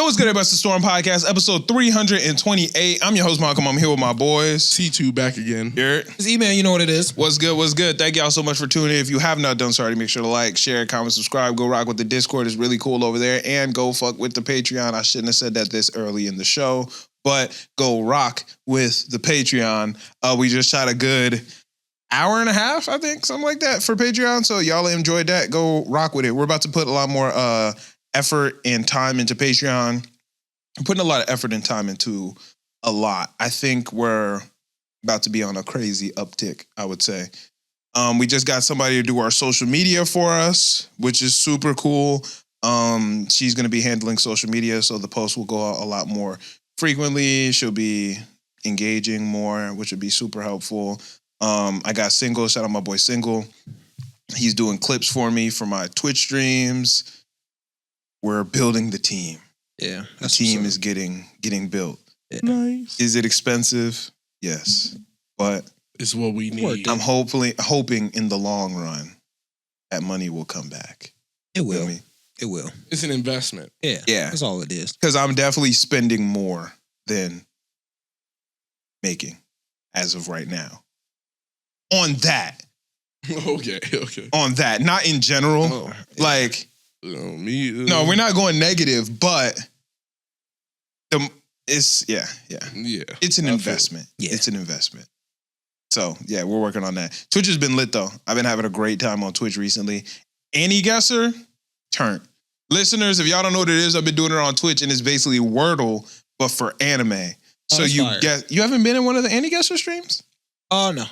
Yo, what's good, everybody? It's the Storm Podcast, episode 328. I'm your host, Malcolm. I'm here with my boys. T2 back again. It's E-Man, you know what it is. What's good? What's good? Thank y'all so much for tuning in. If you have not done so already, make sure to like, share, comment, subscribe. Go rock with the Discord. It's really cool over there. And go fuck with the Patreon. I shouldn't have said that this early in the show, but go rock with the Patreon. We just shot a good hour and a half, I think, something like that for Patreon. So y'all enjoyed that. Go rock with it. We're about to put a lot more effort and time into Patreon. I'm putting a lot of effort and time into a lot. I think we're about to be on a crazy uptick, I would say. We just got somebody to do our social media for us, which is super cool. She's going to be handling social media, so the posts will go out a lot more frequently. She'll be engaging more, which would be super helpful. I got Single. Shout out my boy Single. He's doing clips for me for my Twitch streams. We're building the team. Yeah. The team is getting built. Yeah. Nice. Is it expensive? Yes. But It's what we need. I'm hoping in the long run that money will come back. It will. You know what I mean? It will. It's an investment. Yeah. Yeah. That's all it is. Because I'm definitely spending more than making as of right now. On that. Okay. On that. Not in general. Oh, yeah. Like, Me. no, we're not going negative, but it's Yeah. It's an investment. Yeah. It's an investment. So, yeah, we're working on that. Twitch has been lit, though. I've been having a great time on Twitch recently. Any guesser? Turn. Listeners, if y'all don't know what it is, I've been doing it on Twitch, and it's basically Wordle, but for anime. So that's you fire. guess. You haven't been in one of the Any Guesser streams? Oh, no. I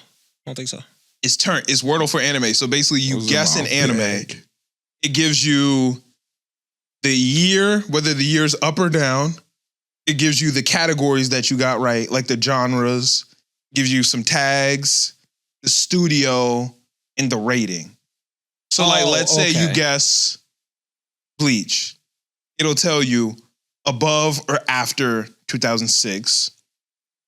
don't think so. It's turn. It's Wordle for anime. So basically, you Those are guess an my anime. bag. It gives you the year, whether the year's up or down. It gives you the categories that you got right, like the genres. Gives you some tags, the studio, and the rating. So, let's say you guess Bleach. It'll tell you above or after 2006.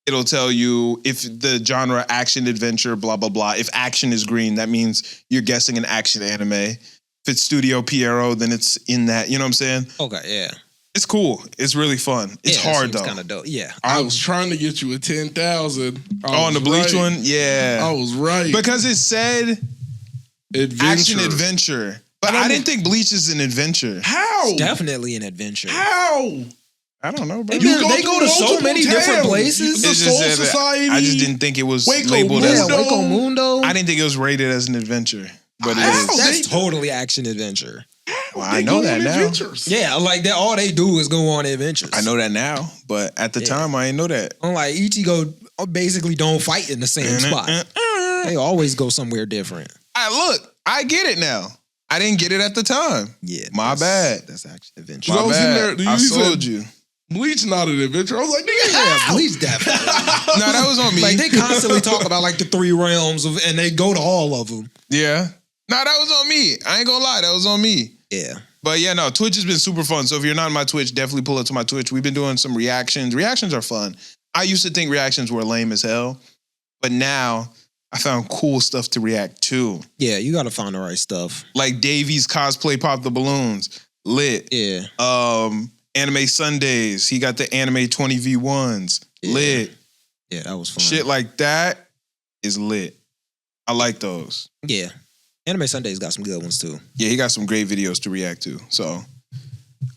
It'll tell you if the genre action, adventure, blah, blah, blah. If action is green, that means you're guessing an action anime. If it's Studio Pierrot, then it's in that. You know what I'm saying? Okay, yeah. It's cool. It's really fun. It's hard, though. It's kind of dope. Yeah. I was trying to get you a 10,000. On the Bleach one? Yeah. I was right. Because it said Adventure. action adventure. But I didn't think Bleach is an adventure. How? It's definitely an adventure. How? I don't know, bro. They go to so many different places. The It's Soul just that Society. I just didn't think it was Waco labeled Mundo. as. Yeah, Waco Mundo. I didn't think it was rated as an adventure, but it How? is. That's totally action adventure. Well, They I know go that on now. adventures. Yeah, like that. All they do is go on adventures. I know that now, but at the time, I didn't know that. Unlike Ichigo, basically don't fight in the same spot. They always go somewhere different. I get it now. I didn't get it at the time. Yeah, My bad. That's action adventure. I My was in bad. there, I you sold said- you. Bleach not an adventure. I was like, nigga, Yeah, how? Bleach definitely. No, that was on me. Like they constantly talk about like the three realms of, and they go to all of them. Yeah. No, that was on me. I ain't gonna lie. That was on me. Yeah. But yeah, no, Twitch has been super fun. So if you're not on my Twitch, definitely pull up to my Twitch. We've been doing some reactions. Reactions are fun. I used to think reactions were lame as hell, but now I found cool stuff to react to. Yeah, you gotta find the right stuff. Like Davies cosplay Pop the Balloons. Lit. Yeah. Anime Sundays. He got the anime 20v1s. Yeah. Lit. Yeah, that was fun. Shit like that is lit. I like those. Yeah. Anime Sunday's got some good ones too. Yeah, he got some great videos to react to. So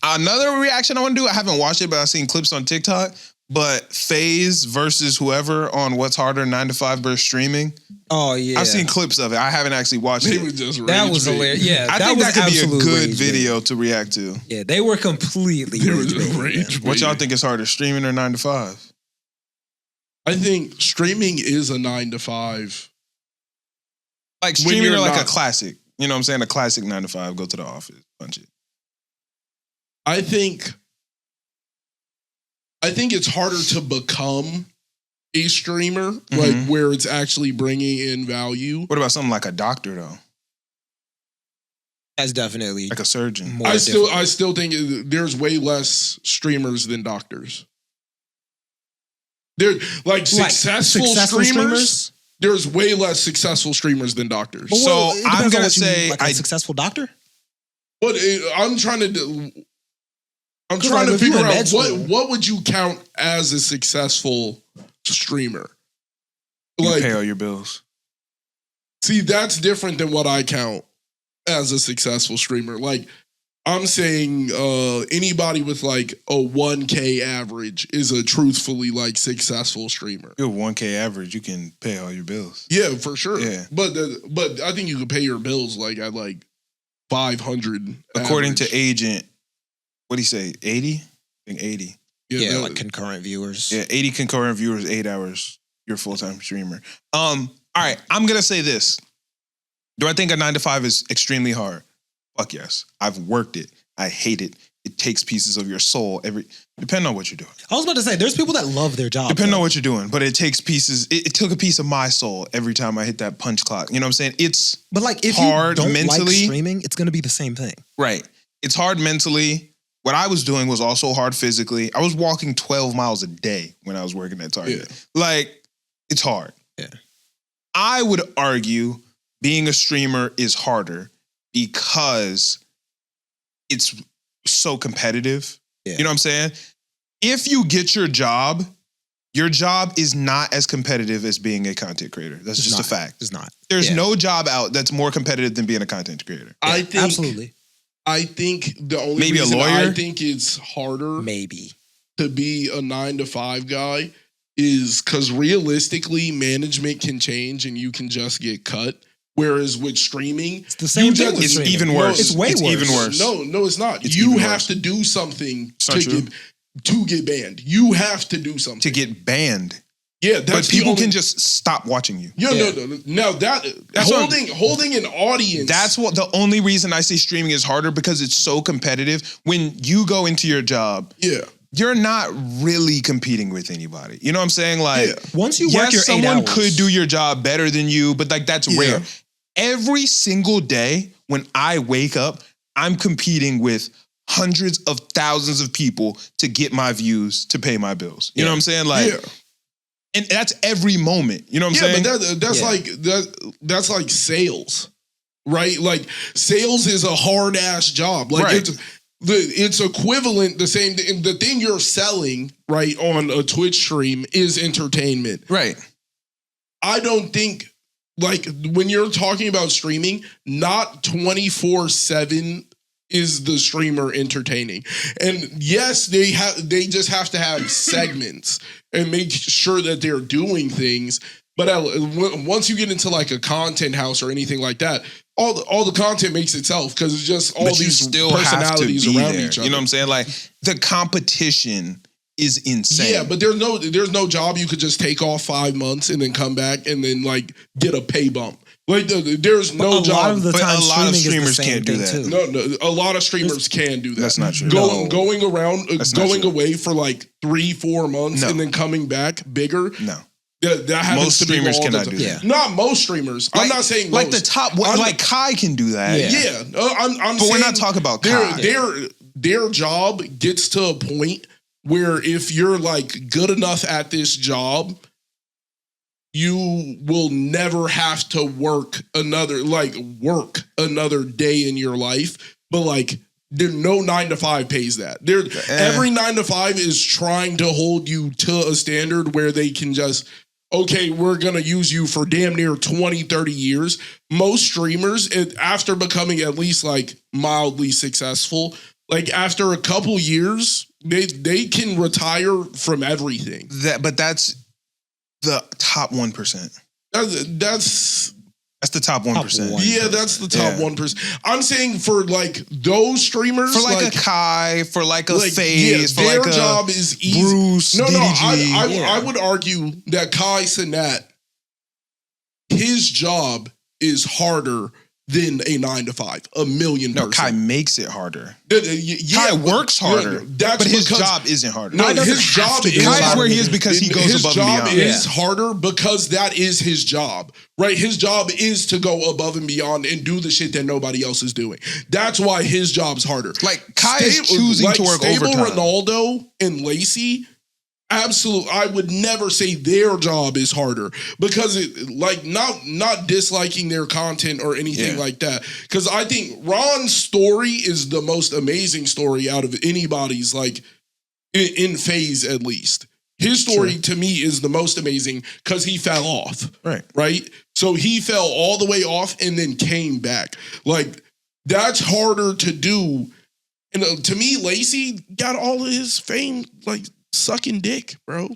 another reaction I want to do, I haven't watched it, but I've seen clips on TikTok. But FaZe versus whoever on What's Harder, 9 to 5 versus streaming. Oh yeah. I've seen clips of it. I haven't actually watched They it. were just that rage was bait. hilarious. Yeah, I that think was that could be a absolute good rage video to react to. bait. Yeah, they were completely They were rage just baiting, rage man. What y'all bait. think is harder, streaming or 9 to 5? I think streaming is a 9 to 5. Like When streaming you're or like not- a classic. You know what I'm saying? A classic 9 to 5, go to the office, punch it. I think it's harder to become a streamer, like where it's actually bringing in value. What about something like a doctor though? That's definitely Like a surgeon? more I difficult. still think there's way less streamers than doctors. They're like successful streamers. There's way less successful streamers than doctors. But So, well, it depends I'm on gonna what you mean, say like a successful doctor. But I'm trying to do, I'm 'Cause, trying like, to if you figure in med out school- what would you count as a successful streamer? You Like, pay all your bills. see, that's different than what I count as a successful streamer. Like, I'm saying anybody with like a 1K average is a truthfully like successful streamer. You're 1K average. You can pay all your bills. Yeah, for sure. Yeah. But I think you could pay your bills like at like 500. According average. to agent, what do you say? 80? I think 80. Yeah, that- like concurrent viewers. Yeah, 80 concurrent viewers, 8 hours. You're a full-time streamer. All right, I'm gonna say this. Do I think a 9 to 5 is extremely hard? Fuck yes. I've worked it. I hate it. It takes pieces of your soul depending on what you're doing. I was about to say, there's people that love their job. Depending on what you're doing, but it takes pieces. It took a piece of my soul every time I hit that punch clock. You know what I'm saying? It's But like, if hard you don't like mentally. streaming, it's going to be the same thing. right. It's hard mentally. What I was doing was also hard physically. I was walking 12 miles a day when I was working at Target. Like, it's hard. Yeah. I would argue being a streamer is harder because it's so competitive. Yeah. You know what I'm saying? If you get your job is not as competitive as being a content creator. That's just a fact. It's not. There's Yeah. no job out that's more competitive than being a content creator. I think Absolutely. I think the only Maybe a reason lawyer? I think it's harder Maybe. to be a 9 to 5 guy is because realistically, management can change and you can just get cut. Whereas with streaming, It's the same thing with It's streaming. even worse. It's way worse. even worse. No, it's not. It's you even have worse. to do something It's not true. to get banned. You have to do something To get banned. Yeah, But that's people the only, can just stop watching you. No, Yeah. no. Now that That's what holding an audience. That's what the only reason I say streaming is harder, because it's so competitive. When you go into your job, yeah. you're not really competing with anybody. You know what I'm saying? Like, Yeah. Once you work your 8 someone hours. could do your job better than you, but like that's Yeah. rare. Every single day when I wake up, I'm competing with hundreds of thousands of people to get my views, to pay my bills. You know what I'm saying? Like, Yeah. and that's every moment. You know what I'm saying? But that's Yeah. like that's like sales, right? Like sales is a hard ass job. Like Right. it's equivalent the same. The thing you're selling right on a Twitch stream is entertainment. Right. I don't think like when you're talking about streaming, not 24/7 is the streamer entertaining. And yes, they just have to have segments and make sure that they're doing things. But once you get into like a content house or anything like that, all the content makes itself because it's just all But you these still have to personalities be around there. each other. You know what I'm saying? Like, the competition is insane. Yeah, but there's no job you could just take off 5 months and then come back and then like get a pay bump. Like there's no a job. lot of the But time, a lot of streaming is streamers the same can't do thing that. too. No, a lot of streamers can do that. That's not true. Going around, That's not going true. away for like 3-4 months No. and then coming back bigger. No. That happens Most to people streamers all the cannot time. do that. Not most streamers. I'm not saying like most. the top. I'm- Like Kai can do that. Yeah. Yeah, I'm But saying we're not talking about Kai. their job gets to a point where if you're like good enough at this job, you will never have to work another day in your life. But like no 9 to 5 pays that. Every 9 to 5 is trying to hold you to a standard where they can just, okay, we're going to use you for damn near 20, 30 years. Most streamers, after becoming at least like mildly successful, like after a couple years, they can retire from everything. But that's the top 1%. That's the top 1%. one. Yeah, that's the top Yeah. 1%. I'm saying for like those streamers, For like a Kai, for like a FaZe, for their like a job is easy. Bruce, No, DDG. I would argue that Kai Cenat, his job is harder than a 9 to 5, a million No, percent. Kai makes it harder. Yeah, Kai works harder, that's but his because- job isn't harder. No, Kai doesn't his have job to do is a Kai is lot where of he is it. because he goes his above job and beyond. is harder because that is his job, right? His job is to go above and beyond and do the shit that nobody else is doing. That's why his job's harder. Like Kai is choosing to work Stable overtime. Ronaldo and Lacey Absolutely, I would never say their job is harder because it like not disliking their content or anything like that. Because I think Ron's story is the most amazing story out of anybody's like in phase at least. His story to me is the most amazing because he fell off. Right. So he fell all the way off and then came back. Like that's harder to do. And to me, Lacey got all of his fame like sucking dick, bro,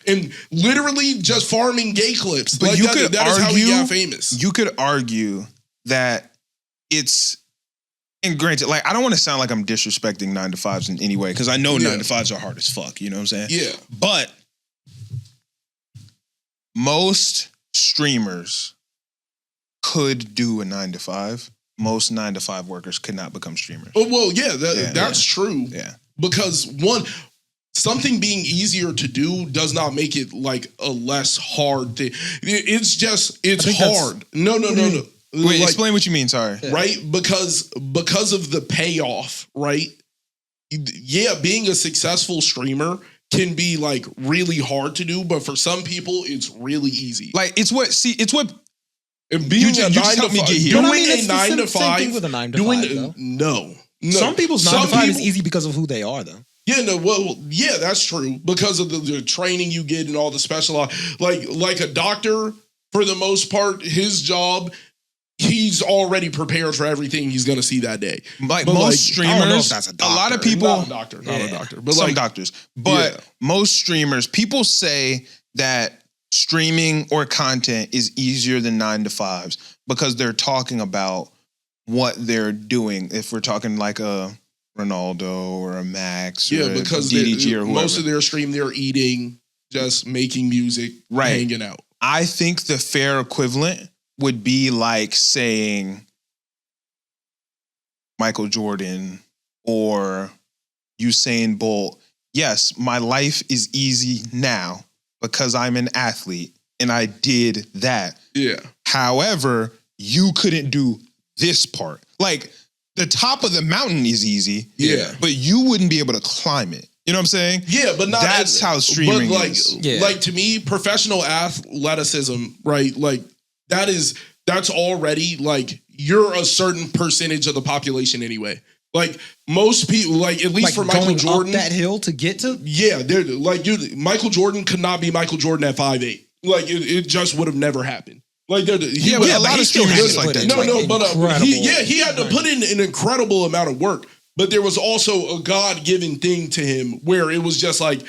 and literally just farming gay clips. But like you that is how he got famous. You could argue that it's, and granted, like I don't want to sound like I'm disrespecting 9-to-5s in any way because I know 9-to-5s are hard as fuck. You know what I'm saying? Yeah. But most streamers could do a 9-to-5. Most 9-to-5 workers could not become streamers. Oh well, that's true. Yeah, because something being easier to do does not make it like a less hard thing. It's hard. No. Wait, like, explain what you mean. Sorry. Right? Because of the payoff, right? Yeah, being a successful streamer can be like really hard to do, but for some people, it's really easy. Like it's what. And being a 9-to-5, doing a 9-to-5 with a 9-to-5. No. Some people's 9-to-5 is easy because of who they are, though. Yeah, no, well, yeah, that's true because of the training you get and all the special, like a doctor for the most part, his job, he's already prepared for everything he's gonna see that day. Like most streamers, I don't know if that's a doctor. A lot of people, not a doctor, but some like doctors, but most streamers, people say that streaming or content is easier than 9-to-5s because they're talking about what they're doing. If we're talking like a Ronaldo or a Max or because a DDG or whoever. Most of their stream, they're eating, just making music, hanging out. I think the fair equivalent would be like saying Michael Jordan or Usain Bolt. Yes, my life is easy now because I'm an athlete and I did that. Yeah. However, you couldn't do this part. Like the top of the mountain is easy. Yeah. But you wouldn't be able to climb it. You know what I'm saying? Yeah, but not that's how streaming but like, is. Yeah. Like to me, professional athleticism, right? Like that's already like you're a certain percentage of the population anyway. Like most people, like at least Like for Michael going Jordan, up that hill to get to. yeah, they're like Michael Jordan could not be Michael Jordan at 5'8". Like it just would have never happened. Like a lot of streamers like that. No, but he had to Right. put in an incredible amount of work. But there was also a God-given thing to him where it was just like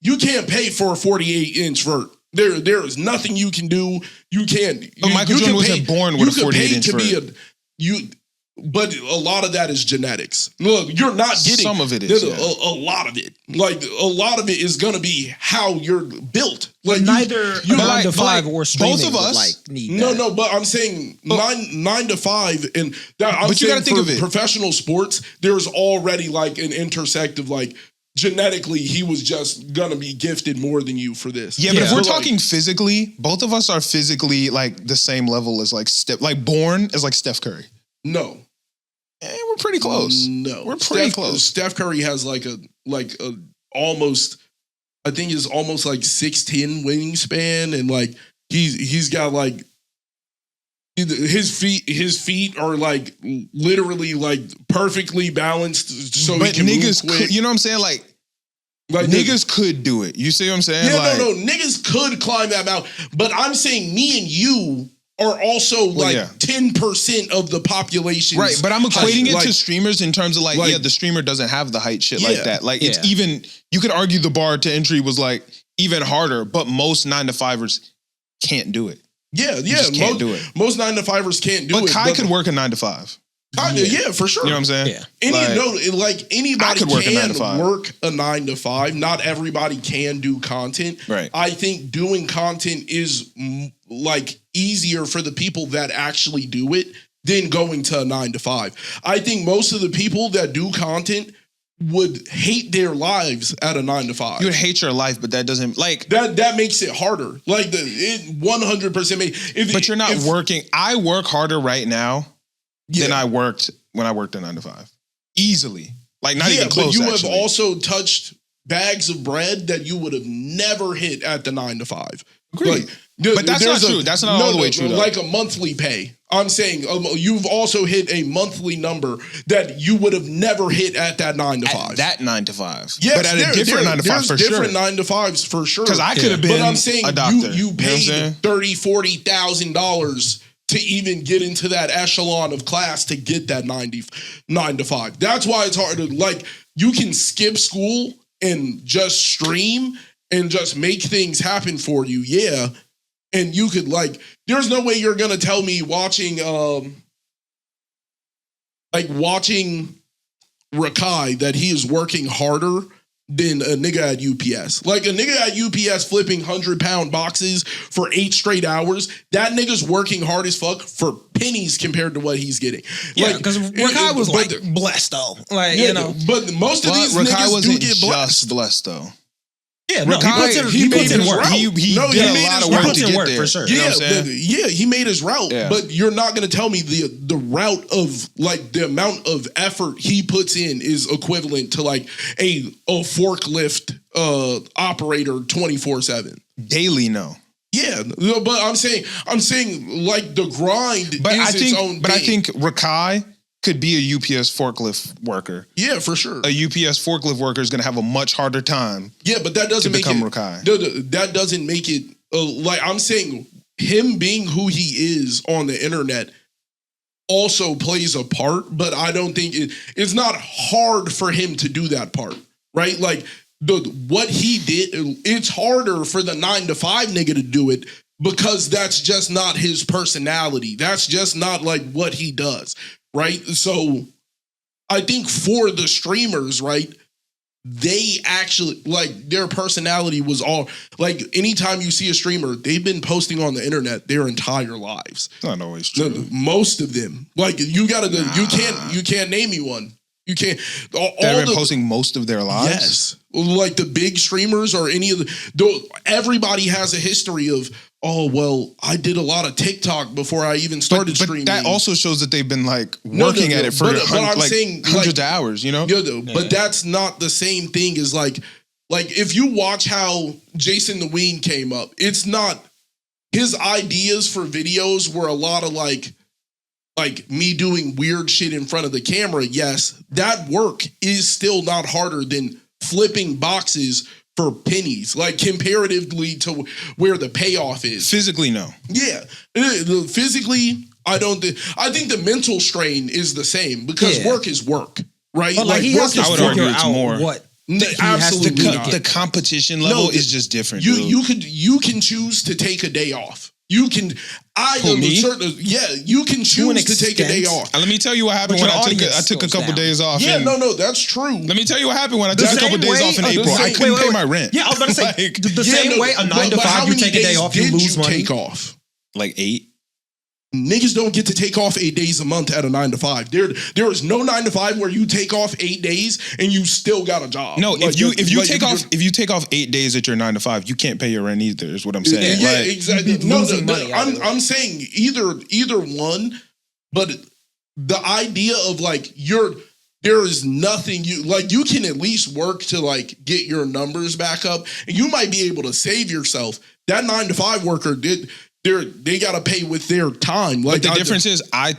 you can't pay for a 48-inch vert. There is nothing you can do. You can't. But Michael Jordan wasn't born with a 48-inch vert. But a lot of that is genetics. Look, you're not getting some of it is a lot of it. Like a lot of it is going to be how you're built. Like Neither you 9-to-5 or streaming both of us. would, like need that. No, but I'm saying 9-to-5 and that. I'm But you saying gotta think for of it. Professional sports, there's already like an intersect of like genetically he was just gonna be gifted more than you for this. Yeah, but if we're But, like, talking physically, both of us are physically like the same level as like born as like Steph Curry. no. We're pretty close. No, We're pretty close. Steph Curry has like a almost, I think is almost like 6'10" wingspan, and like he's got like his feet are like literally like perfectly balanced, so But he can niggas, move quick. you know what I'm saying? Like niggas could do it. You see what I'm saying? Yeah, like, no, niggas could climb that mountain, but I'm saying me and you are also like 10% of the population. Right, but I'm equating it like, to streamers in terms of like the streamer doesn't have the height shit like that. Like it's even, you could argue the bar to entry was like even harder, but most 9-to-5ers can't do it. Yeah, just can't do it. Most 9-to-5ers can't do but it. Kai could work a 9-to-5. Yeah, for sure. You know what I'm saying? Yeah. Anybody could work a can 9-to-5. work a 9-to-5. Not everybody can do content. Right. I think doing content is like easier for the people that actually do it than going to a 9-to-5. I think most of the people that do content would hate their lives at a 9-to-5. You would hate your life, but that doesn't like that makes it harder. Like it 100% but you're not working. I work harder right now than I worked when I worked a 9-to-5. Easily. Like not even close. But you actually. have also touched bags of bread that you would have never hit at the 9 to 5. Agreed. But that's not true. That's not all the way true, though. Like a monthly pay. I'm saying you've also hit a monthly number that you would have never hit at that 9 to 5. At that 9 to 5. Yes, but at a different 9 to 5 for sure. Different 9 to 5s for sure. Because I could have been but I'm saying a doctor. You paid $30,000, $40,000 to even get into that echelon of class to get that 9 to 5. That's why it's hard to, like, you can skip school and just stream and just make things happen for you. Yeah. And you could, like, there's no way you're going to tell me watching Rakai that he is working harder than a nigga at UPS. Like, a nigga at UPS flipping 100-pound boxes for 8 straight hours, that nigga's working hard as fuck for pennies compared to what he's getting. Yeah, because Rakai was blessed though. Like, yeah, you know. But most of these Rakai niggas wasn't do get blessed. just blessed though. Yeah, no, Rakai, he puts in work. He did a lot of work to get there for sure. You know Yeah, what I'm saying? yeah, he made his route, Yeah. but you're not going to tell me the route of, like, the amount of effort he puts in is equivalent to, like, a forklift operator 24/7. Daily, no. Yeah, but I'm saying like the grind But is its own But I thing. think Rakai could be a UPS forklift worker. Yeah, for sure. A UPS forklift worker is going to have a much harder time. Yeah, but that doesn't to make become it. Rakai. That doesn't make it like, I'm saying him being who he is on the internet also plays a part, but I don't think it's not hard for him to do that part, right? Like what he did, it's harder for the 9 to 5 nigga to do it because that's just not his personality. That's just not like what he does, right? So I think for the streamers, right, they actually, like, their personality was all, like, anytime you see a streamer, they've been posting on the internet their entire lives. Not always true. Most of them. Like, you can't name me one. You can't. They've been posting most of their lives? Yes. Like the big streamers or any of everybody has a history of, oh, well, I did a lot of TikTok before I even started streaming. That also shows that they've been, like, working at it for hundreds of hours, you know? But that's not the same thing as, like if you watch how Jason the Ween came up, it's not, his ideas for videos were a lot of like me doing weird shit in front of the camera. Yes, that work is still not harder than flipping boxes for pennies, like, comparatively to where the payoff is. Physically, no. Yeah. Physically, I think the mental strain is the same because work is work, right? But, like, he has to figure out what. Absolutely not. The competition level is just different. You can choose to take a day off. You can you can choose to take a day off. Let me tell you what happened when I took a couple days off. Yeah, no, that's true. Let me tell you what happened when I took a couple days off in April. I couldn't pay my rent. Yeah, I was about to say the same way a 9 to 5 you take a day off, you lose money. Take off like 8. Niggas don't get to take off 8 days a month at a 9 to 5. There is no 9 to 5 where you take off 8 days and you still got a job. No, if you take off 8 days at your 9 to 5, you can't pay your rent either. Is what I'm saying. Yeah, exactly. No, I'm saying either one, but the idea of, like, there is nothing you can at least work to, like, get your numbers back up, and you might be able to save yourself. That 9 to 5 worker they gotta pay with their time. Like, but the difference is I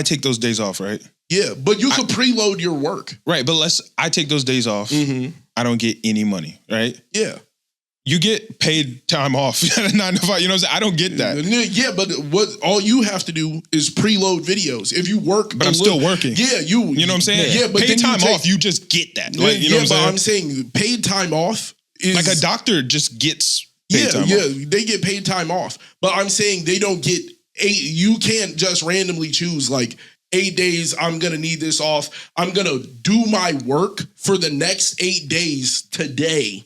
take those days off, right? Yeah, but you could preload your work. Right, but I take those days off. Mm-hmm. I don't get any money, right? Yeah. You get paid time off at a 9 to 5. You know what I'm saying? I don't get that. Yeah, but all you have to do is preload videos. If you work, but I'm still working. Yeah, you know what I'm saying? Yeah, but paid time off, you just get that. Like, you know what I'm saying? Paid time off is like a doctor just gets. They get paid time off. But I'm saying they don't get you can't just randomly choose, like, 8 days, I'm going to need this off. I'm going to do my work for the next 8 days today.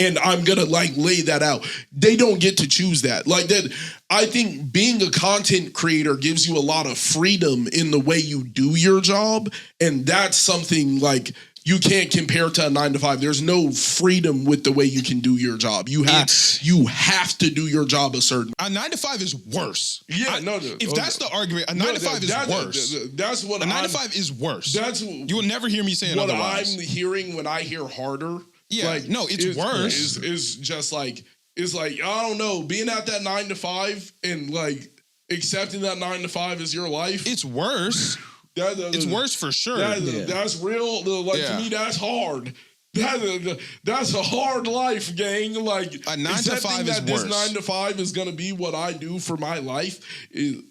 And I'm going to, like, lay that out. They don't get to choose that. Like, that, I think being a content creator gives you a lot of freedom in the way you do your job. And that's something, like, you can't compare to a 9 to 5. There's no freedom with the way you can do your job. You have to do your job a certain. A 9 to 5 is worse. Yeah, If that's the argument, a 9 to 5 is worse. That's what a 9 to 5 is worse. That's you will never hear me saying what otherwise. I'm hearing when I hear harder. Yeah, like, no, it's worse. Is just like it's like I don't know, being at that 9 to 5 and like accepting that 9 to 5 is your life. It's worse. It's worse for sure. That's real. Like to me, that's hard. That's a hard life, gang. Like a 9 to 5 is worse. This 9 to 5 is gonna be what I do for my life.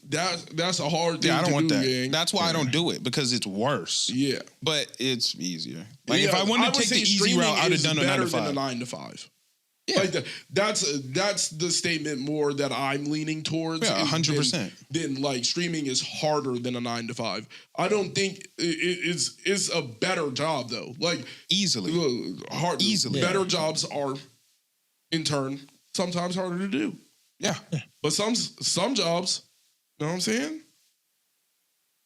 That's a hard thing. Yeah, I don't want that. Gang. That's why I don't do it because it's worse. Yeah, but it's easier. Like if I wanted to take the easy route, I would have done a 9 to 5. Than a 9 to 5. Yeah, like that's the statement more that I'm leaning towards. Yeah, 100%. Then like streaming is harder than a 9 to 5. I don't think it's a better job though. Like easily. Better jobs are in turn sometimes harder to do. Yeah. But some jobs, you know what I'm saying?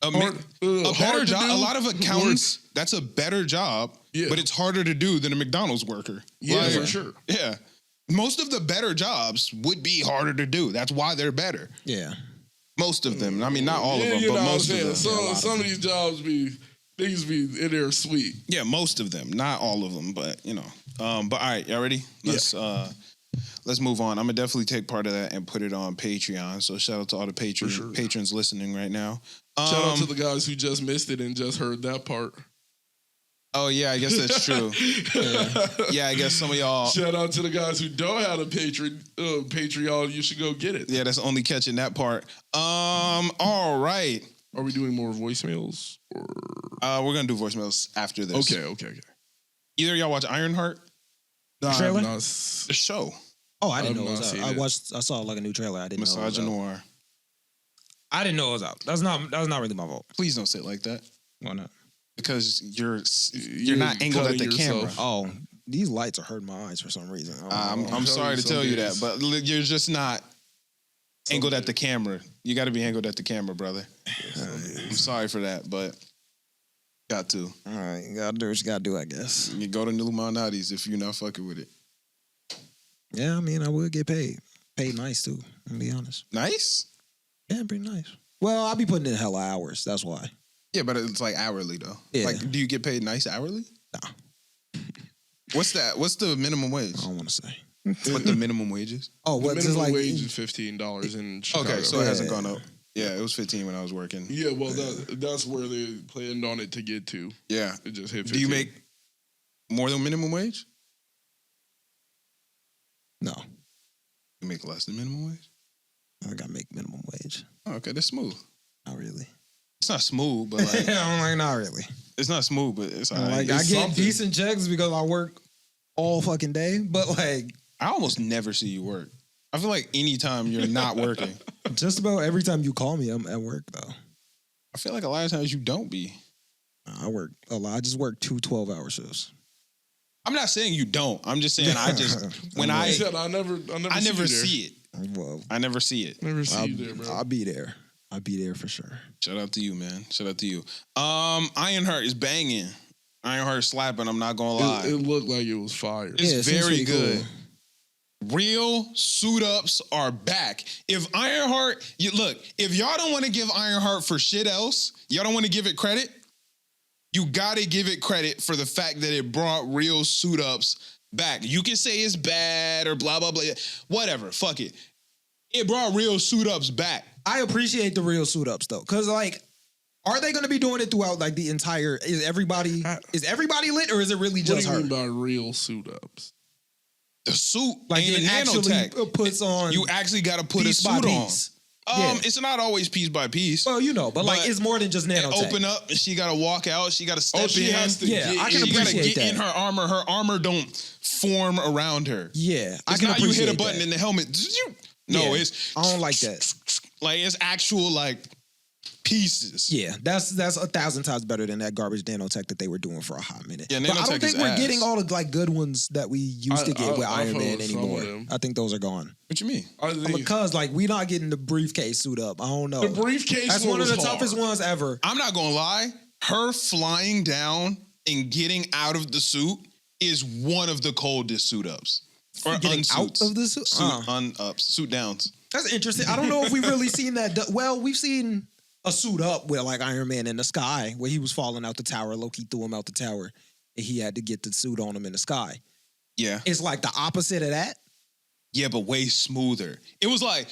A better job. A lot of accountants, that's a better job, but it's harder to do than a McDonald's worker. Yeah, for sure. Yeah. Most of the better jobs would be harder to do. That's why they're better. Yeah. Most of them. I mean, not all of them, but most of them. Some of these jobs things be in there sweet. Yeah, most of them. Not all of them, but you know. But all right, y'all ready? Let's move on. I'm gonna definitely take part of that and put it on Patreon. So shout out to all the patrons listening right now. Shout out to the guys who just missed it and just heard that part. Oh yeah, I guess that's true. Yeah, I guess some of y'all. Shout out to the guys who don't have a Patreon. You should go get it. Yeah, that's only catching that part. All right. Are we doing more voicemails? Or? We're gonna do voicemails after this. Okay. Either y'all watch Ironheart? Nah, trailer? The show. Oh, I didn't know it was out. I saw like a new trailer. I didn't know it was out. Misogynoir. I didn't know it was out. That's not really my fault. Please don't sit like that. Why not? Because you're not angled at the camera. Oh, these lights are hurting my eyes for some reason. I'm sorry to tell you that, but you're just not angled at the camera. You got to be angled at the camera, brother. I'm sorry for that, but got to. All right, you gotta do what you gotta do, I guess. You go to Illuminati's if you're not fucking with it. Yeah, I mean, I would get paid. Paid nice too. To be honest. Nice? Yeah, pretty nice. Well, I'll be putting in hella hours. That's why. Yeah, but it's like hourly though. Yeah. Like, do you get paid nice hourly? No. What's that? What's the minimum wage? I don't want to say. What the minimum wage is? Oh, the what's minimum like wage is $15 in Chicago. Okay, so it hasn't gone up. Yeah, it was 15 when I was working. Yeah, well, that's where they planned on it to get to. Yeah. It just hit 15. Do you make more than minimum wage? No. You make less than minimum wage? I gotta make minimum wage. Oh, okay, that's smooth. Not really. It's not smooth, but like I'm like, not really. it's not smooth, but it's all right. Like, I get decent checks because I work all fucking day, but like I almost never see you work. I feel like anytime you're not working. Just about every time you call me, I'm at work though. I feel like a lot of times you don't be. I work a lot. I just work 2 12-hour shifts. I'm not saying you don't. I'm just saying I just when I never see it. Well, I never see it. Never see you there, bro. I'll be there. I'll be there for sure. Shout out to you, man. Shout out to you. Ironheart is banging. Ironheart slapping. I'm not gonna lie. It looked like it was fire. It's very good. Cool. Real suit ups are back. If Ironheart, if y'all don't want to give Ironheart for shit else, y'all don't want to give it credit. You gotta give it credit for the fact that it brought real suit ups back. You can say it's bad or blah blah blah. Whatever. Fuck it. It brought real suit ups back. I appreciate the real suit ups though, because like, are they going to be doing it throughout like the entire? Is everybody lit or is it really just her? What do you mean by real suit ups? The suit, like ain't it actually nanotech. Puts on. You actually got to put a suit on. It's not always piece by piece. Well, but like it's more than just nanotech. Open up, and she got to walk out. She got to step in. I can appreciate that. Get in her armor. Her armor don't form around her. Yeah, I can appreciate you hit a button in the helmet. No, I don't like that. Like it's actual like pieces. Yeah, that's 1,000 times better than that garbage nanotech that they were doing for a hot minute. Yeah, but I don't think we're getting all the like good ones that we used to get with Iron Man anymore. I think those are gone. What you mean? Because like we not getting the briefcase suit up. I don't know. The briefcase. That's one of the toughest ones ever. I'm not gonna lie. Her flying down and getting out of the suit is one of the coldest suit ups. Or Getting unsuits. out of the suit? Ups, suit downs. That's interesting. I don't know if we've really seen that. Well, we've seen a suit up with like Iron Man in the sky where he was falling out the tower. Loki threw him out the tower and he had to get the suit on him in the sky. Yeah. It's like the opposite of that. Yeah, but way smoother. It was like,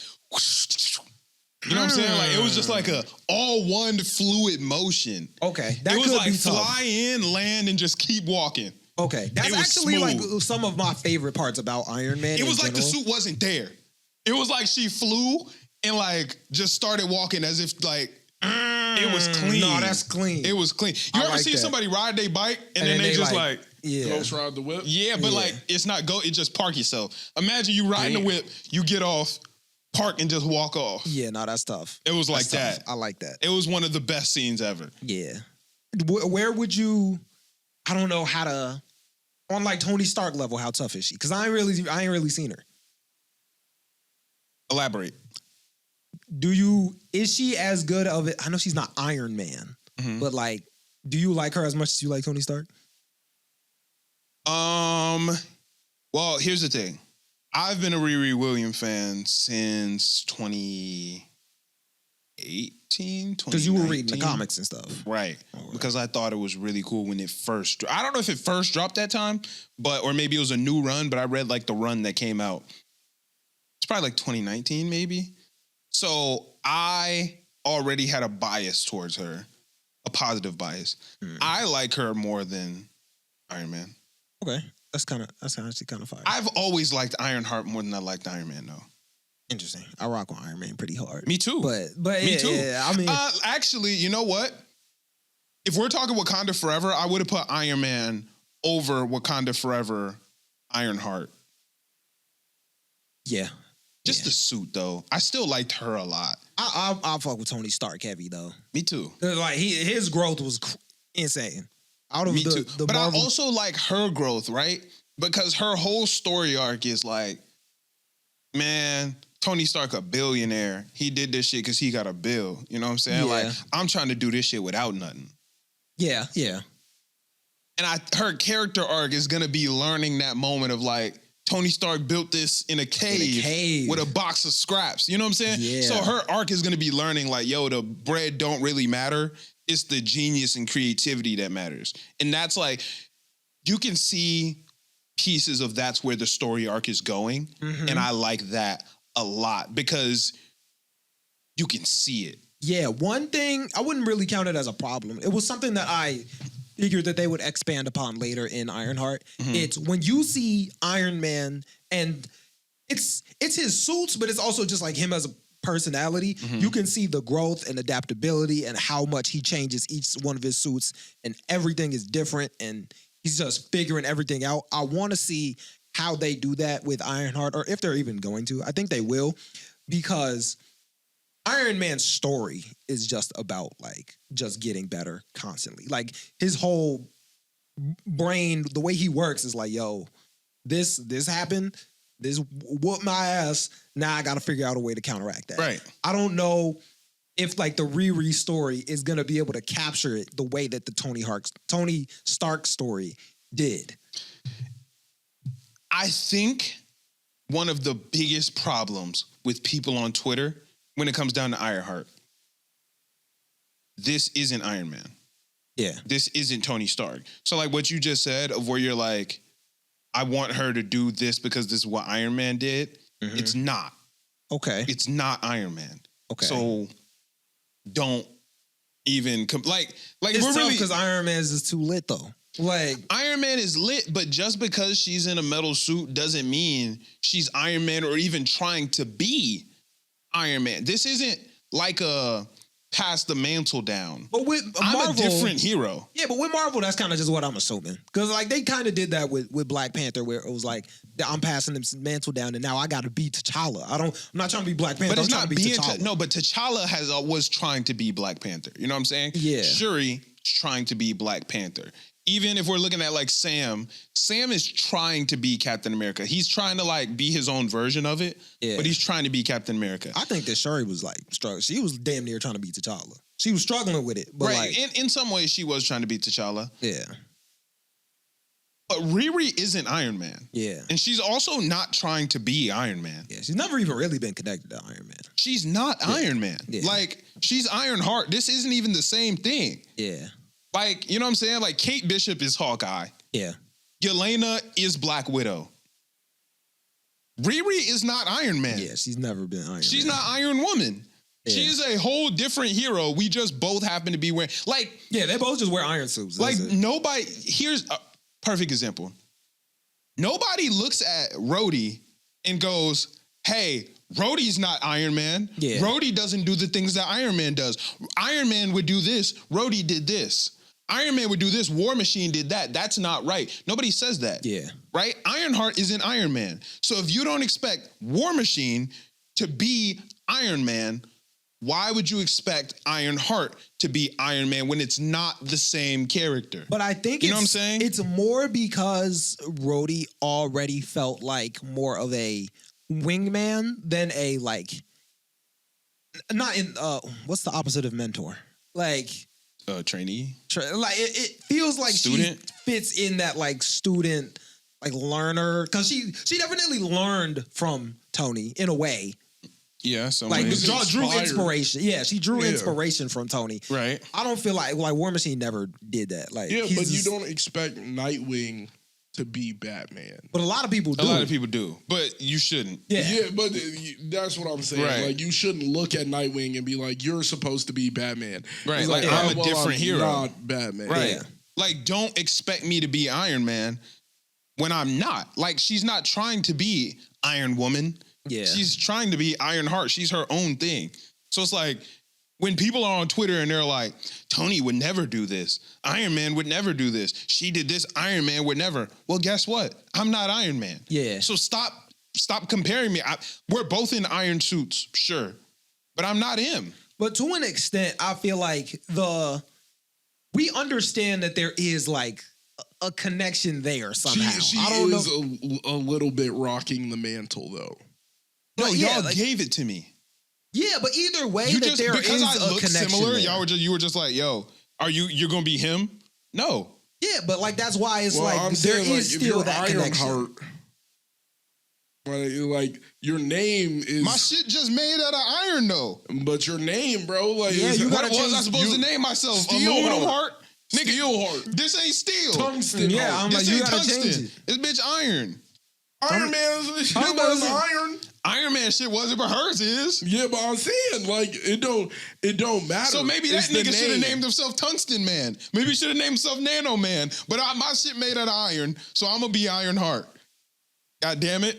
you know what I'm saying? Like it was just like a all one fluid motion. Okay. That it was could like be tough. fly in, land, and just keep walking. Okay. That's It was actually like smooth. some of my favorite parts about Iron Man. It was in like the general. suit wasn't there. It was like she flew and like just started walking as if like it was clean. No, that's clean. It was clean. You I ever like see that. somebody ride their bike and then they just like yeah. Ghost ride the whip. yeah, but Yeah. like it's not go. It just park yourself. Imagine you riding the whip, you get off, park and just walk off. Yeah, no, that's tough. It was like That's that. tough. I like that. It was one of the best scenes ever. Yeah. Where would you? I don't know how to. On like Tony Stark level, how tough is she? Because I ain't really seen her. Elaborate. Is she as good of it? I know she's not Iron Man, but like, do you like her as much as you like Tony Stark? Well, here's the thing. I've been a Riri Williams fan since 2018, Because you were reading the 2019. comics and stuff. Right. right. Because I thought it was really cool when it first I don't know if it first dropped that time, or maybe it was a new run, but I read like the run that came out. It's probably like 2019 maybe. So I already had a bias towards her, a positive bias. I like her more than Iron Man. Okay, that's actually kind of fire. I've always liked Ironheart more than I liked Iron Man though. Interesting. I rock with Iron Man pretty hard. Me too. But Me yeah, too. yeah, I mean, actually, you know what? If we're talking Wakanda Forever, I would have put Iron Man over Wakanda Forever, Ironheart. yeah. Just the suit, though. I still liked her a lot. I'll fuck with Tony Stark heavy though. Me too. 'Cause, like his growth was insane. Out of Me too. the But Marvel, I also like her growth, right? Because her whole story arc is like, man, Tony Stark a billionaire. He did this shit because he got a bill. You know what I'm saying? Yeah. Like, I'm trying to do this shit without nothing. yeah. And her character arc is gonna be learning that moment of like, Tony Stark built this in a cave with a box of scraps. You know what I'm saying? Yeah. So her arc is gonna be learning like, yo, the bread don't really matter. It's the genius and creativity that matters. And that's like, you can see pieces of that's where the story arc is going. And I like that a lot because you can see it. Yeah, one thing, I wouldn't really count it as a problem. It was something that I figured that they would expand upon later in Ironheart. It's when you see Iron Man, and it's his suits, but it's also just like him as a personality. You can see the growth and adaptability and how much he changes each one of his suits, and everything is different, and he's just figuring everything out. I want to see how they do that with Ironheart, or if they're even going to. I think they will, because Iron Man's story is just about like just getting better constantly. Like his whole brain, the way he works is like, yo, this happened, this whooped my ass. Now I got to figure out a way to counteract that. Right. I don't know if like the Riri story is gonna be able to capture it the way that the Tony Stark story did. I think one of the biggest problems with people on Twitter when it comes down to Ironheart, this isn't Iron Man. Yeah. This isn't Tony Stark. So like what you just said of where you're like, I want her to do this because this is what Iron Man did. It's not. Okay. It's not Iron Man. Okay. So don't even it's we're tough really because Iron Man is too lit though. Like Iron Man is lit, but just because she's in a metal suit doesn't mean she's Iron Man or even trying to be Iron Man. This isn't like a pass the mantle down. but with I'm Marvel, a different hero. Yeah, but with Marvel, that's kind of just what I'm assuming. Because like they kind of did that with Black Panther, where it was like I'm passing them mantle down, and now I got to be T'Challa. I'm not trying to be Black Panther. But it's I'm not trying to be being T'Challa. but T'Challa was trying to be Black Panther. You know what I'm saying? Yeah. Shuri's trying to be Black Panther. Even if we're looking at like Sam is trying to be Captain America. He's trying to like be his own version of it, Yeah. but he's trying to be Captain America. I think that Shuri was like struggling. She was damn near trying to be T'Challa. She was struggling with it, but Right. like In some ways, she was trying to be T'Challa. yeah. But Riri isn't Iron Man. Yeah. And she's also not trying to be Iron Man. Yeah, she's never even really been connected to Iron Man. She's not Iron Man. Yeah. Like, she's Ironheart. This isn't even the same thing. Yeah. Like, you know what I'm saying? Like, Kate Bishop is Hawkeye. Yeah. Yelena is Black Widow. Riri is not Iron Man. Yeah, she's never been Iron Man. She's not Iron Woman. Yeah. She is a whole different hero. We just both happen to be wearing, like, Yeah, they both just wear iron suits. like That's it. nobody. Here's a perfect example. Nobody looks at Rhodey and goes, "Hey, Rhodey's not Iron Man. Yeah. Rhodey doesn't do the things that Iron Man does. Iron Man would do this. Rhodey did this. Iron Man would do this. War Machine did that. That's not right." Nobody says that. Yeah. Right? Ironheart isn't Iron Man. So if you don't expect War Machine to be Iron Man, why would you expect Ironheart to be Iron Man when it's not the same character? But I think You know what I'm saying? It's more because Rhodey already felt like more of a wingman than a like not in what's the opposite of mentor? Like Trainee? like it feels like Student? she fits in that like student like learner because she definitely learned from Tony in a way. Yeah, Like ways. drew Inspired. inspiration. Yeah, she drew Yeah. inspiration from Tony. Right. I don't feel like War Machine never did that. Like Yeah, he's but you just- don't expect Nightwing to be Batman. But a lot of people do. A lot of people do, but you shouldn't. Yeah. Yeah, but that's what I'm saying. Right. Like, you shouldn't look at Nightwing and be like, "You're supposed to be Batman." Right, It's like, I'm a different hero. Not Batman. Right. Yeah. Like, don't expect me to be Iron Man when I'm not. Like, she's not trying to be Iron Woman. Yeah. She's trying to be Ironheart. She's her own thing. So it's like, when people are on Twitter and they're like, Tony would never do this. Iron Man would never do this. She did this. Iron Man would never. Well, guess what? I'm not Iron Man. Yeah. So stop comparing me. We're both in iron suits, sure. But I'm not him. But to an extent, I feel like we understand that there is like a connection there somehow. She I don't is know. a little bit rocking the mantle, though. No, But yeah, y'all like- gave it to me. Yeah, but either way, You that just there because is I a look connection similar, there. you were just like, yo, you're gonna be him? No. Yeah, but like that's why it's Well, like I'm there saying, is like, if still you're that connection. Ironheart, like your name is, My shit just made out of iron though. but your name, bro. Like, Yeah, is- you What gotta was I choose- supposed to name myself? Steel Aluminum heart. heart? Nigga, Steel heart. this ain't steel. Tungsten. Yeah, heart. I'm This like, you ain't gotta tungsten. change it. This bitch iron. Iron Man's Iron Man's iron. Iron Man shit wasn't, but hers is. Yeah, but I'm saying like it don't matter. So maybe that It's the nigga should have name. named himself Tungsten Man. Maybe he should have named himself Nano Man. But my shit made out of iron, so I'm gonna be Ironheart. God damn it.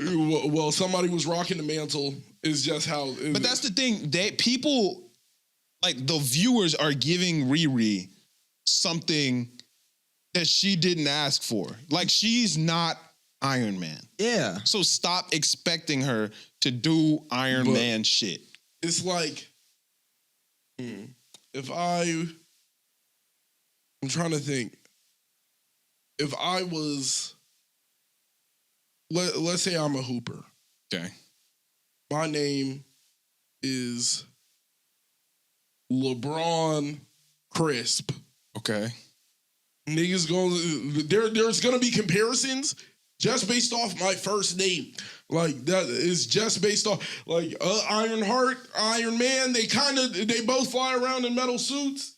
Well, somebody was rocking the mantle. Is just how. But that's the thing. People, like the viewers, are giving Riri something that she didn't ask for. Like, she's not Iron Man. Yeah. So stop expecting her to do Iron But- Man shit. It's like if I'm trying to think. If I was, let's say I'm a hooper. Okay. My name is LeBron Crisp. Okay. Niggas going there's gonna be comparisons just based off my first name. Like that is just based off like Ironheart, Iron Man. They both fly around in metal suits.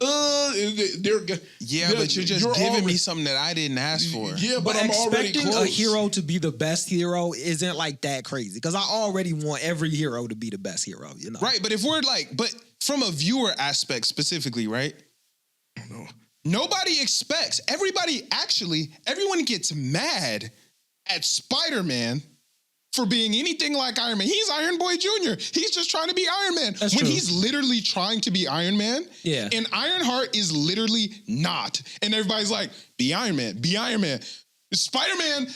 They're Yeah, but you're just giving me something that I didn't ask for. Yeah, but But I'm already expecting close. a hero to be the best hero isn't like that crazy because I already want every hero to be the best hero, you know? Right, but if we're like, but from a viewer aspect specifically, right? Nobody expects, everyone gets mad at Spider-Man for being anything like Iron Man. He's Iron Boy Jr. He's just trying to be Iron Man. That's when true. he's literally trying to be Iron Man, Yeah. and Ironheart is literally not. And everybody's like, be Iron Man, be Iron Man. Spider-Man,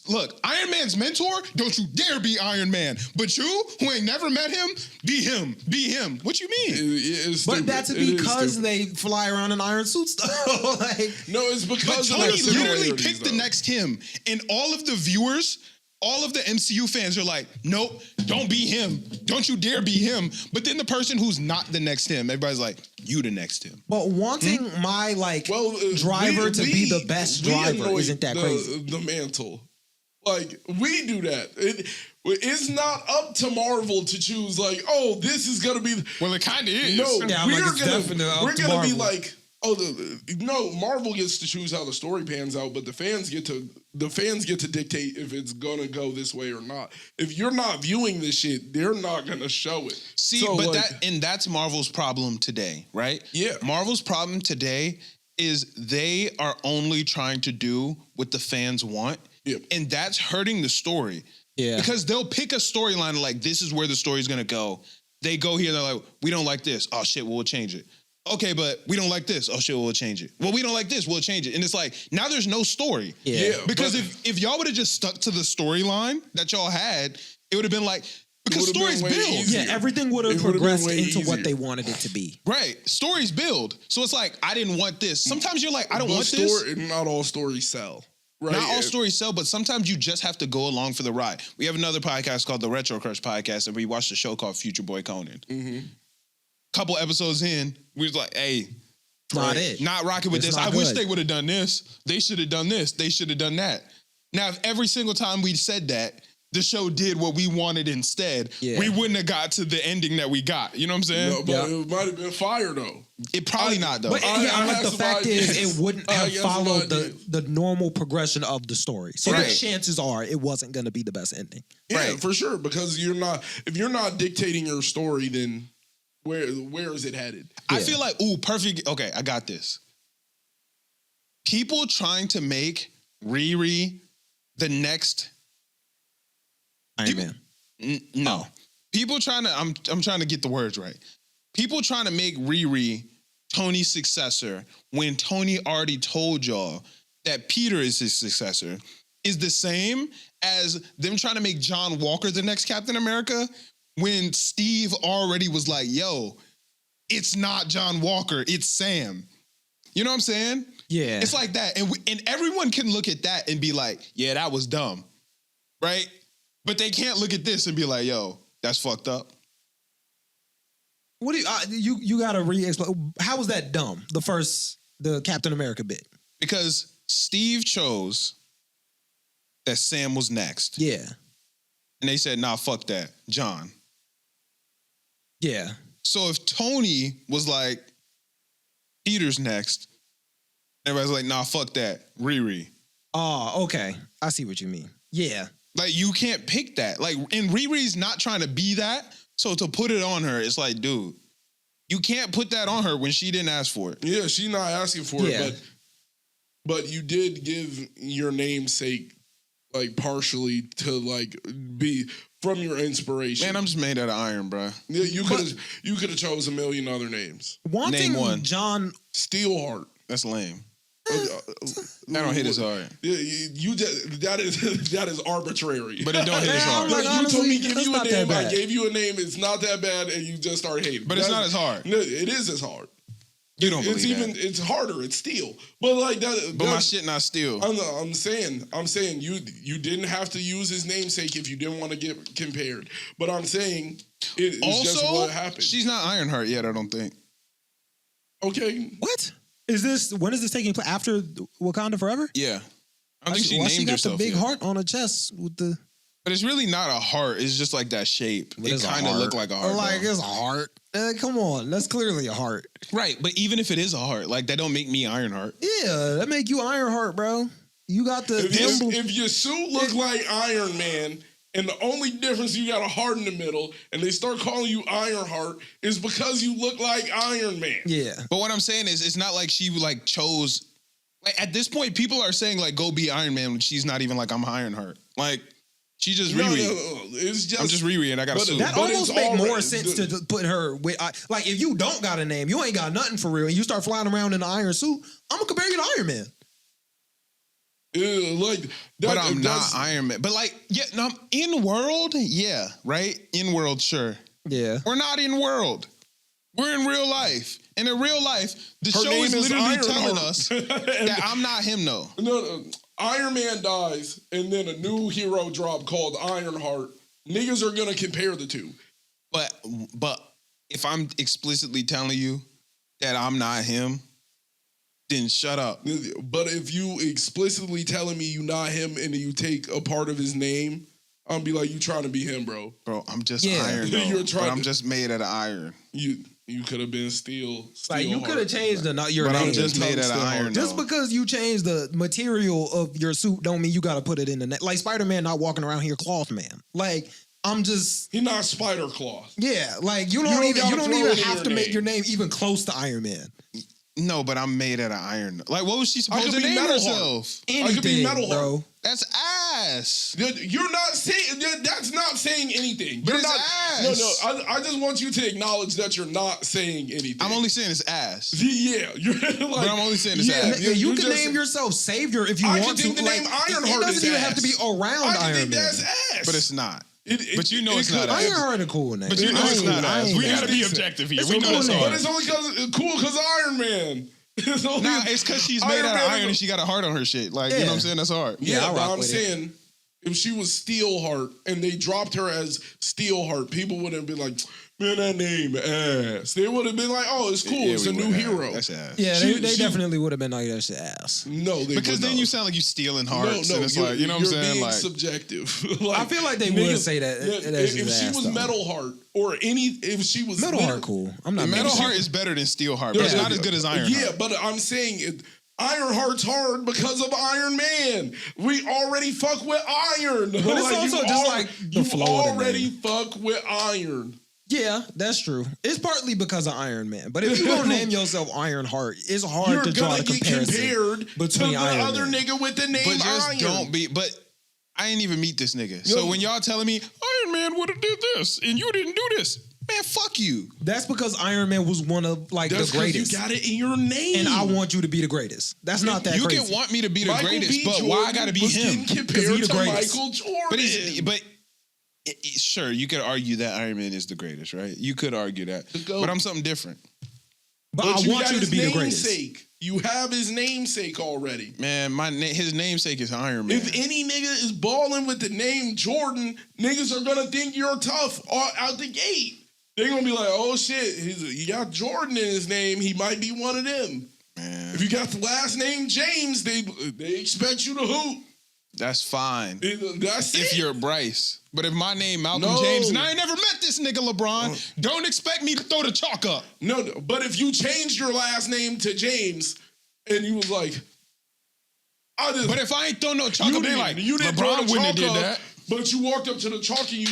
look, Iron Man's mentor, don't you dare be Iron Man. But you, who ain't never met him, be him, be him. What you mean? It's But stupid. that's It is because stupid. they fly around in iron suits though. Like No, it's But because of Tony their literally similarities, picked the though. next him, and all of the viewers all of the MCU fans are like, nope, don't be him. Don't you dare be him. But then the person who's not the next him, everybody's like, you the next him. Well, wanting my driver to be the best driver isn't that crazy. The mantle. Like, we do that. It's not up to Marvel to choose, like, oh, this is going to be... Well, it kind of is. No, Yeah, we're gonna going to be like, no, Marvel gets to choose how the story pans out, but the fans get to dictate if it's going to go this way or not. If you're not viewing this shit, they're not going to show it. See, so, but like, that's Marvel's problem today, right? Yeah. Marvel's problem today is they are only trying to do what the fans want. Yeah. And that's hurting the story. Yeah. Because they'll pick a storyline like, this is where the story's going to go. They go here, they're like, we don't like this. Oh, shit, well, we'll change it. Okay, but we don't like this. Oh, shit, we'll change it. Well, we don't like this. We'll change it. And it's like, now there's no story. Yeah. Because if y'all would have just stuck to the storyline that y'all had, it would have been like, because stories build. Yeah, everything would have progressed into easier. what they wanted it to be. Right. Stories build. So it's like, I didn't want this. Sometimes you're like, I don't want this. Not all stories sell. Right. Not all stories sell, but sometimes you just have to go along for the ride. We have another podcast called the Retro Crush Podcast, and we watched a show called Future Boy Conan. Mm-hmm. Couple episodes in, we was like, hey, Not it. Not rocking with It's this. I not wish good. they would have done this. They should have done this. They should have done that. Now, if every single time we said that, the show did what we wanted instead, we wouldn't have got to the ending that we got. You know what I'm saying? No, but it might have been fire, though. It probably not, though. But I the fact is, it wouldn't have followed the normal progression of the story. So the chances are it wasn't going to be the best ending. Yeah, for sure. Because if you're not dictating your story, then where is it headed? I feel like, perfect. Okay, I got this. People trying to make Riri the next Iron Man. No. People trying to, I'm trying to get the words right. People trying to make Riri Tony's successor when Tony already told y'all that Peter is his successor is the same as them trying to make John Walker the next Captain America when Steve already was like, yo, it's not John Walker, it's Sam. You know what I'm saying? Yeah. It's like that. And everyone can look at that and be like, yeah, that was dumb. Right? But they can't look at this and be like, yo, that's fucked up. What do you got to re-explain? How was that dumb? The Captain America bit. Because Steve chose that Sam was next. Yeah. And they said, nah, fuck that. John. Yeah. So if Tony was like, Peter's next, everybody's like, nah, fuck that. Riri. Oh, okay. I see what you mean. Yeah. Like, you can't pick that. Like, and Riri's not trying to be that. So to put it on her, it's like, dude, you can't put that on her when she didn't ask for it. Yeah, she's not asking for it, but you did give your namesake like partially to like be from your inspiration. Man, I'm just made out of iron, bro. Yeah, you could have chose a million other names. Wanting Name one. John Steelheart. That's lame. That don't hit as hard. Yeah, that is arbitrary. But it don't hit as hard. Like, You told me give honestly, you a that's not name. that I bad. gave you a name. It's not that bad, and you just start hating. But it's not as hard. No, it is as hard. You don't believe that. It's harder. It's steel. But like that. But my shit not steel. I'm saying you didn't have to use his namesake if you didn't want to get compared. But I'm saying it's just what happened. She's not Ironheart yet, I don't think. Okay. What? When is this taking place? After Wakanda Forever? Yeah. I don't think she Why named she got herself the big yet. heart on her chest with the... But it's really not a heart. It's just like that shape. What It is a kind of heart? look like a heart. Like, though. it's a heart. Come on. That's clearly a heart. Right, but even if it is a heart, like that don't make me Ironheart. Yeah, that make you Ironheart, bro. You got the emblem. If your suit look like Iron Man, and the only difference you got a heart in the middle, and they start calling you Ironheart, is because you look like Iron Man. Yeah. But what I'm saying is, it's not like she like chose. Like at this point, people are saying like go be Iron Man when she's not even like I'm Ironheart. Like she just No, Riri. it's just I'm just Riri and I got a but suit. That But almost it's make more already- sense to put her with... like, if you don't got a name, you ain't got nothing for real, and you start flying around in an iron suit, I'm going to compare you to Iron Man. like that, But I'm not that's- Iron Man. But like, yeah, no, in world, yeah, right? In world, sure. Yeah. We're not in world. We're in real life. And in real life, the Her show name is is literally Ironheart. telling us that I'm not him, though. No, Iron Man dies, and then a new hero drop called Ironheart, niggas are gonna compare the two. But if I'm explicitly telling you that I'm not him, then shut up. But if you explicitly telling me you not him and you take a part of his name, I'm be like, you trying to be him, bro. Bro, I'm just Yeah. iron. Though, You're trying but I'm to- just made out of iron. You could have been steel Like you could have changed your But name. I'm just made out of Tungsten iron. heart. Just though. because you changed the material of your suit don't mean you got to put it in the net. Like Spider-Man not walking around here cloth man. Like I'm just He not Spider Cloth. yeah. Like you don't don't even gotta throw it in have your to make name. your name even close to Iron Man. No, but I'm made out of iron. Like, what was she supposed could to be name Metal herself? I could be Anything, Metal bro. Heart. That's ass. You're not saying that's not saying anything. But You're it's not. ass. No. I just want you to acknowledge that you're not saying anything. I'm only saying it's ass. Yeah, you're like. But I'm only saying it's yeah, ass. You you're can just- name yourself Savior if you I want can to. think the name Ironheart it doesn't is even ass. have to be around I can Iron think Man. that's ass. But it's not. It- But you know it's could- not ass. Ironheart a cool name. But you know it's not ass. We gotta be decent. objective here. It's We a know cool it's name. hard. But it's only because Iron Man. It's only Nah, it's because she's made Iron out of Man iron is- and she got a heart on her shit. Like, you know what I'm saying? That's hard. Yeah, I but rock I'm with it. saying if she was Steelheart and they dropped her as Steelheart, people wouldn't be like, man, that name ass. They would have been like, oh, it's cool. Yeah, it's we a new would have. hero. That's ass. Yeah, She- they she- definitely would have been like that's ass. No, they Because would then not. you sound like you stealing hearts. And it's you're- like, you know what I'm you're saying? being Like, subjective. I feel like they would say that. That's if his she ass, was though. Metal Heart or if she was Metal Heart cool. I'm not Metal mad at Heart it. is better than Steel Heart, but it's not as good as Iron Yeah, Heart. but I'm saying Ironheart's hard because of Iron Man. We already fuck with Iron. But it's also just like the you flow of the already name. fuck with Iron. Yeah, that's true. It's partly because of Iron Man. But if you gonna name yourself Ironheart, it's hard You're to draw gonna a get comparison compared to between the Iron other Man. nigga with the name But just Iron. don't be. But I ain't even meet this nigga. So when y'all telling me Iron Man would have did this and you didn't do this, man, fuck you. That's because Iron Man was one of That's the 'cause greatest. you got it in your name. And I want you to be the greatest. That's not that You crazy. can want me to be the Michael greatest, B. but Jordan why I gotta be was him? getting 'Cause compared he the to greatest. Michael Jordan. But sure, you could argue that Iron Man is the greatest, right? You could argue that. GOAT. But I'm something different. but I want got you to his be the greatest. namesake. You have his namesake already. Man, his namesake is Iron Man. If any nigga is balling with the name Jordan, niggas are gonna think you're tough out the gate. They're gonna be like, oh shit, he got Jordan in his name. He might be one of them. Man, If you got the last name James, they expect you to hoot. that's fine. That's If it. you're Bryce. But if my name Malcolm No. James and I ain't never met this nigga LeBron, don't expect me to throw the chalk up. No, but if you changed your last name to James and you was like, But if I ain't throw no chalk you up, they didn't, like, you didn't throw LeBron the wouldn't have chalk did up, that. but you walked up to the chalk and you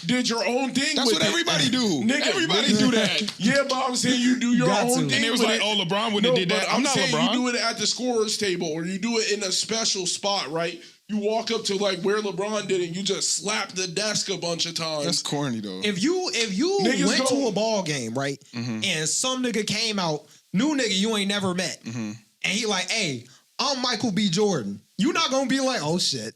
did your own thing. That's with what it. everybody do. Nigga, Everybody nigga. do that. Yeah, but I'm saying you do your Got own to. thing. And they was with like, it. oh, LeBron wouldn't have did but that. I'm not saying LeBron. you do it at the scorer's table or you do it in a special spot, right? You walk up to like where LeBron did it and you just slap the desk a bunch of times. That's corny though. If you Niggas went go- to a ball game, right, and some nigga came out, new nigga you ain't never met, and he like, hey, I'm Michael B. Jordan. You not gonna be like, oh shit,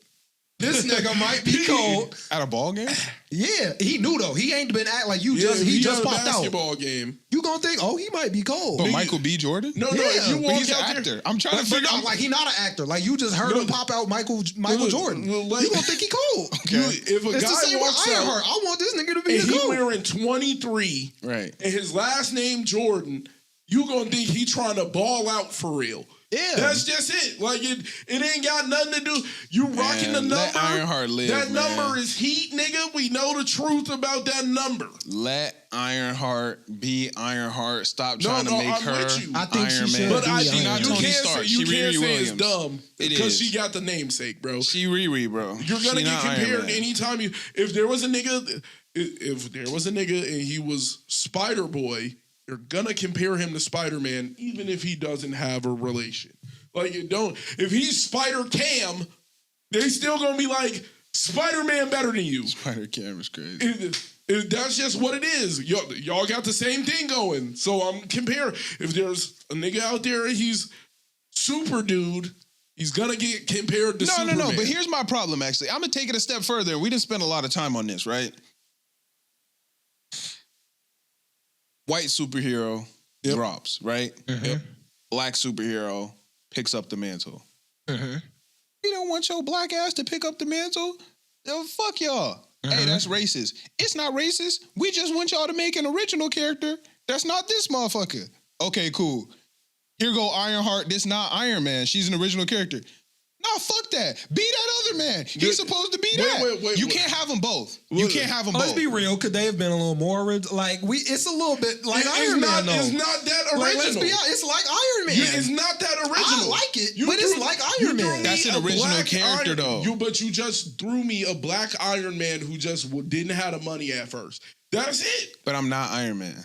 this nigga might be cold. At a ball game? Yeah, he knew though. He ain't been act like you Yeah, just he just had a popped out. basketball game. You gonna think, oh, he might be cold. But Michael B. Jordan? No, Yeah, if you but walk he's an out actor. there, I'm trying to But figure no, out. like he not an actor. Like you just heard No. him pop out Michael No, Jordan. no, like- You gonna think he cold? if a It's the guy same with walks Ironheart. out I want this nigga to be and the he goat. wearing 23 Right. and his last name Jordan, you gonna think he trying to ball out for real. Yeah. That's just it. Like it ain't got nothing to do. You rocking the Man, number. let Ironheart live, That man. number is heat, nigga. We know the truth about that number. Let Ironheart be Ironheart. Stop No, trying to no, make I'm her with you. I think she Iron should Man. But I be think Iron you Man. Tony can't Stark. say She you can't Riri say it's Williams. dumb It because is. she got the namesake, bro. She Riri, bro. You're gonna She get not Iron compared Man. anytime you. If there was a nigga, if there was a nigga and he was Spider Boy, you're gonna compare him to Spider Man, even if he doesn't have a relation. Like you don't. If he's Spider Cam, they still gonna be like Spider Man better than you. Spider Cam is crazy. That's just what it is. Y'all got the same thing going. So I'm comparing. If there's a nigga out there, he's super dude. He's gonna get compared to Superman. No. But here's my problem, actually. I'm going to take it a step further. We didn't spend a lot of time on this, right? White superhero drops, right? Mhm. Black superhero picks up the mantle. Mhm. We don't want your black ass to pick up the mantle. Fuck y'all. Hey, that's racist. It's not racist. We just want y'all to make an original character that's not this motherfucker. Okay, cool. Here go Ironheart. This not Iron Man. She's an original character. Nah, fuck that. Be that other man. He's supposed to be that. Wait, you can't have them both. You can't have them both. Let's be real. Could they have been a little more like it's a little bit like Iron Man though. It's not that original. Like, let's be honest. It's like Iron Man. It's not that original. I like it, but it's like Iron Man. That's an original character though. But you just threw me a black Iron Man who just didn't have the money at first. That's it. But I'm not Iron Man.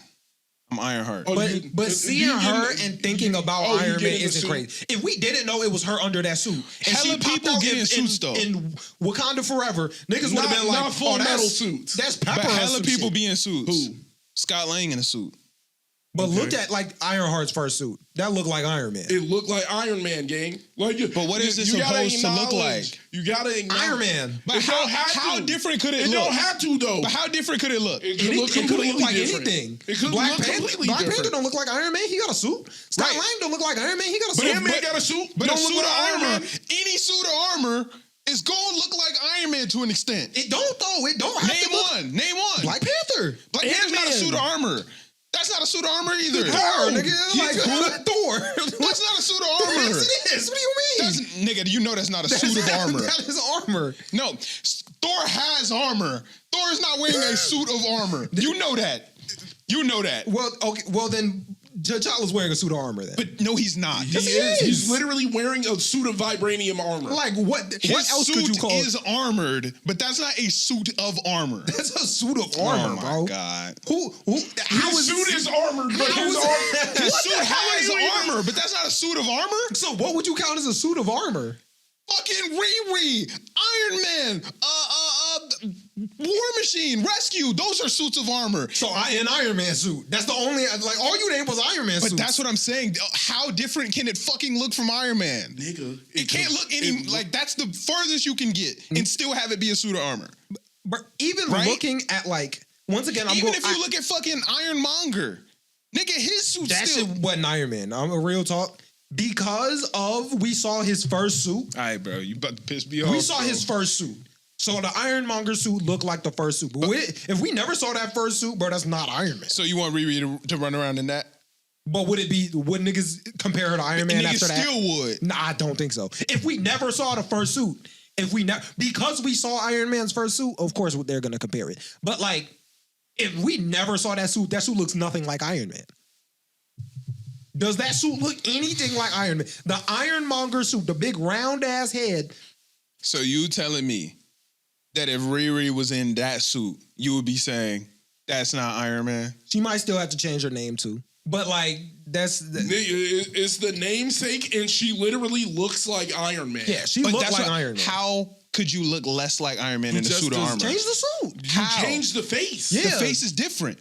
I'm Ironheart. But seeing her and thinking about Iron Man isn't crazy. If we didn't know it was her under that suit, and hella people get in suits though. In Wakanda Forever, niggas would have been like, not full metal suits. That's Pepper. But hella people shit. be in suits. Who? Scott Lang in a suit. But look at like Ironheart's first suit. That looked like Iron Man. It looked like Iron Man, gang. Like, but what is it supposed to look like? You gotta acknowledge Iron Man. But how different could it look? It don't have to though. But how different could it look? It could look completely like different. anything. It could Black look completely Black different. Panther don't look like Iron Man. He got a suit. Scott Right. Lang don't look like Iron Man. He got a suit. Ant-Man got a suit. But a don't suit look of like Iron armor, Man. any suit of armor is going to look like Iron Man to an extent. It don't though. It don't have Name to look. one. Name one. Black Panther. Black Panther's not a Ant-Man. suit of armor. That's not a suit of armor either. Thor, nigga. Like Thor. That's not a suit of armor. Yes, it is. What do you mean? That's, nigga, you know that's not a suit of armor. That is armor. No, Thor has armor. Thor is not wearing a suit of armor. You know that. You know that. Well, okay. Well, then T'Challa's wearing a suit of armor. Then, But no, he's not. Yes, he is. He's literally wearing a suit of vibranium armor. like what? His What else suit could you call it? is armored, but that's not a suit of armor. That's a suit of armor, oh my bro. God. Who? How His is suit is armored, but How his is- armor. His What suit the hell has are you armor, but that's not a suit of armor. So what would you count as a suit of armor? Fucking Riri, Iron Man, War Machine, Rescue. Those are suits of armor. So an Iron Man suit. That's the only like all you named was Iron Man But suits. that's what I'm saying. How different can it fucking look from Iron Man? Nigga. It can't look any like that's the furthest you can get and still have it be a suit of armor. But even Right? looking at like once again, I'm Even going. if you look at fucking Ironmonger, nigga, his suit that still. shit wasn't Iron Man. I'm a real talk because of we saw his first suit. All right, bro, you about to piss me off. We saw bro. his first suit. So the Ironmonger suit looked like the first suit. But if we never saw that first suit, bro, that's not Iron Man. So you want Riri to run around in that? But would niggas compare her to Iron Man Niggas after that? still would. Nah, I don't think so. If we never saw the first suit, because we saw Iron Man's first suit, of course they're gonna compare it. But like, if we never saw that suit looks nothing like Iron Man. Does that suit look anything like Iron Man? The Ironmonger suit, the big round ass head. So you telling me that if Riri was in that suit, you would be saying that's not Iron Man? She might still have to change her name too. But like, It's the namesake, and she literally looks like Iron Man. yeah, she But looked that's like what, Iron Man. how could you look less like Iron Man in a just suit of does armor? Change the suit. You How? change the face. Yeah. The face is different.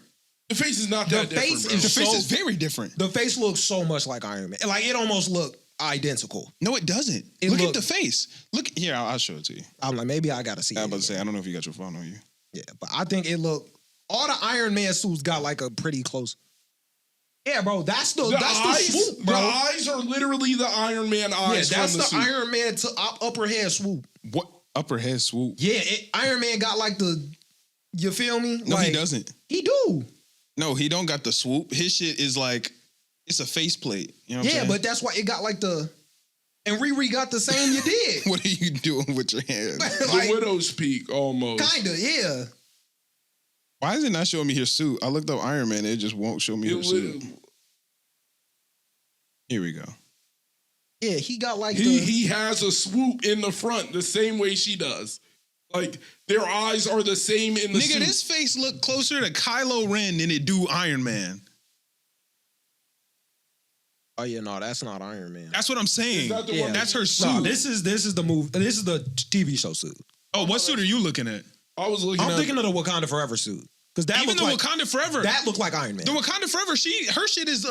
The face is not that The different, face bro. is The face So- is very different. The face looks so much like Iron Man. Like it almost looked identical. No, it doesn't. It Look at look- the face. Look here. I'll show it to you. I'm like, maybe I gotta see. I was it about to again. say. I don't know if you got your phone on you. Yeah, but I think it looked. All the Iron Man suits got like a pretty close. Yeah, bro, that's the swoop, bro. The eyes are literally the Iron Man Yeah, eyes that's from the the suit. Iron Man to upper head swoop. What upper head swoop? Yeah, Iron Man got like the. You feel me? No, like, he doesn't. He do. No, he don't got the swoop. His shit is like it's a faceplate. You know what I'm Yeah, saying? but that's why it got like the. And Riri got the same you did. What are you doing with your hand? The Widow's Peak, almost. Kinda, yeah. Why is it not showing me his suit? I looked up Iron Man. It just won't show me his suit. Here we go. Yeah, he got like He has a swoop in the front the same way she does. Like, their eyes are the same in the Nigga, suit. this face look closer to Kylo Ren than it do Iron Man. Oh yeah, no, that's not Iron Man. That's what I'm saying. Is that the Yeah. one? That's her suit. No, this is the move. This is the TV show suit. Oh, what suit are you looking at? I was looking I'm at thinking of the Wakanda Forever suit because that Even looked the like Wakanda Forever. that looked like Iron Man. The Wakanda Forever, her shit is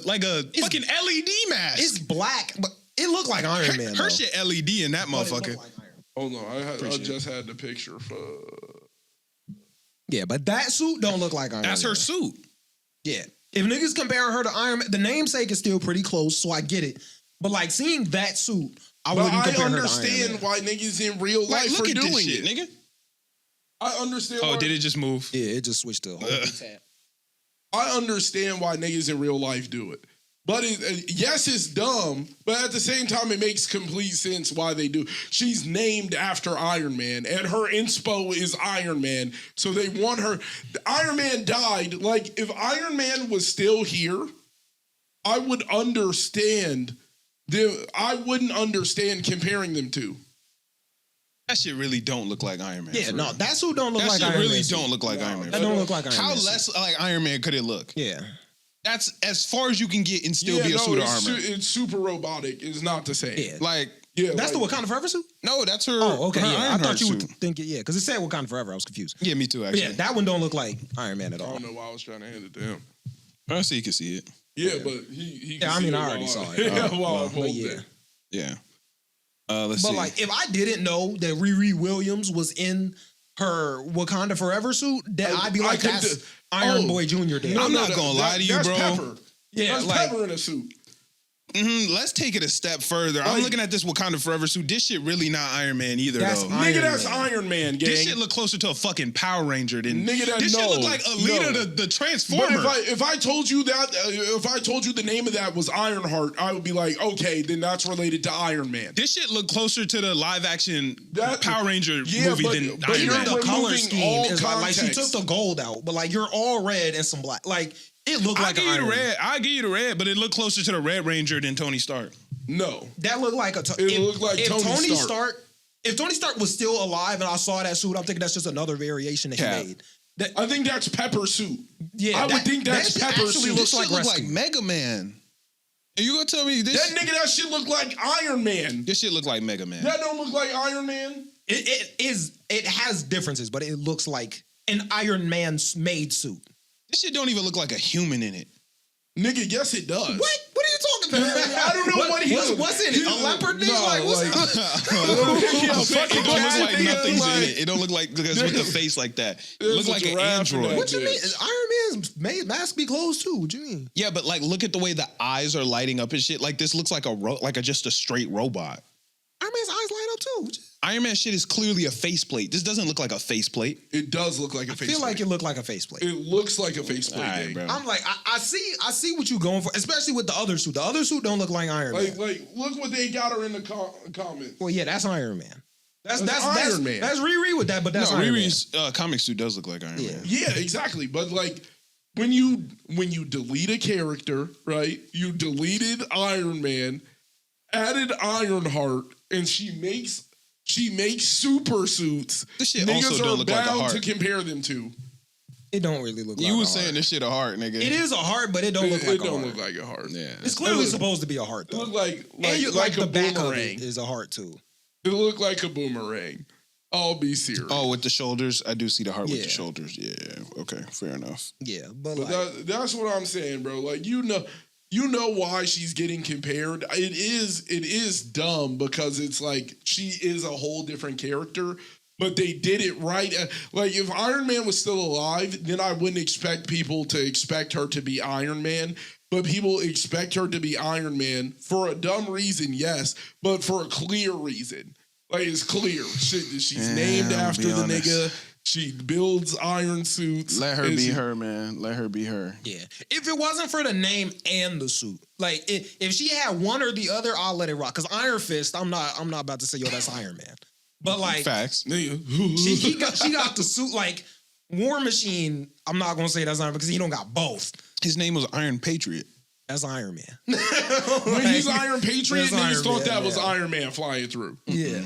like a fucking LED mask. It's black, but it looked like Iron Man. her though. shit LED in that But it looked motherfucker. like Iron Man. Hold on, I Appreciate just had the picture for. Yeah, but that suit don't look like Iron That's Man. her suit. Yeah. If niggas comparing her to Iron Man, the namesake is still pretty close, so I get it. But like seeing that suit I But wouldn't I compare her to Iron understand Man. why niggas in real Like, life look are at doing this shit, it. nigga. I understand. Oh, why, did it just move? Yeah, it just switched to a whole new tab. I understand why niggas in real life do it. But yes, it's dumb, but at the same time, it makes complete sense why they do. She's named after Iron Man, and her inspo is Iron Man. So they want her. Iron Man died. Like, if Iron Man was still here, I would understand. I wouldn't understand comparing them to. That shit really don't look like Iron Man. Yeah, for no, real. that's who don't look That like shit Iron really Man. don't look like Iron Man. That don't look like Iron Man. How less like Iron Man could it look? Yeah. That's as far as you can get and still be a suit of armor. It's super robotic. It's not the same. Yeah. Like, Yeah, That's like, the Wakanda Forever suit? no, that's her. Oh, okay. her Yeah. I Ironheart thought you were suit. thinking, yeah, because it said Wakanda Forever. I was confused. Yeah, me too. But Actually, yeah, that one don't look like Iron Man at I all. don't know why I was trying to hand it to him. I see you can see it. Yeah, but he Yeah, I can mean, see I it already while saw it. Yeah, Oh, while well, I'm holding yeah. it. Yeah. Let's But see. like, if I didn't know that Riri Williams was in her Wakanda Forever suit, then I'd be I like, could that's do- Iron Oh, Boy Jr. Then. I'm not gonna lie to you, that's bro. Pepper. Yeah, That's like- Pepper in a suit. Let's take it a step further. I'm Like- looking at this Wakanda Forever suit. This shit really not Iron Man either, That's though. Iron Nigga, that's Man. Iron Man, gang. This shit look closer to a fucking Power Ranger than Nigga, that- this shit look no, like Alita, no. the But Transformer. if I told you that, if I told you the name of that was Ironheart, I would be like, okay, then that's related to Iron Man. This shit look closer to the live action That- Power Ranger Yeah, movie but- than but Iron you're Man. the color removing scheme all is like she context. took the gold out, but like you're all red and some black. Like it looked I like give an you the Iron Man. red. I give you the red, but it looked closer to the Red Ranger than Tony Stark. No. That looked like It looked like Tony Stark. If Tony Stark was still alive and I saw that suit, I'm thinking that's just another variation that Cap. he made. That, I think that's Pepper's suit. yeah, I would think that's that Pepper's actually suit. looks This like shit look rescue. like Mega Man. And you gonna tell me this? That nigga, that shit look like Iron Man. This shit look like Mega Man. That don't look like Iron Man. It has differences, but it looks like an Iron Man's made suit. This shit don't even look like a human in it. Nigga, yes it does. What? What are you talking about? I don't know what he is. What's in it? A leopard nigga? No, like, what's It don't look like nigga, nothing's like- in it. It don't look like because with the face like that. It There's look a like an giraffe in android. that. What you mean? Bitch. Iron Man's made mask be closed too. What you mean? Yeah, but like look at the way the eyes are lighting up and shit. Like this looks like just a straight robot. Iron Man's eyes light up too. Iron Man shit is clearly a faceplate. This doesn't look like a faceplate. It does look like a I face feel like plate. it looked like a faceplate. It looks like a faceplate, All right, gang. bro. I'm like, I see what you going for, especially with the other suit. The other suit don't look like Iron Man. Like, look what they got her in the comments. Well, yeah, that's Iron Man. That's Iron Man. That's Riri with that, but that's Iron Riri's comic suit does look like Iron Yeah. Man. Yeah, exactly. But like, when you delete a character, right? You deleted Iron Man, added Ironheart, and she makes super suits. This shit Niggas also don't are look like a bound heart. to compare them to. Man. It don't really look like You a was heart. saying this shit a heart, nigga. It is a heart, but it don't look It like a don't heart. look like a heart. Yeah. It's clearly It look- supposed to be a heart It though. looked like And you, like the a back of boomerang. it is a heart too. It looked like a boomerang. I'll be serious. Oh, with the shoulders, I do see the heart with Yeah. the shoulders. Yeah. Okay. Fair enough. Yeah, but But like, that's what I'm saying, bro. Like you know why she's getting compared. It is dumb because it's like she is a whole different character. But they did it right. Like if Iron Man was still alive, then I wouldn't expect people to expect her to be Iron Man. But people expect her to be Iron Man for a dumb reason, yes, but for a clear reason. Like it's clear. She's Yeah, named I'll after be the honest. nigga. She builds iron suits. Let her And be she- her, man. Let her be her. yeah. If it wasn't for the name and the suit, like if she had one or the other, I'll let it rock. Cause Iron Fist, I'm not about to say, yo, that's Iron Man. But like Facts. Nigga. she got the suit. Like War Machine, I'm not gonna say that's Iron Man because he don't got both. His name was Iron Patriot. That's Iron Man. When he's Iron Patriot, That's niggas Iron thought Man, that was yeah. Iron Man flying through. Yeah.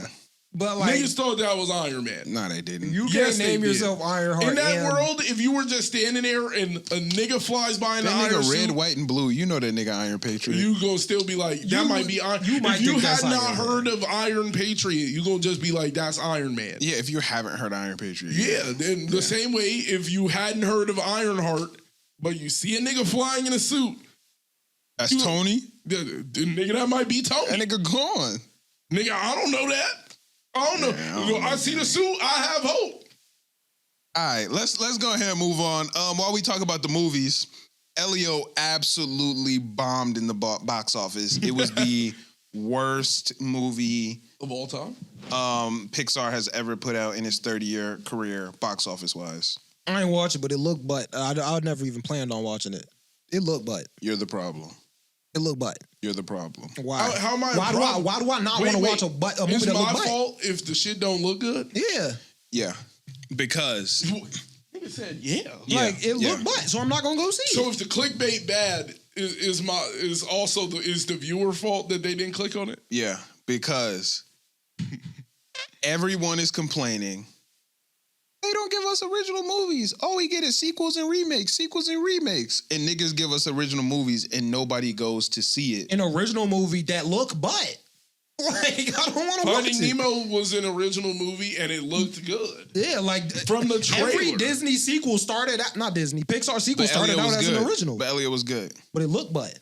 But like Niggas thought that was Iron Man. Nah, they didn't. you Yes, can't they name did. yourself Ironheart. In that and- world, if you were just standing there and a nigga flies by in an that iron nigga red, suit, white, and blue. You know that nigga Iron Patriot. you gonna still be like, that You- might be Iron. you might if you think had that's not Iron Man. heard of Iron Patriot, you gonna just be like, that's Iron Man. yeah, if you haven't heard Iron Patriot. Yeah, then the same way, if you hadn't heard of Ironheart, but you see a nigga flying in a suit, That's You- Tony. the nigga that might be Tony. That nigga gone. Nigga, I don't know that. I don't know. Yeah, I don't I know, see the suit. I have hope. All right, let's go ahead and move on. While we talk about the movies, Elio absolutely bombed in the box office. It was the worst movie Of all time? Pixar has ever put out in its 30-year career, box office wise. I ain't watch it, but it looked butt. I never even planned on watching it. It looked butt. You're the problem. It looked butt. You're the problem. Why? How am I? Why do I not want to watch a movie It's that look my butt? fault if the shit don't look good. Yeah. Yeah. Because Nigga said yeah. Like it looked butt, so I'm not gonna go see So it. if the clickbait bad is also the viewer fault that they didn't click on it? yeah, because everyone is complaining. They don't give us original movies. All we get is sequels and remakes, and niggas give us original movies and nobody goes to see it. An original movie that look butt. Like I don't want to watch Finding it. Nemo was an original movie and it looked good. Yeah, like From the trailer. every Disney sequel started out, not Disney, Pixar sequel But started Elio out was as good. an original, But Elio was good. but it looked butt.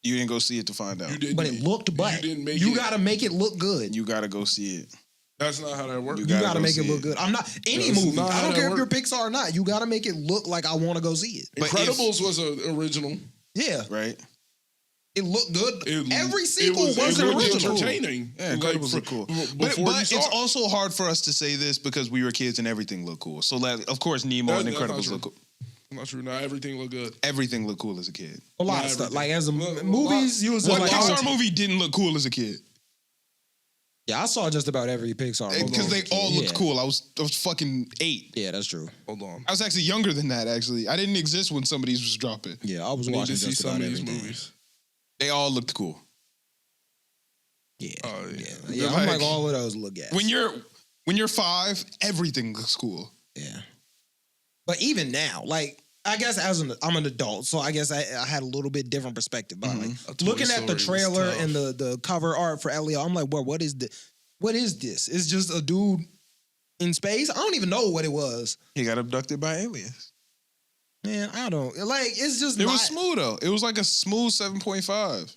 You didn't go see it to find out. You didn't. But it looked butt. You didn't make You it. gotta make it look good. You gotta go see it. That's not how that works. You You gotta go make it see look good. I'm not any That's movie. not I how don't that care if you're work. Pixar or not. You gotta make it look like I want to go see it. But Incredibles was an original. Yeah, Right? it looked good. It- Every it sequel was it an looked original. entertaining. Yeah, Incredibles look cool. But Before you it's saw- also hard for us to say this because we were kids and everything looked cool. So, like, of course, Nemo and That's not Incredibles true. look cool. Not true. Not everything looked good. Everything looked cool as a kid. A lot Not of stuff. everything. Like as a Look, movies, you was What like, Pixar movie didn't look cool as a kid? yeah, I saw just about every Pixar movie. Because they all looked Yeah. cool. I was fucking 8. Yeah, that's true. Hold on. I was actually younger than that, actually. I didn't exist when some of these was dropping. Yeah, I was I need watching to see just some about of these everything. movies. They all looked cool. Yeah, Oh, yeah. yeah. I'm like all of those look at. When you're 5, everything looks cool. Yeah. But even now, like I guess I'm an adult, so I guess I had a little bit different perspective. But like A Toy looking at the Story was trailer tough. and the cover art for Elio, I'm like, well, what is this? What is this? It's just a dude in space. I don't even know what it was. He got abducted by aliens. Man, I don't like. It's just It not, was smooth though. It was like a smooth 7.5.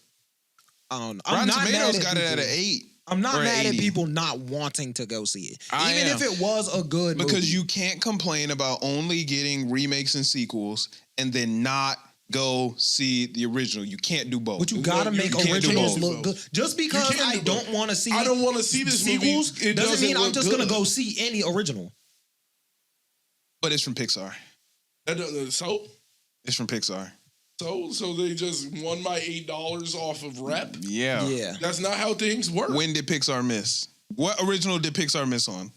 I don't know. I'm Rotten not mad Tomatoes at got it at people. an 8. I'm not or mad 80. at people not wanting to go see it, I even am. if it was a good Because movie. you can't complain about only getting remakes and sequels and then not go see the original. You can't do both. But you gotta You make can't do originals both. look good. Just because can't I do don't both. want to see, I don't want to see this sequels movie. It doesn't mean I'm look just good. gonna go see any original. But it's from Pixar. That doesn't- So It's from Pixar. they just won my $8 off of rep. Yeah. Yeah, That's not how things work. When did Pixar miss? What original did Pixar miss on?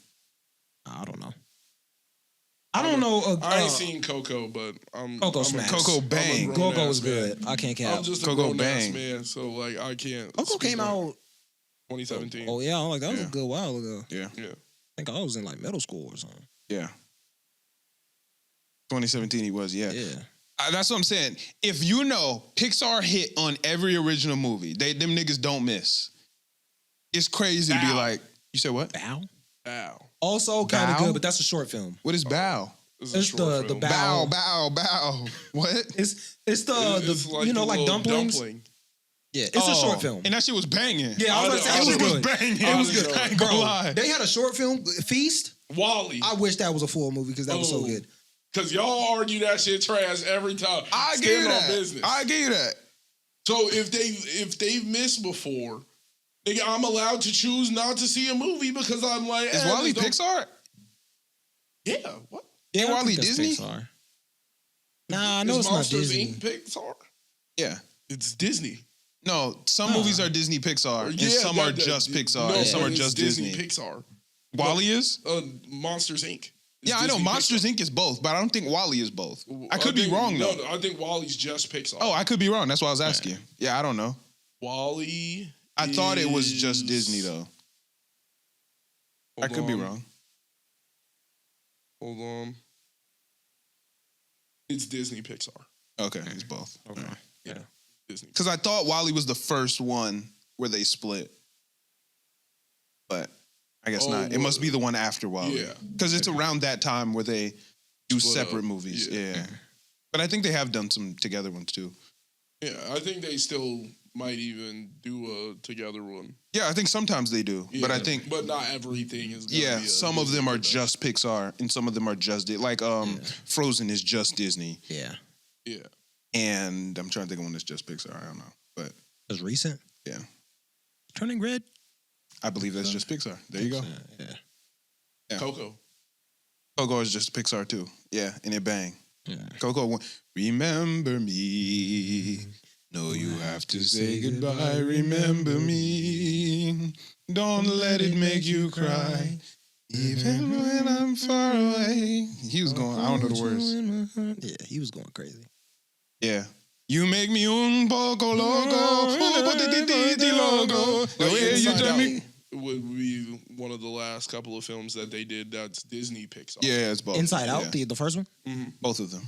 I don't know. I don't know. I ain't seen Coco, but Coco I'm smacks. Coco bang. Coco was good. I can't I'm count. just a Coco grown ass bang. man, so like I can't. Coco speak came on out. 2017. Oh yeah, I'm like that was Yeah. a good while ago. Yeah. Yeah. I think I was in like middle school or something. Yeah. 2017 he was, yeah. Yeah. That's what I'm saying. If you know Pixar hit on every original movie, them niggas don't miss. It's crazy to be Bow. like, you said what? Bow. Ow. Also kind of Bow? good, but that's a short film. What is bow? This is a It's short the film. Bow. Bow. What? It's It's the you know the like little dumplings. dumpling. Yeah, it's a short film. And that shit was banging. Yeah, I was about to say it was That shit good. banging. It was good. I ain't gonna Bro, lie. they had a short film Feast. Wally. I wish that was a full movie because that was so Oh. good. Because y'all argue that shit trash every time. I give Stand you on that. business. I give you that. So if they've missed before, nigga, I'm allowed to choose not to see a movie because I'm like, Is Wally Pixar? Yeah. What? Ain't I Wally think that's Disney? Pixar. Nah, I know Is it's not Monsters Disney. Inc. Pixar? Yeah. It's Disney. No, some movies are Disney Pixar, and Yeah, some are that- just Pixar, no, and some but are it's just Disney. Pixar. Wally is? Monsters Inc. is Yeah, I know. Disney Monsters Pixar. Inc. is both, but I don't think Wally is both. I could be think- wrong, though. No, I think Wally's just Pixar. Oh, I could be wrong. That's why I was asking. Yeah, I don't know. Wally. I thought it was just is- Disney, though. I Hold could be on. wrong. Hold on. It's Disney Pixar. Okay, it's both. Okay. Yeah. Disney. Because I thought Wally was the first one where they split. But I guess Oh, not. It must be the one after Wally. Yeah. Because it's around that time where they do Split separate up. movies. Yeah. Yeah. But I think they have done some together ones, too. Yeah, I think they still might even do a together one. Yeah, I think sometimes they do. But I Yeah, think... but not everything is. Gonna Yeah, be a some of Disney them are production. just Pixar, and some of them are just like Frozen is just Disney, Yeah. Yeah. and I'm trying to think of one that's just Pixar. I don't know, but It was recent. yeah, Turning Red? I believe that's just Pixar. There you go. Yeah. Coco. Coco is just Pixar too. Yeah, and it bang. Yeah. Coco, remember me. No, you have to say goodbye. Remember me. Don't let it make you cry. Even when I'm far away. He was going, I don't know the words. Yeah, he was going crazy. Yeah. You make me un poco loco. Loco. The way you tell me. Would be one of the last couple of films that they did that's Disney Pixar. Yeah, it's both. Inside Out, Yeah. the first one? Both of them.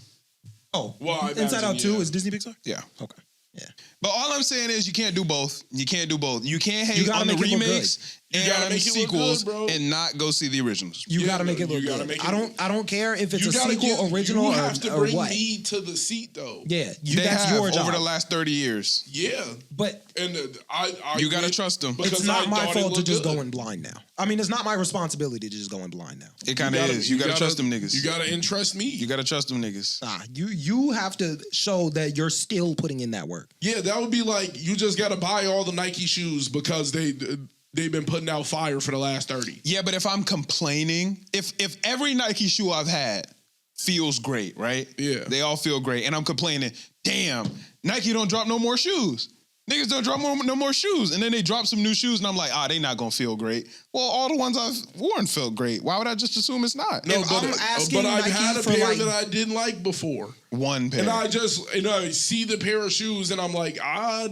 Oh, Well, I Inside imagine, Out 2 yeah. is Disney Pixar? Yeah. Okay. Yeah. But all I'm saying is you can't do both. You can't do both. You can't hate You gotta on the make it look remakes good. You gotta and make it look sequels good, bro. and not go see the originals. You Yeah, gotta make it you look gotta good. make it I don't care if it's You a gotta sequel, original, you or, have to or bring what. me to the seat though. Yeah, They that's have your job. over the last 30 years. Yeah. But And I You gotta trust them. because it's not I my thought it fault to looked just good. go in blind now. I mean, it's not my responsibility to just go in blind now. It kind of is. You gotta trust them niggas. You gotta entrust me. You gotta trust them niggas. Nah, you have to show that you're still putting in that work. Yeah, that would be like you just gotta buy all the Nike shoes because they've been putting out fire for the last 30. Yeah, but if I'm complaining, if every Nike shoe I've had feels great, right? Yeah. They all feel great. And I'm complaining, damn, Nike don't drop no more shoes. Niggas don't drop no more shoes. And then they drop some new shoes and I'm like, they not gonna feel great. Well, all the ones I've worn felt great. Why would I just assume it's not? No, If I'm asking but I've Nike had a for, pair like- that I didn't like before. One pair. And I see the pair of shoes and I'm like, I'm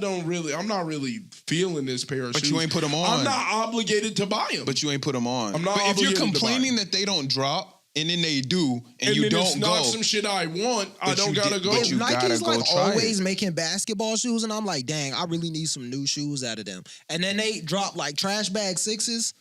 not really feeling this pair of shoes. But you ain't put 'em on. I'm not obligated to buy them. But you ain't put them on. I'm not But if you're obligated to buy complaining 'em. that they don't drop and then they do and you then don't it's not go. some shit I want. I But don't you gotta did- go. but you gotta Nike's go like try always it. making basketball shoes, and I'm like, dang, I really need some new shoes out of them. And then they drop like trash bag sixes.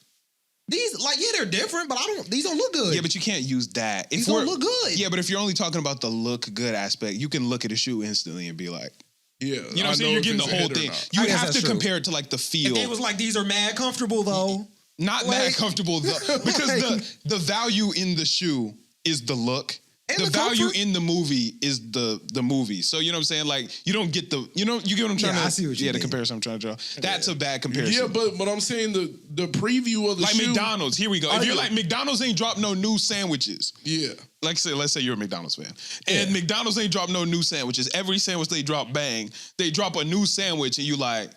These, like, yeah, they're different, but these don't look good. Yeah, but you can't use that. These don't look good. Yeah, but if you're only talking about the look good aspect, you can look at a shoe instantly and be like, Yeah. you know what I'm saying? You're getting the whole thing. You I would guess have that's to true. compare it to like the feel. If they was like, these are mad comfortable though. Not like- mad comfortable though, because like- the value in the shoe is the look. And The the value comfort. in the movie is the movie. So you know what I'm saying? Like you don't get the you get what I'm trying Yeah, to I see what you the mean. comparison I'm trying to draw. That's a bad comparison. Yeah, but I'm saying the preview of the like shoe. McDonald's, here we go. If you're like McDonald's ain't dropped no new sandwiches. Yeah. Let's say you're a McDonald's fan. And McDonald's ain't dropped no new sandwiches. Every sandwich they drop, bang, they drop a new sandwich and you like,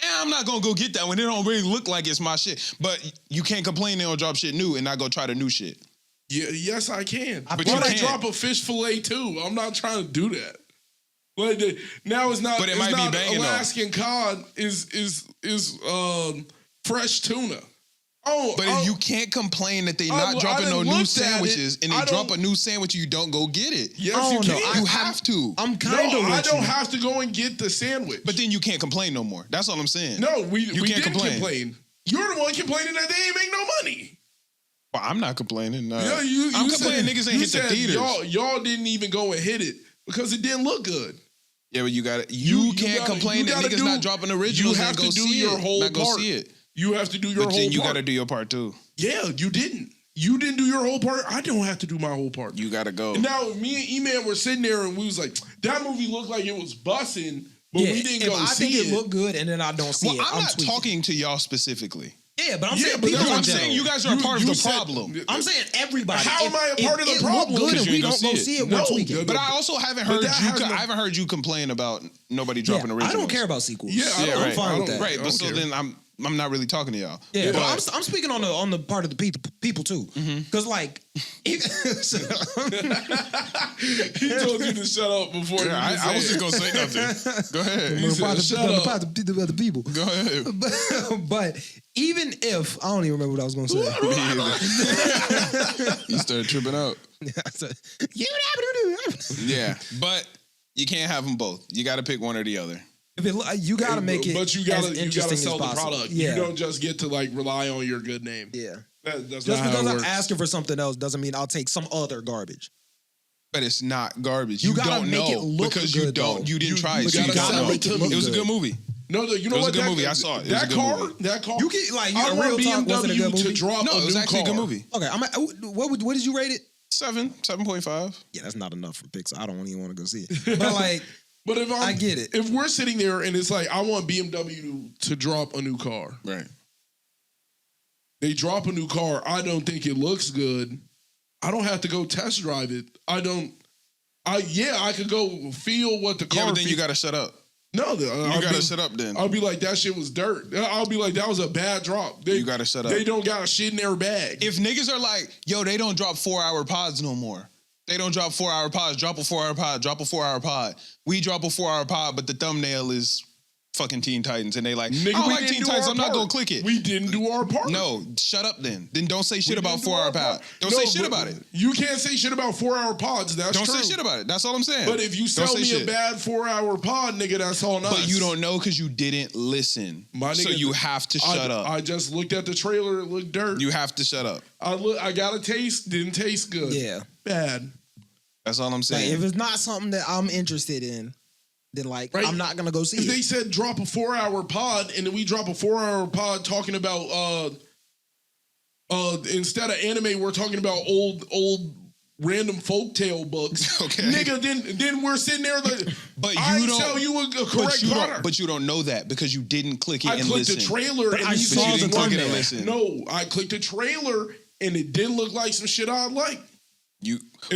I'm not gonna go get that one. It don't really look like it's my shit. But you can't complain they don't drop shit new and not go try the new shit. Yeah, yes, I can. But But you I can't. drop a fish fillet too. I'm not trying to do that. Like now it's not. But it it's might be not banging, though. Alaskan cod is fresh tuna. Oh, But if you can't complain that they not I dropping no done new looked at sandwiches it. and they I drop don't- a new sandwich, you don't go get it. yes, I you don't know. can. You have to. I'm kind of No, I with don't you. have to go and get the sandwich. But then you can't complain no more. That's all I'm saying. no, we can't did complain. complain. You're the one complaining that they ain't make no money. Well, I'm not complaining. Yeah, I'm complaining niggas ain't you hit the said theaters. Y'all didn't even go and hit it because it didn't look good. Yeah, but you got it. You can't gotta- complain you that gotta niggas do- not dropping originals. You have and go to do see your it, whole not go part. see it. You have to do your But whole then you part. got to do your part too. Yeah, you didn't. You didn't do your whole part. I don't have to do my whole part. You got to go. And now me and E-Man were sitting there and we was like, that movie looked like it was bussing, but we didn't if go I see think it. it looked good and then I don't see Well, it, I'm not tweaking. talking to y'all specifically. Yeah, but I'm Yeah, saying but people that's what in I'm general. saying you guys are a part of You the said- problem. I'm saying everybody. How am I a part of the it problem? look good Because and you we ain't don't go go see see it. it. We're No, tweaking. But I also haven't But heard that you. has no- I haven't heard you complain about nobody Yeah, dropping originals. I don't care about sequels. Yeah, I don't- I'm right. fine with I that. don't- Right, I but don't so care. then I'm not really talking to y'all. Yeah, but But- I'm speaking on the part of the people too, because like, He told you to shut up before you I was just gonna say nothing. Go ahead. He said, "Shut up." the people. Go ahead. But even if I don't even remember what I was going to say. You started tripping out. I said, Yeah, but you can't have them both. You got to pick one or the other. if it, you got to make it, But you as gotta interesting sell as the possible. product. Yeah, You don't just get to like rely on your good name. yeah. That's Just not how because it I'm works. asking for something else doesn't mean I'll take some other garbage. But it's not garbage. You You, gotta don't make know it look because you good, don't. though. You didn't You- try you it. So you gotta don't sell know. it to me. It was a good movie. No, you know It was what? a good movie. I saw it. It was a That good car, movie. that car. You can like I a want real talk. Was it a good BMW to movie? drop No, a it was new actually car. a good movie. Okay, what did you rate it? 7.5. Yeah, that's not enough from Pixar. I don't even want to go see it. But like, But if I get it. If we're sitting there and it's like, I want BMW to drop a new car. Right. They drop a new car. I don't think it looks good. I don't have to go test drive it. I could go feel what the car. Yeah, but then you got to shut up. No, you got to shut up then. I'll be like, that shit was dirt. I'll be like, that was a bad drop. You got to shut up. They don't got shit in their bag. If niggas are like, yo, they don't drop 4-hour pods no more. They don't drop 4-hour pods. Drop a 4-hour pod. Drop a 4-hour pod. We drop a 4-hour pod, but the thumbnail is fucking Teen Titans. And they like, Nigga, I don't we like didn't Teen do Titans. our I'm not part. going to click it. We didn't do our part. No, shut up then. Then don't say shit about didn't do 4-hour our pod. part. Don't No, say shit but about it. You can't say shit about 4-hour pods. That's Don't true. say shit about it. That's all I'm saying. But if you Don't sell say me shit. a bad 4-hour pod, nigga, that's on us. But you don't know because you didn't listen. My So nigga, you have to shut up. I just looked at the trailer. It looked dirt. You have to shut up. I got a taste. Didn't taste good. Yeah. Bad. That's all I'm Like, saying. if it's not something that I'm interested in, then like Right. I'm not gonna go see If it. they said drop a 4-hour pod and then we drop a 4-hour pod talking about instead of anime, we're talking about old random folktale books. Okay. Nigga, then we're sitting there like, But I you don't tell you a correct product. but you don't know that because you didn't click it I and clicked listen. the trailer But and I you saw saw you the didn't one click it and there. listen. No, I clicked the trailer and it didn't look like some shit I like.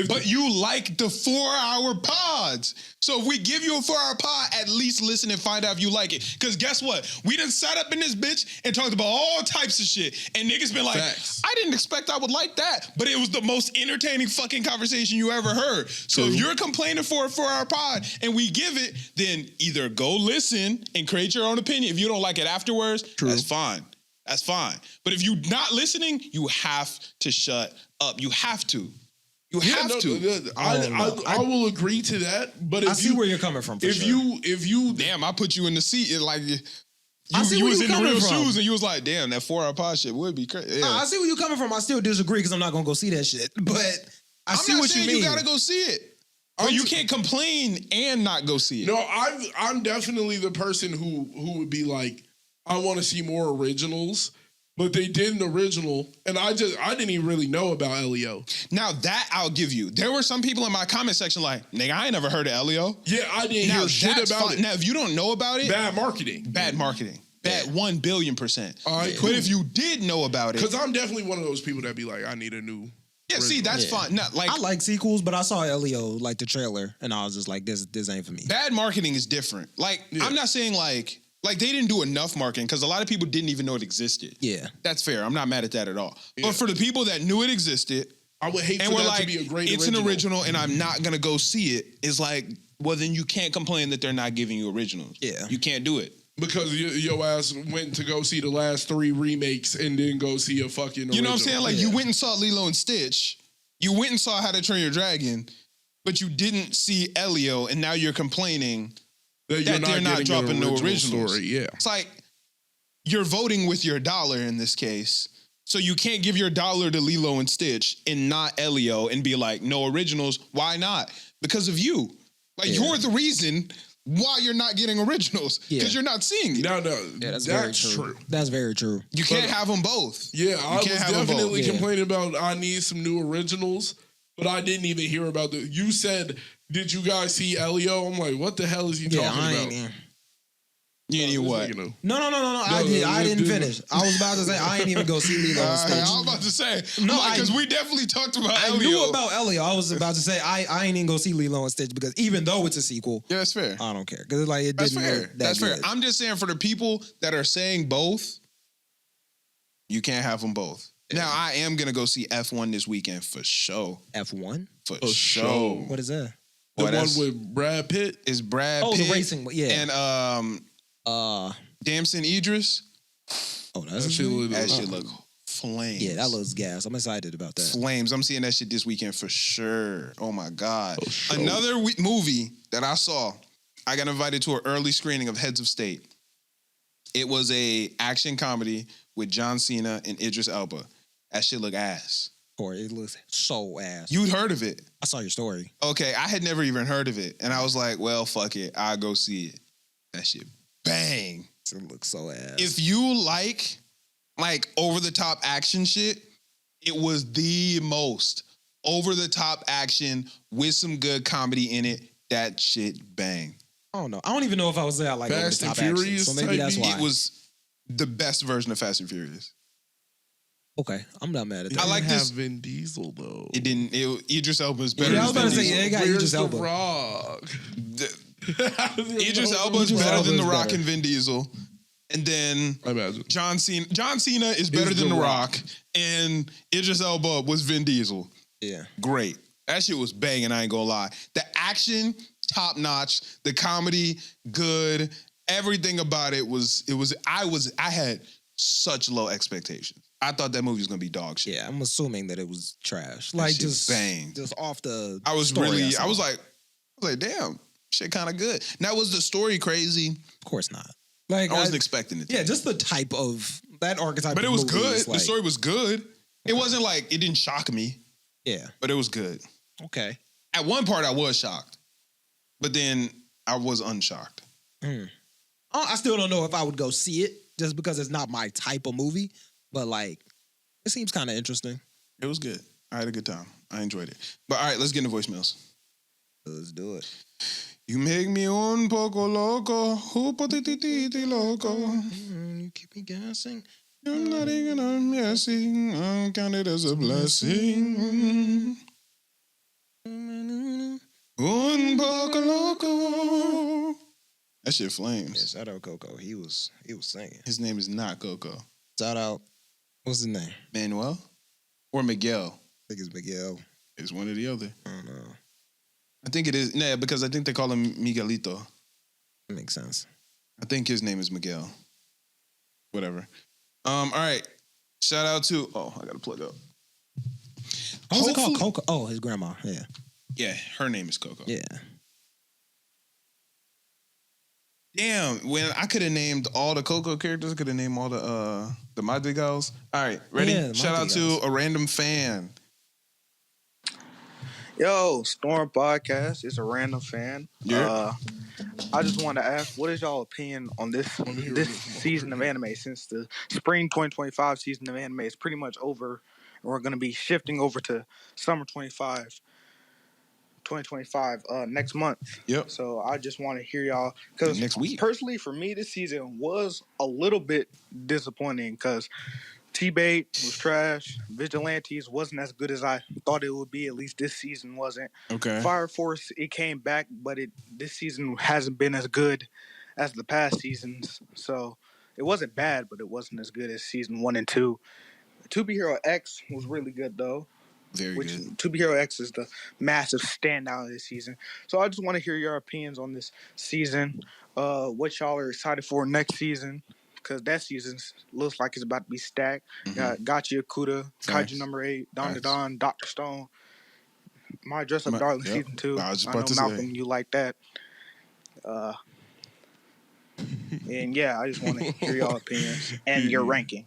But you like the 4-hour pods. So if we give you a 4-hour pod, at least listen and find out if you like it. Because guess what? We done sat up in this bitch and talked about all types of shit. And niggas been like, Facts. I didn't expect I would like that. But it was the most entertaining fucking conversation you ever heard. So if you're complaining for a 4-hour pod and we give it, then either go listen and create your own opinion. If you don't like it afterwards, that's fine. That's fine. But if you're not listening, you have to shut up. You have to. You have to. I will agree to that. But if I see where you're coming from. if you Damn, I put you in the seat. It like I see you where was you in the coming real from. shoes, and you was like, "Damn, that 4-hour pod shit would be crazy." Yeah. I see where you're coming from. I still disagree because I'm not gonna go see that shit. But I see I'm not what you saying mean. you gotta go see it, but you can't complain and not go see it. No, I'm definitely the person who would be like, I want to see more originals. But they did an original, and I didn't even really know about Elio. Now that I'll give you. There were some people in my comment section like, "Nigga, I ain't never heard of Elio." Yeah, I didn't Now hear shit that's about fine. it. Now if you don't know about it, Bad marketing. bad marketing, bad 1,000,000,000%. All right, But cool. if you did know about it, Because I'm definitely one of those people that be like, I need a new. yeah, see, that's Yeah. fine. Not like I like sequels, but I saw Elio like the trailer, and I was just like, "This ain't for me." bad marketing is different. Like I'm not saying like they didn't do enough marketing because a lot of people didn't even know it existed. Yeah, That's fair. I'm not mad at that at all. Yeah. But for the people that knew it existed I would hate and for were that like, to be a great it's original. an original and I'm not gonna go see it, is like, well then you can't complain that they're not giving you originals. Yeah. You can't do it. Because your ass went to go see the last 3 remakes and then go see a fucking original. You know what I'm saying? Like you went and saw Lilo and Stitch, you went and saw How to Train Your Dragon, but you didn't see Elio, and now you're complaining that that they're not getting dropping an no original originals. story. Yeah. It's like you're voting with your dollar in this case. So you can't give your dollar to Lilo and Stitch and not Elio and be like, no originals. Why not? Because of you. Like you're the reason why you're not getting originals. Because you're not seeing it. No, yeah, that's very true. That's very true. You can't have them both. Yeah, I was can't have them both. definitely Yeah. complaining about I need some new originals, but I didn't even hear about the. You said, "Did you guys see Elio?" I'm like, "What the hell is he Yeah, talking I about?" ain't. You need what? You know. No. I didn't finish. I was about to say I ain't even go see Lilo and Stitch. I was about to say, No, because we definitely talked about I Elio. knew about Elio. I was about to say I ain't even go see Lilo and Stitch because even though it's a sequel, Yeah, that's fair. I don't care because like it That's didn't fair. look that That's fair. good. I'm just saying for the people that are saying both, you can't have them both. Now, I am going to go see F1 this weekend for sure. F1. For For sure. sure. What is that? The Boy, one that's- with Brad Pitt. Is Brad Oh, Pitt the racing one, yeah. and Damson Idris. Oh, that's That shit look- That shit look flames. yeah, that looks gas. I'm excited about that. Flames. I'm seeing that shit this weekend for sure. Oh my God. For sure. Another movie that I saw, I got invited to an early screening of Heads of State. It was a action comedy with John Cena and Idris Elba. That shit look ass. Or it looks so ass. You'd heard of it. I saw your story. Okay, I had never even heard of it. And I was like, well, fuck it. I'll go see it. That shit bang. It looks so ass. If you like over-the-top action shit, it was the most over-the-top action with some good comedy in it. That shit bang. I don't know. I don't even know if I would say I like Fast Over the and Top Furious action. So maybe type that's beat? why. It was the best version of Fast and Furious. Okay, I'm not mad at that. I like Didn't this- have Vin Diesel though. It didn't. Idris Elba is better. Yeah, I was than about to Vin say, Diesel. yeah, they got Where's Idris the Elba. Rock? Idris Elba is Idris better Elba than The is Rock better. and Vin Diesel. And then I imagine. John Cena is better Is than The The Rock. Rock. And Idris Elba was Vin Diesel. Yeah. Great. That shit was banging, I ain't gonna lie. The action, top notch. The comedy, good. Everything about it was I had such low expectations. I thought that movie was gonna be dog shit. Yeah, I'm assuming that it was trash. That Like shit just banged. just off the. I was story really, saw. I was like, damn, shit kind of good. Now, was the story crazy? Of course not. Like I wasn't expecting it to Yeah, be. just the type of that archetype. But it of was movie good. is The like- story was good. It wasn't like, it didn't shock me, Yeah. but it was good. Okay. At one part, I was shocked, but then I was unshocked. I still don't know if I would go see it just because it's not my type of movie, but like it seems kind of interesting. It was good. I had a good time. I enjoyed it. But all right, let's get into voicemails. Let's do it. You make me un poco loco, un potititi loco. You keep me guessing. I'm not even I'm guessing. I'll count it as a blessing. Un poco loco. That shit Yeah, flames. shout out Coco. He was singing. His name is not Coco. Shout out. What's his name? Manuel or Miguel. I think it's Miguel. It's one or the other. I don't know. I think it is. Nah, because I think they call him Miguelito. That makes sense. I think his name is Miguel. Whatever. All right. Shout out to. Oh, I gotta plug up. What was it called? Hopefully- Coco. Oh, his grandma. Yeah. Yeah, her name is Coco. Yeah. Damn, when I could have named all the Coco characters, I could have named all the Madrigals. All right, ready? Yeah, the Shout out to Madrigals. a random fan. Yo, Storm Podcast. It's a random fan. Yeah. I just wanted to ask, what is y'all opinion on this season of anime? Since the spring 2025 season of anime is pretty much over, and we're going to be shifting over to summer 2025 next month. Yep. So I just want to hear y'all, because Next week. personally for me this season was a little bit disappointing because T-Bait was trash. Vigilantes wasn't as good as I thought it would be. At least this season wasn't. Okay. Fire Force, it came back, but this season hasn't been as good as the past seasons. So it wasn't bad, but it wasn't as good as season 1 and 2. To Be Hero X was really good though. Very Which good. To Be Hero X is the massive standout of this season. So I just want to hear your opinions on this season. What y'all are excited for next season? Because that season looks like it's about to be stacked. Got Gotcha Akuda, Facts. Kaiju number 8, Don Facts. Don, Dr. Stone. My Dress Up Darling Yep. season 2. I was just I about know to say. Malcolm, you like that. And yeah, I just want to hear y'all opinions and your ranking.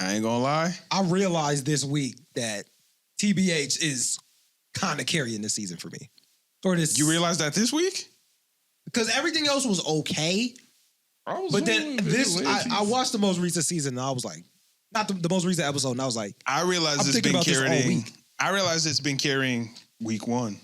I ain't gonna lie. I realized this week that TBH is kind of carrying this season for me. Or this, You realized that this week? because everything else was okay, but then I watched the most recent season and I was like, not the most recent episode, and I was like, I realized I'm it's thinking been about this all carrying. week. I realized it's been carrying week 1.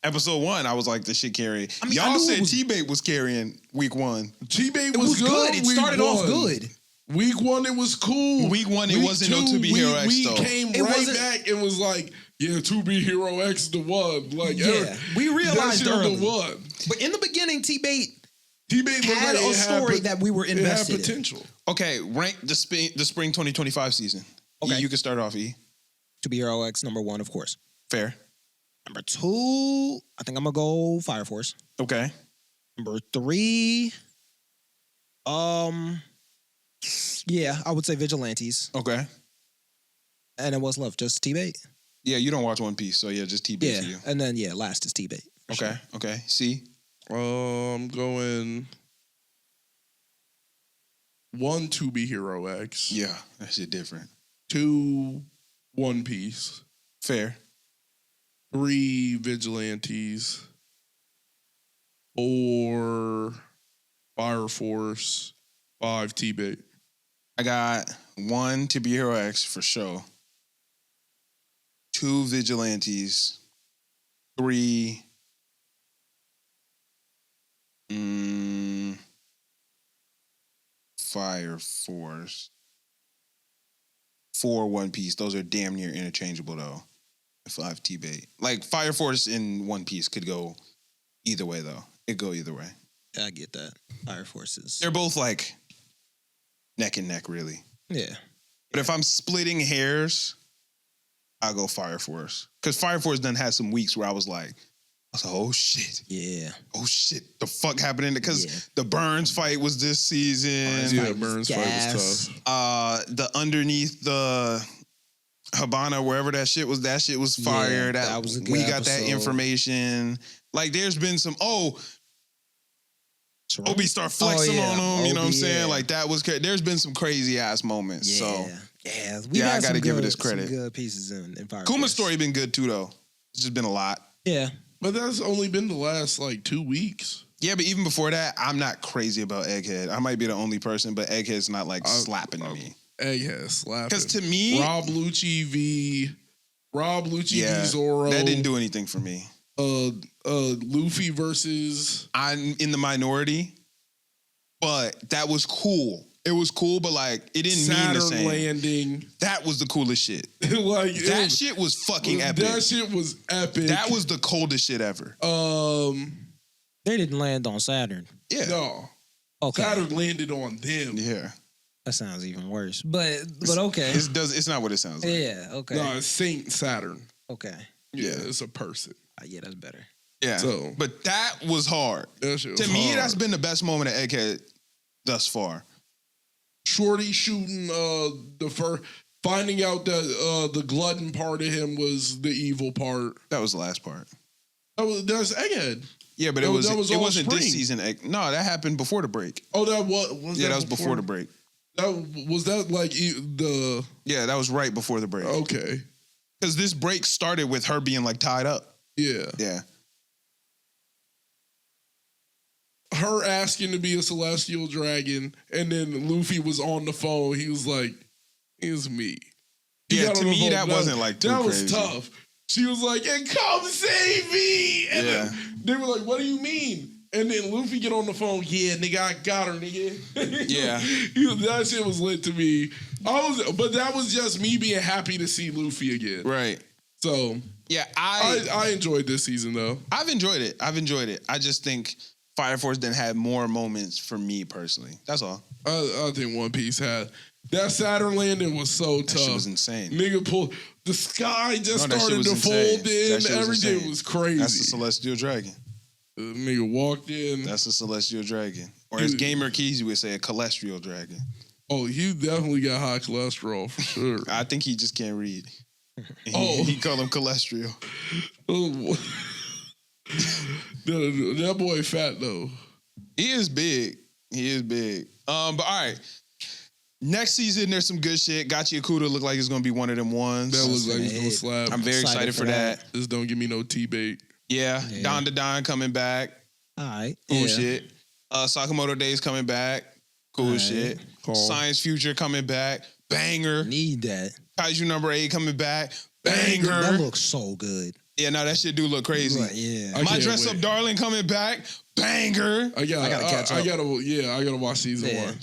Episode 1, I was like, this shit carrying. I mean, I Y'all knew it said was- T-Bait was carrying week 1. T-Bait it was good. It week started off one. good. Week 1, it was cool. Week 1, it wasn't no To Be Hero X, we though. came It right wasn't- back and was like, yeah, To Be Hero X the one. Like, Yeah, we realized that shit early. the one. But in the beginning, T-Bait T-Bait looked had like a it had story that we were invested It in. had potential. Okay, rank the spring 2025 season. Okay. E, you can start off, E. To Be Hero X number 1, of course. Fair. Number 2, I think I'm gonna go Fire Force. Okay. Number 3, yeah, I would say Vigilantes. Okay. And then what's left? Just T-Bait? Yeah, you don't watch One Piece, so yeah, just T-Bait Yeah. for you. And then, yeah, last is T-Bait. for Okay, sure. okay. C. I'm going 1 To Be Hero X. Yeah, that shit different. 2 One Piece. Fair. 3 Vigilantes. 4 Fire Force. 5 T-Bait. I got 1 To Be Hero X for sure. 2 Vigilantes. 3 Fire Force. 4 One Piece. Those are damn near interchangeable though. 5 T-Bait. Like Fire Force and One Piece could go either way though. It go either way. I get that. Fire Forces. They're both like neck and neck, really. Yeah. But if I'm splitting hairs, I'll go Fire Force. Because Fire Force done had some weeks where I was like, oh shit. Yeah. Oh shit. The fuck happened in it? Because Yeah. the Burns fight was this season. Yeah, Burns fight was tough. The underneath the Habana, wherever that shit was fire. Yeah, that was a good we got that episode. information. Like there's been some Obi start flexing yeah. on him, you know what I'm Obi, saying? yeah. Like that was there's been some crazy ass moments. Yeah. So Yeah. Yeah, I gotta give it good, his credit. Some good pieces in Fire Kuma's Force. story been good too though. It's just been a lot. Yeah. But that's only been the last like 2 weeks. Yeah, but even before that, I'm not crazy about Egghead. I might be the only person, but Egghead's not like slapping to me. Egghead slapping. Because to me, Rob Lucci v Zorro. that didn't do anything for me. Luffy versus I'm in the minority, but that was cool. It was cool, but like it didn't mean the Saturn same. landing. That was the coolest shit. Like That shit was fucking epic. That shit was epic. That was the coldest shit ever. They didn't land on Saturn. Yeah. No. Okay. Saturn landed on them. Yeah. That sounds even worse. But okay. It's not what it sounds like. Yeah. Okay. No, it's Saint Saturn. Okay. Yeah, Yeah. it's a person. Yeah, that's better. Yeah. So- but that was hard. That shit was To me, hard. that's been the best moment of Egghead thus far. Shorty shooting finding out that the glutton part of him was the evil part. That was the last part. That's Egghead. Yeah, but That it was it all wasn't spring. this season. No, that happened before the break. Oh, that was Yeah, that was before the break. That like the Yeah, that was right before the break. okay. Because this break started with her being like tied up. Yeah. Yeah. Her asking to be a celestial dragon, and then Luffy was on the phone. He was like, "It's me." He Yeah, got to on the me, phone. that wasn't like too that was crazy. tough. She was like, "And come save me!" And Yeah. then they were like, "What do you mean?" And then Luffy get on the phone. Yeah, nigga, I got her, nigga. Yeah. That shit was lit to me. But that was just me being happy to see Luffy again. Right. So Yeah, I enjoyed this season though. I've enjoyed it. I just think Fire Force didn't have more moments for me personally. That's all. I think One Piece had that Saturn landing was so That tough. shit was insane. Nigga pulled the sky just No, that shit started was to insane. fold That in. shit was Everything insane. was crazy. That's the Celestial Dragon. Nigga walked in. That's the Celestial Dragon. Or as Gamer Keys would say, a Celestial Dragon. Oh, he definitely got high cholesterol for sure. I think he just can't read. Oh. He called him Cholesterol. Oh, that boy fat though. He is big. But all right. Next season, there's some good shit. Gachi Akuda look like it's gonna be one of them ones. That looks like he's gonna slap. I'm very excited for that. Just don't give me no T-bait. Yeah. Yeah. Don to Don coming back. All right. Cool Yeah. shit. Sakamoto Days coming back. Cool Alright. shit. Cool. Science Future coming back. Banger. Need that. Kaiju number 8 coming back. Banger. That looks so good. Yeah, no, that shit do look crazy. Right, yeah. I My can't Dress Up wait. Darling coming back. Banger. I gotta catch up. I gotta watch season Yeah. 1.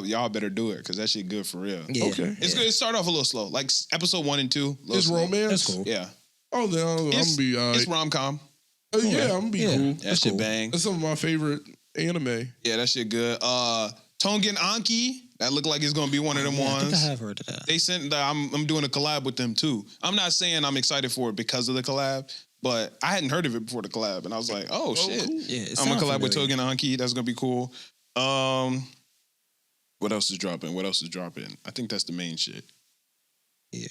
Y'all better do it because that shit good for real. Yeah. Okay. It's good. It start off a little slow, like episode 1 and 2. It's slow. romance. That's cool. Yeah, Oh, then I'm gonna be all it's right. rom com. Yeah, I'm gonna be Yeah. cool. That That's shit cool. bang. That's some of my favorite anime. Yeah, that shit good. Tongan Anki, that look like it's gonna be one of them Yeah, I think I ones. have heard of that. They sent. I'm doing a collab with them too. I'm not saying I'm excited for it because of the collab, but I hadn't heard of it before the collab, and I was like, oh shit. Cool. Yeah, it I'm gonna sound collab with familiar. Tongan Anki. That's gonna be cool. What else is dropping? I think that's the main shit. Yeah.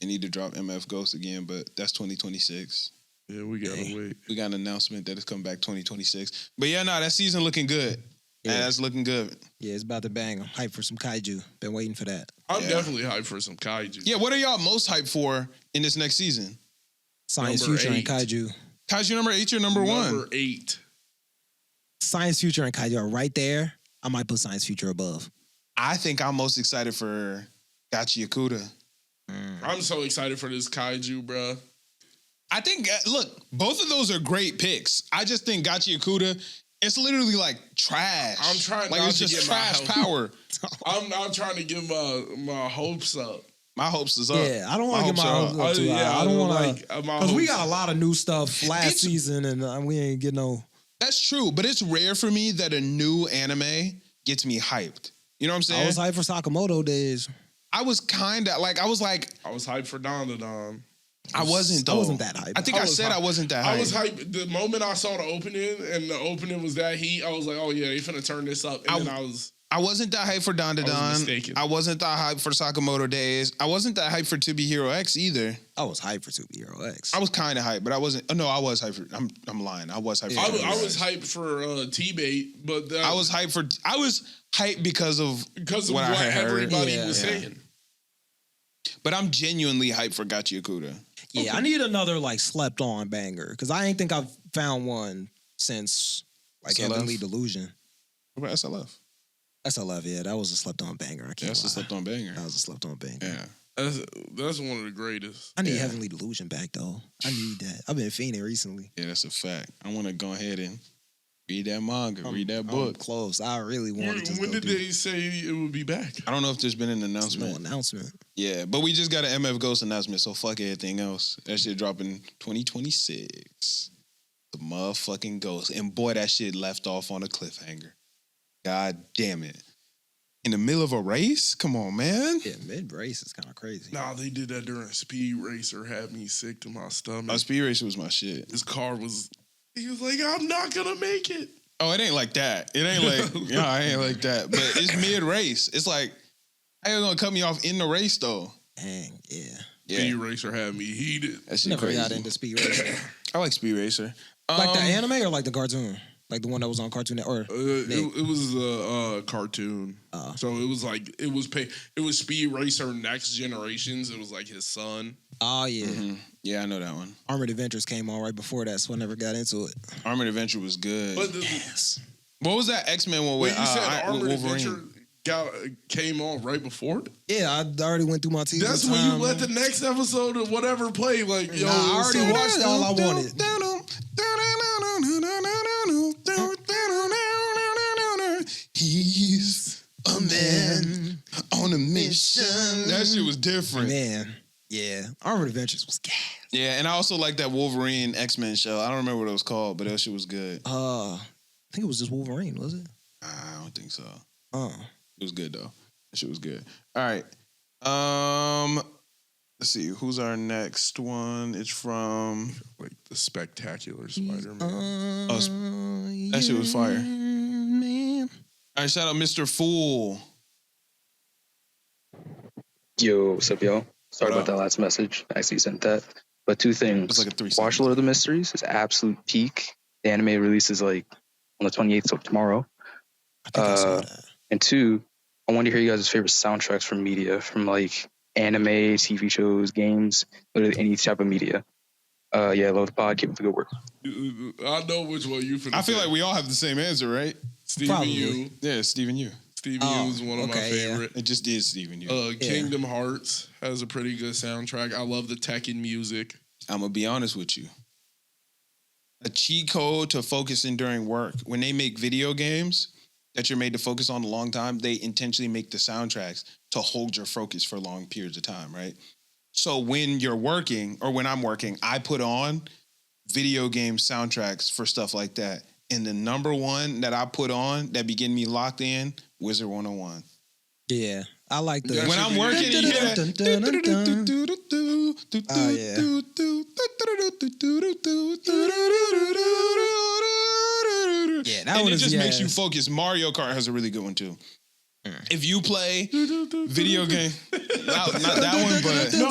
They need to drop MF Ghost again, but that's 2026. Yeah, we gotta wait. We got an announcement that it's coming back 2026. But yeah, no, that season looking good. Yeah, that's looking good. Yeah, it's about to bang. I'm hyped for some kaiju. Been waiting for that. I'm Yeah. definitely hyped for some kaiju. Yeah, what are y'all most hyped for in this next season? Science Number Future 8. and kaiju. Kaiju number 8, your number 1. Number 8. Science Future and kaiju are right there. I might put Science Future above. I think I'm most excited for Gachi Yakuda. I'm so excited for this kaiju, bro. I think, look, both of those are great picks. I just think Gachi Yakuda It's literally like trash. I'm trying like not it's to just get my trash hopes- power. I'm not trying to give my hopes up. My hopes is up. Yeah, I don't want to get my hopes up too high. I don't want to, my because we hopes- got a lot of new stuff last It's- season, and we ain't get no. That's true, but it's rare for me that a new anime gets me hyped. You know what I'm saying? I was hyped for Sakamoto days. I was kind of like, I was hyped for Don. I wasn't though. I wasn't that hyped. I think I said I wasn't that hyped. I was hyped. The moment I saw the opening and the opening was that heat, I was like, oh yeah, they finna turn this up. And then I wasn't that hyped for Don to I was Don. mistaken. I wasn't that hyped for Sakamoto Days. I wasn't that hyped for To Be Hero X either. I was hyped for Super Hero X. I was kind of hyped, but I wasn't. No, I was hyped for. I'm lying. I was hyped. Yeah. For I was hyped for T-Bait, but I was hyped for. I was hyped because of what I had heard. everybody Yeah. was Yeah. saying. But I'm genuinely hyped for Gachi Okuda. Yeah, I need another like slept on banger because I ain't think I've found one since like SLF? Heavenly Delusion. What about SLF? SLF, yeah, that was a slept on banger. I Yeah, can't that's a lie. slept on banger. That was a slept on banger. Yeah. That's one of the greatest. I need Yeah. Heavenly Delusion back though. I need that. I've been fiending recently. Yeah, that's a fact. I want to go ahead and read that manga, read that I'm book. close. I really want to just When go did do they say it would be back? I don't know if there's been an no announcement. announcement. Yeah, but we just got an MF Ghost announcement, so fuck everything else. That shit dropping 2026. The motherfucking Ghost. And boy, that shit left off on a cliffhanger. God damn it. In the middle of a race? Come on, man. Yeah, mid race is kind of crazy. Nah, they did that during Speed Racer. Had me sick to my stomach. Speed Racer was my shit. His car was. He was like, I'm not gonna make it. Oh, it ain't like that. It ain't like, yeah, I ain't like that. But it's mid race. It's like, how you gonna cut me off in the race though? Dang, yeah. Speed Yeah, Racer had me heated. that shit Never crazy. got into Speed Racer. I like Speed Racer. Like the anime or like the cartoon? Like the one that was on Cartoon Network? It was a cartoon, Oh. so it was like it was Speed Racer Next Generations. It was like his son. Oh yeah. Mhm. Yeah, I know that one. Armored Adventures came on right before that, so I never got into it. Armored Adventure was good. But Yes. What was that X-Men one with wait, you said Armored Wolverine? Adventure came on right before it? Yeah, I already went through my TV. That's when you let the next episode of whatever play. Like, yo, Nah, I already so- watched all I wanted. He's a man on a mission. That shit was different. Man, yeah. Armored Adventures was gas. Yeah, and I also like that Wolverine X-Men show. I don't remember what it was called, but that shit was good. I think it was just Wolverine, was it? I don't think so. Oh. It was good though. That shit was good. All right. Let's see. Who's our next one? It's from. like the spectacular Spider-Man. That shit was fire. Man. All right, shout out Mr. Fool. Yo, what's up, y'all? Sorry What about up? that last message. I actually sent that. But two things. It's like a 3 Watch Lord of the Mysteries is absolute peak. The anime releases like on the 28th, so tomorrow. I think I saw that. And two, I want to hear you guys' favorite soundtracks from media, from like anime, TV shows, games, literally any type of media. Yeah, love the pod. Keep up the good work. I know which one you finna I feel say. like we all have the same answer, right? Stevie Probably. U. Yeah, Stephen Yu. Stevie Oh, U is one of my okay, yeah. favorite. It just is Stephen Yu. Kingdom Hearts has a pretty good soundtrack. I love the Tekken music. I'm gonna be honest with you. A cheat code to focusing during work. When they make video games that you're made to focus on a long time, they intentionally make the soundtracks to hold your focus for long periods of time, right? So when you're working, or when I'm working, I put on video game soundtracks for stuff like that. And the number one that I put on that begin me locked in, Wizard 101. Yeah. I like the. That When should I'm be- working, you hear Oh, Yeah, that and one it is just makes you yes. focus. Mario Kart has a really good one too. If you play video game, not that one, but No,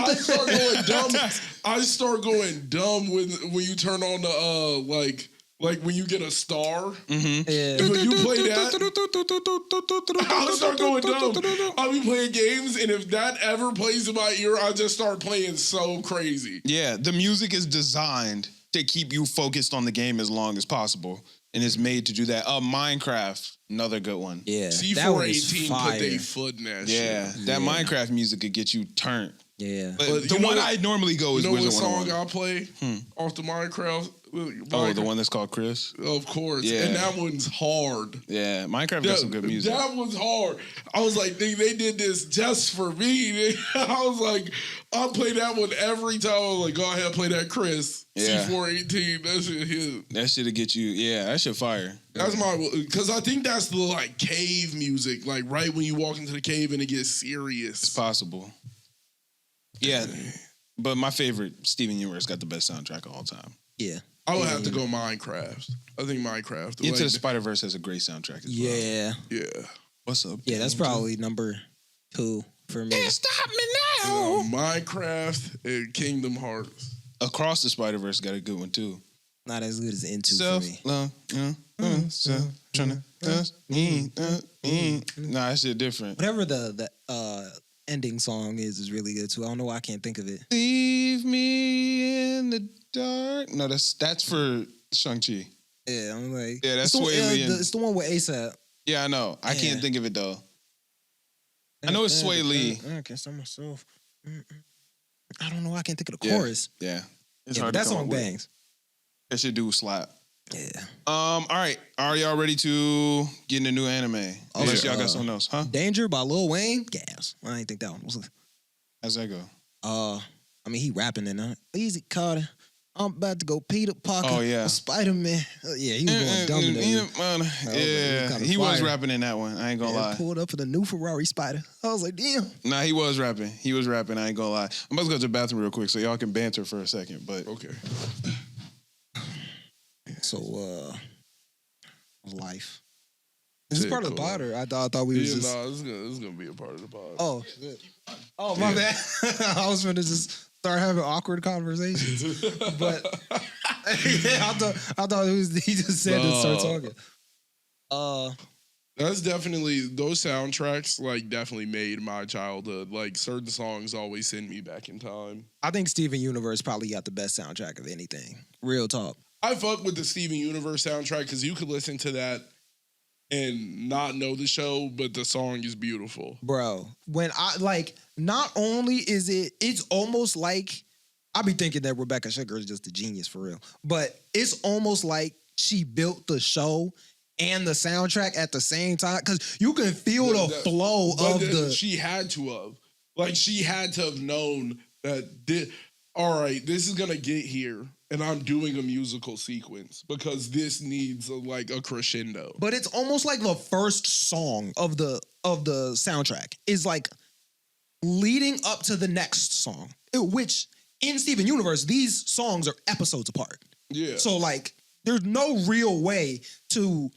I start going dumb. I start going dumb when you turn on the like when you get a star. Yeah. When you play that, I'll start going dumb. I'll be playing games, and if that ever plays in my ear, I just start playing so crazy. yeah, the music is designed to keep you focused on the game as long as possible, and it's made to do that. Minecraft, another good one. Yeah. That one is C418 fire. put their foot in that Yeah, shit. that Yeah. Minecraft music could get you turned. Yeah. But But the you know one what- I normally go is You know what Wizard song 101. I play off the Oh, the one that's called Chris? Of course. Yeah. And that one's hard. Yeah, Minecraft got some good music. That one's hard. I was like, they did this just for me. I was like, I'll play that one every time. I was like, go ahead, play that Chris. Yeah. C418. That shit hit. That shit'll get you, that shit fire. That's because I think that's the like cave music, like right when you walk into the cave and it gets serious. It's possible. Yeah, but my favorite, Steven Universe, got the best soundtrack of all time. Yeah. I would have to go Minecraft. I think Minecraft. Into the Spider-Verse has a great soundtrack as well. Yeah. Yeah. What's up? Yeah, that's probably number 2 for me. Can't stop me now. Minecraft and Kingdom Hearts. Across the Spider-Verse got a good one too. Not as good as Into for me. Self-love, trying to Nah, that shit different. Whatever the ending song is really good too. I don't know why I can't think of it. Leave me in the dark. No, that's for Shang-Chi. Yeah, I'm like, Yeah, that's it's the, Sway Lee. it's the one with ASAP. Yeah, I know. I can't Yeah. think of it though. I know it's Sway Lee. I can't stop myself. I don't know. I can't think of the Yeah. chorus. Yeah, it's Yeah, hard but to that come song up with. bangs. That shit do slap. Yeah. All right. Are y'all ready to get in a new anime? Unless y'all got something else, huh? Danger by Lil Wayne. Gas. I ain't think that one was. How's that go? I mean, he rapping in that. Easy Carter. I'm about to go Peter Parker. Oh, yeah. Spider-Man. Yeah, he was going dumb in there. Yeah, he was rapping in that one. I ain't gonna lie. Pulled up for the new Ferrari Spider. I was like, damn. Nah, he was rapping. I ain't gonna lie. I'm about to go to the bathroom real quick so y'all can banter for a second. But Okay. So, life. This is Shit, part of the cool. pod, or I thought we was Yeah, just. no, this is gonna be a part of the pod. Oh, shit. Oh, my bad. I was going to just start having awkward conversations. But yeah, I thought he just said to start talking. That's definitely, those soundtracks like definitely made my childhood. Like certain songs always send me back in time. I think Steven Universe probably got the best soundtrack of anything. Real talk. I fuck with the Steven Universe soundtrack because you could listen to that and not know the show, but the song is beautiful. Bro, when I like, not only is it's almost like, I be thinking that Rebecca Sugar is just a genius for real, but it's almost like she built the show and the soundtrack at the same time because you can feel the flow of the. She had to have. Like, she had to have known that, all right, this is going to get here. And I'm doing a musical sequence because this needs a crescendo. But it's almost like the first song of the soundtrack is like leading up to the next song, which in Steven Universe, these songs are episodes apart. Yeah. So like there's no real way to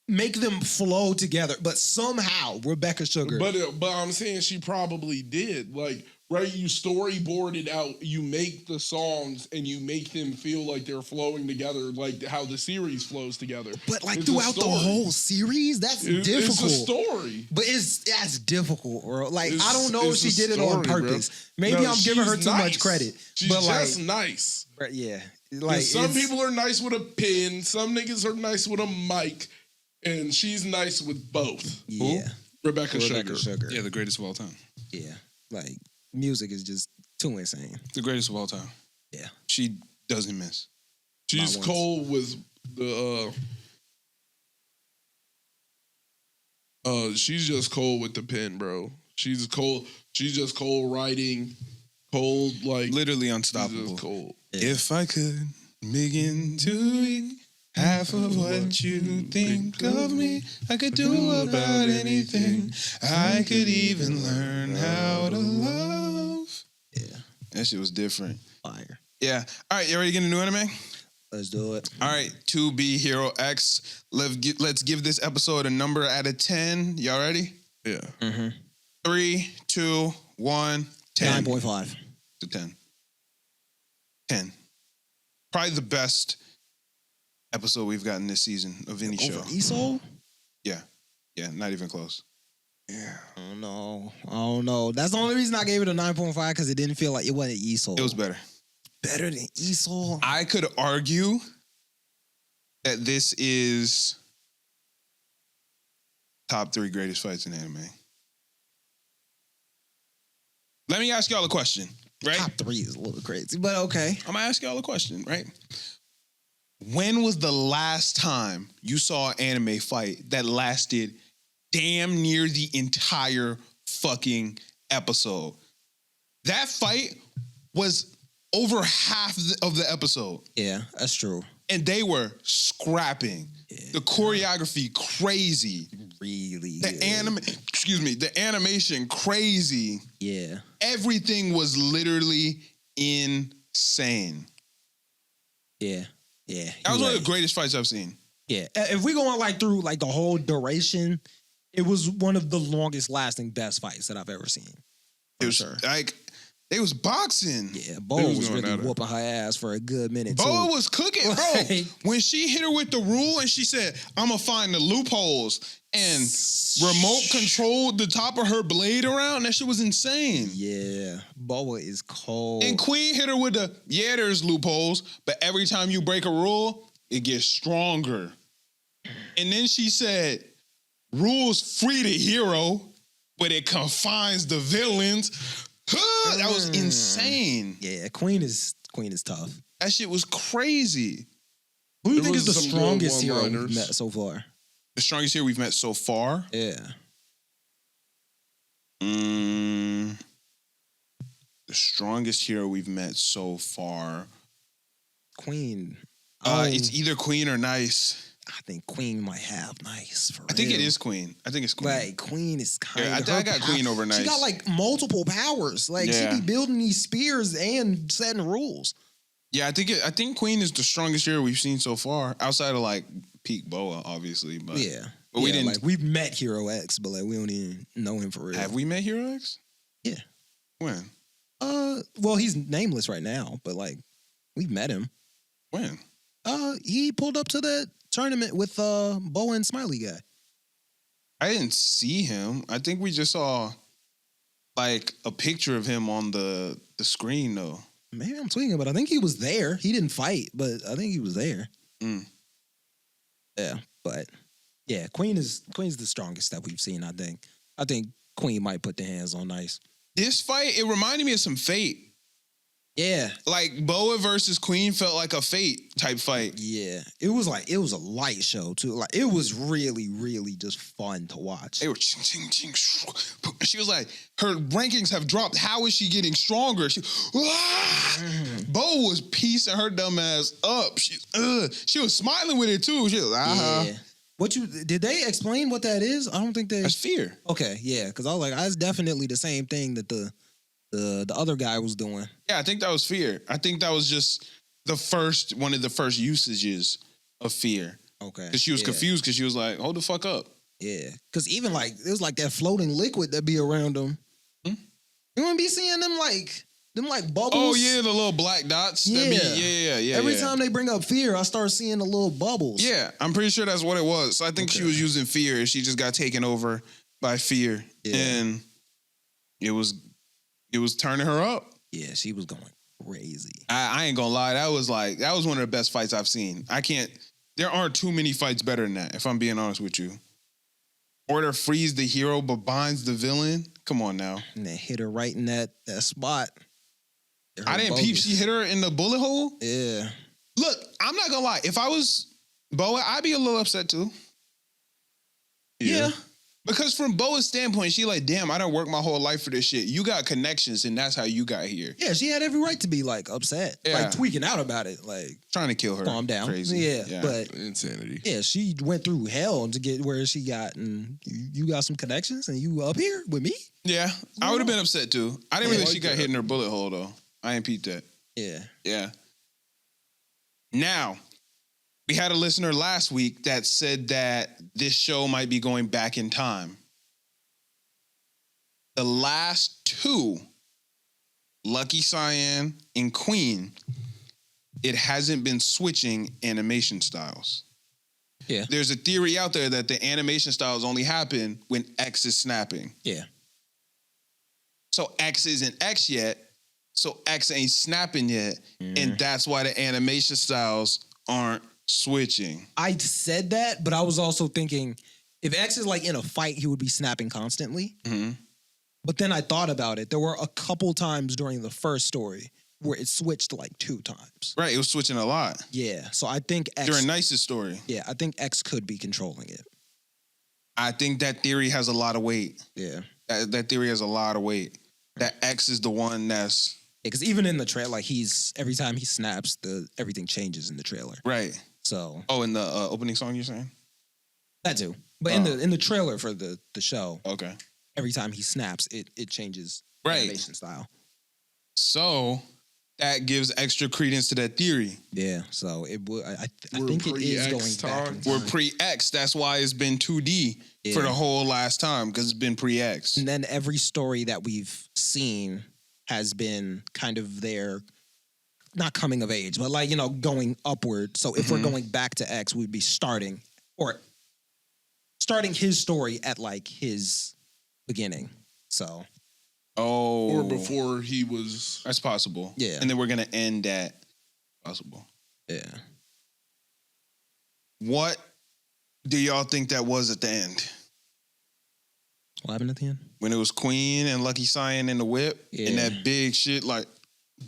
make them flow together, but somehow Rebecca Sugar. But I'm saying she probably did. Like, right, you storyboard it out, you make the songs, and you make them feel like they're flowing together, like how the series flows together. But like It's a throughout the story. whole series, that's difficult. It's a story. But that's difficult, bro. Like It's- I don't know if it's she a did it on story, bro. purpose. Maybe No, I'm giving her she's too much nice. credit. She's but just like, nice. yeah, like Some it's- people are nice with a pen, some niggas are nice with a mic, and she's nice with both. Yeah, Rebecca Rebecca Sugar. Sugar. yeah, the greatest of all time. Yeah, like music is just too insane. The greatest of all time. Yeah. She doesn't miss. She's Not once. cold with the she's just cold with the pen, bro. She's cold. She's just cold writing, cold like Literally she's unstoppable. just cold. If I could begin to read half of what you think of me, I could do about anything. I could even learn how to love. Yeah, That shit was different. fire. Yeah. All right, you ready to get a new anime? Let's do it. All right, 2B Hero X. Let's give this episode a number out of 10. Y'all ready? Yeah. 3, 2, 1, 10. 9.5. To 10. 10. Probably the best episode we've gotten this season of any show. Over ESO? Yeah. Yeah, not even close. Yeah. I don't know. That's the only reason I gave it a 9.5 because it didn't feel like it wasn't ESO. It was better. better than ESO. I could argue that this is top 3 greatest fights in anime. Let me ask y'all a question, right? Top 3 is a little crazy, but okay. I'm gonna ask y'all a question, right? when was the last time you saw an anime fight that lasted damn near the entire fucking episode? That fight was over half of the episode. Yeah, that's true. And they were scrapping. Yeah. The choreography crazy. Really. The animation crazy. Yeah. Everything was literally insane. Yeah. Yeah. That was you're one of right. the greatest fights I've seen. Yeah. If we go on like through like the whole duration, it was one of the longest lasting best fights that I've ever seen. It was like they was boxing. Yeah, Bo They was was going really at it. whooping her ass for a good minute Bo too. was cooking, bro. Like- When she hit her with the rule and she said, "I'm gonna find the loopholes," and remote controlled the top of her blade around, that shit was insane. Yeah, Boa is cold. And Queen hit her with the, there's loopholes, but every time you break a rule, it gets stronger. And then she said, rules free the hero, but it confines the villains. That was insane. Yeah, Queen is tough. That shit was crazy. Who do you There think is the was some good strongest hero we've one-liners. met so far? The strongest hero we've met so far. Yeah, The strongest hero we've met so far. Queen. It's either Queen or Nice. I think Queen might have Nice. For I think real. it is Queen. I think it's Queen. Right, Queen is kind Yeah, of. I got Queen over Nice. She got like multiple powers. Like Yeah. she be building these spears and setting rules. Yeah, I think Queen is the strongest hero we've seen so far, outside of like peak Boa, obviously. But Yeah, but we Yeah, didn't. Like we've met Hero X, but like we don't even know him for real. Have we met Hero X? Yeah. When? Well, he's nameless right now, but like we've met him. When? He pulled up to that tournament with Boa and Smiley guy. I didn't see him. I think we just saw like a picture of him on the screen though. Maybe I'm tweaking, but I think he was there. He didn't fight, but I think he was there. Mm. Yeah, but yeah, Queen's the strongest that we've seen. I think Queen might put the hands on Nice. This fight, it reminded me of some Fate. Yeah, Like Boa versus Queen felt like a Fate type fight. yeah. It was a light show too. Like it was really, really just fun to watch. They were ching, ching, ching, shoo. She was like, her rankings have dropped. How is she getting stronger? Bo was piecing her dumb ass up. She was smiling with it too. She was like, Yeah. Did they explain what that is? I don't think they. That's fear. Okay, yeah, because I was like, that's definitely the same thing that the other guy was doing. Yeah, I think that was fear. I think that was just one of the first usages of fear. Okay, Because she was confused because she was like, hold the fuck up. Yeah, because even like it was like that floating liquid that be around them. Hmm? You wouldn't be seeing them like bubbles. Oh, yeah, the little black dots. Yeah. Every time they bring up fear, I start seeing the little bubbles. Yeah, I'm pretty sure that's what it was. So I think she was using fear and she just got taken over by fear. Yeah. And it was turning her up. Yeah, she was going crazy. I ain't gonna lie, that was one of the best fights I've seen. There aren't too many fights better than that, if I'm being honest with you. Order frees the hero but binds the villain. Come on now. And they hit her right in that spot. I didn't peep she hit her in the bullet hole. Yeah. Look, I'm not gonna lie. If I was Boa, I'd be a little upset too. Yeah. Because from Boa's standpoint, she like, damn, I done worked my whole life for this shit. You got connections and that's how you got here. Yeah, she had every right to be like upset. Yeah. Like tweaking out about it. Like Trying to kill her. calm down. Crazy. Yeah. But Insanity. yeah, she went through hell to get where she got, and you got some connections, and you up here with me. Yeah, I would have been upset too. I didn't Yeah, really like think she got that. hit in her bullet hole though. I ain't peeped that. Yeah. Yeah. Now, we had a listener last week that said that this show might be going back in time. The last two, Lucky Cyan and Queen, it hasn't been switching animation styles. Yeah. There's a theory out there that the animation styles only happen when X is snapping. Yeah. So X isn't X yet, so X ain't snapping yet, and that's why the animation styles aren't switching. I said that, but I was also thinking if X is like in a fight, he would be snapping constantly. Mm-hmm. But then I thought about it. There were a couple times during the first story where it switched like 2 times. Right, it was switching a lot Yeah, so I think X. during Nice's story. Yeah, I think X could be controlling it. I think that theory has a lot of weight. Yeah, That theory has a lot of weight. That X is the one that's because even in the trailer, like every time he snaps, everything changes in the trailer. right. So Oh, in the opening song you're saying? that too, but in the trailer for the show, Okay. every time he snaps, it changes Right. animation style. So that gives extra credence to that theory. Yeah, so it would. I We're think it is pre-X going back in time. We're time. pre-X. That's why it's been 2D for Yeah. the whole last time because it's been pre-X. And then every story that we've seen has been kind of their not coming of age, but like going upward. So if we're going back to X, we'd be starting his story at like his beginning. So Oh. Or before he was. That's possible. Yeah. And then we're going to end at possible. yeah, What do y'all think that was at the end? what happened at the end? When it was Queen and Lucky Cyan in the whip and Yeah. that big shit like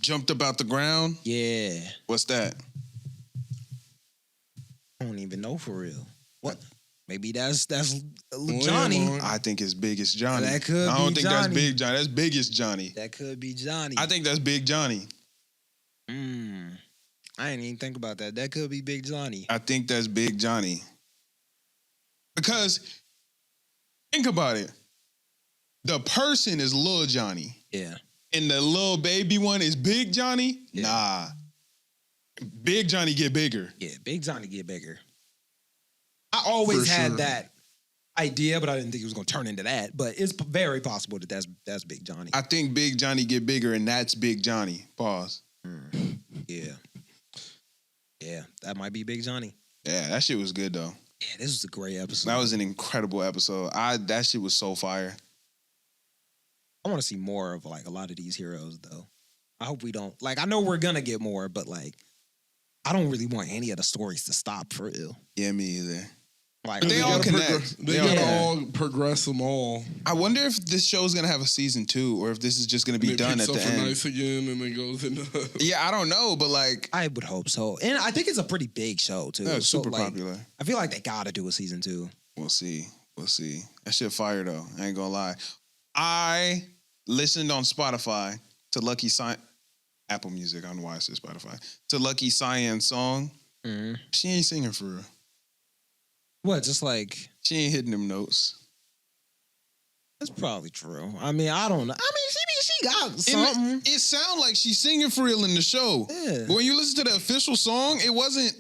jumped up out the ground? Yeah, What's that? I don't even know for real. What? Maybe that's Johnny. Lord. I think it's Big as Johnny. That could I don't be think that's Johnny. Big Johnny. That's Biggest Johnny. That could be Johnny. I think that's Big Johnny. I didn't even think about that. That could be Big Johnny. I think that's Big Johnny. Because think about it. The person is Lil Johnny. Yeah. And the little baby one is Big Johnny? Yeah. Nah. Big Johnny get bigger. Yeah, Big Johnny get bigger. I always For had sure. that idea, but I didn't think it was going to turn into that. But it's very possible that that's Big Johnny. I think Big Johnny get bigger and that's Big Johnny. Pause. Yeah. Yeah, that might be Big Johnny. Yeah, that shit was good though. Yeah, this was a great episode. That was an incredible episode. That shit was so fire. I want to see more of like a lot of these heroes though. I hope we don't. Like, I know we're going to get more, but like, I don't really want any of the stories to stop for real. Yeah, me either. Like, They all gotta connect. They They all gotta connect. all progress them all. I wonder if this show is gonna have a season 2 or if this is just gonna be And it done picks at up the for end. Nice again, and then goes into. Yeah, I don't know, but like I would hope so. And I think it's a pretty big show too. that's So, super like, popular. I feel like they got to do a season 2. We'll see. We'll see. That shit fire though. I ain't gonna lie. I listened on Spotify to Lucky Cyan, Apple Music. I don't know why I said Spotify. To Lucky Cyan's song. Mm-hmm. She ain't singing for real. What? Just like She ain't hitting them notes. that's probably true. I mean, I don't know. I mean, she got It, something. it sound like she's singing for real in the show. Yeah. But when you listen to the official song, it wasn't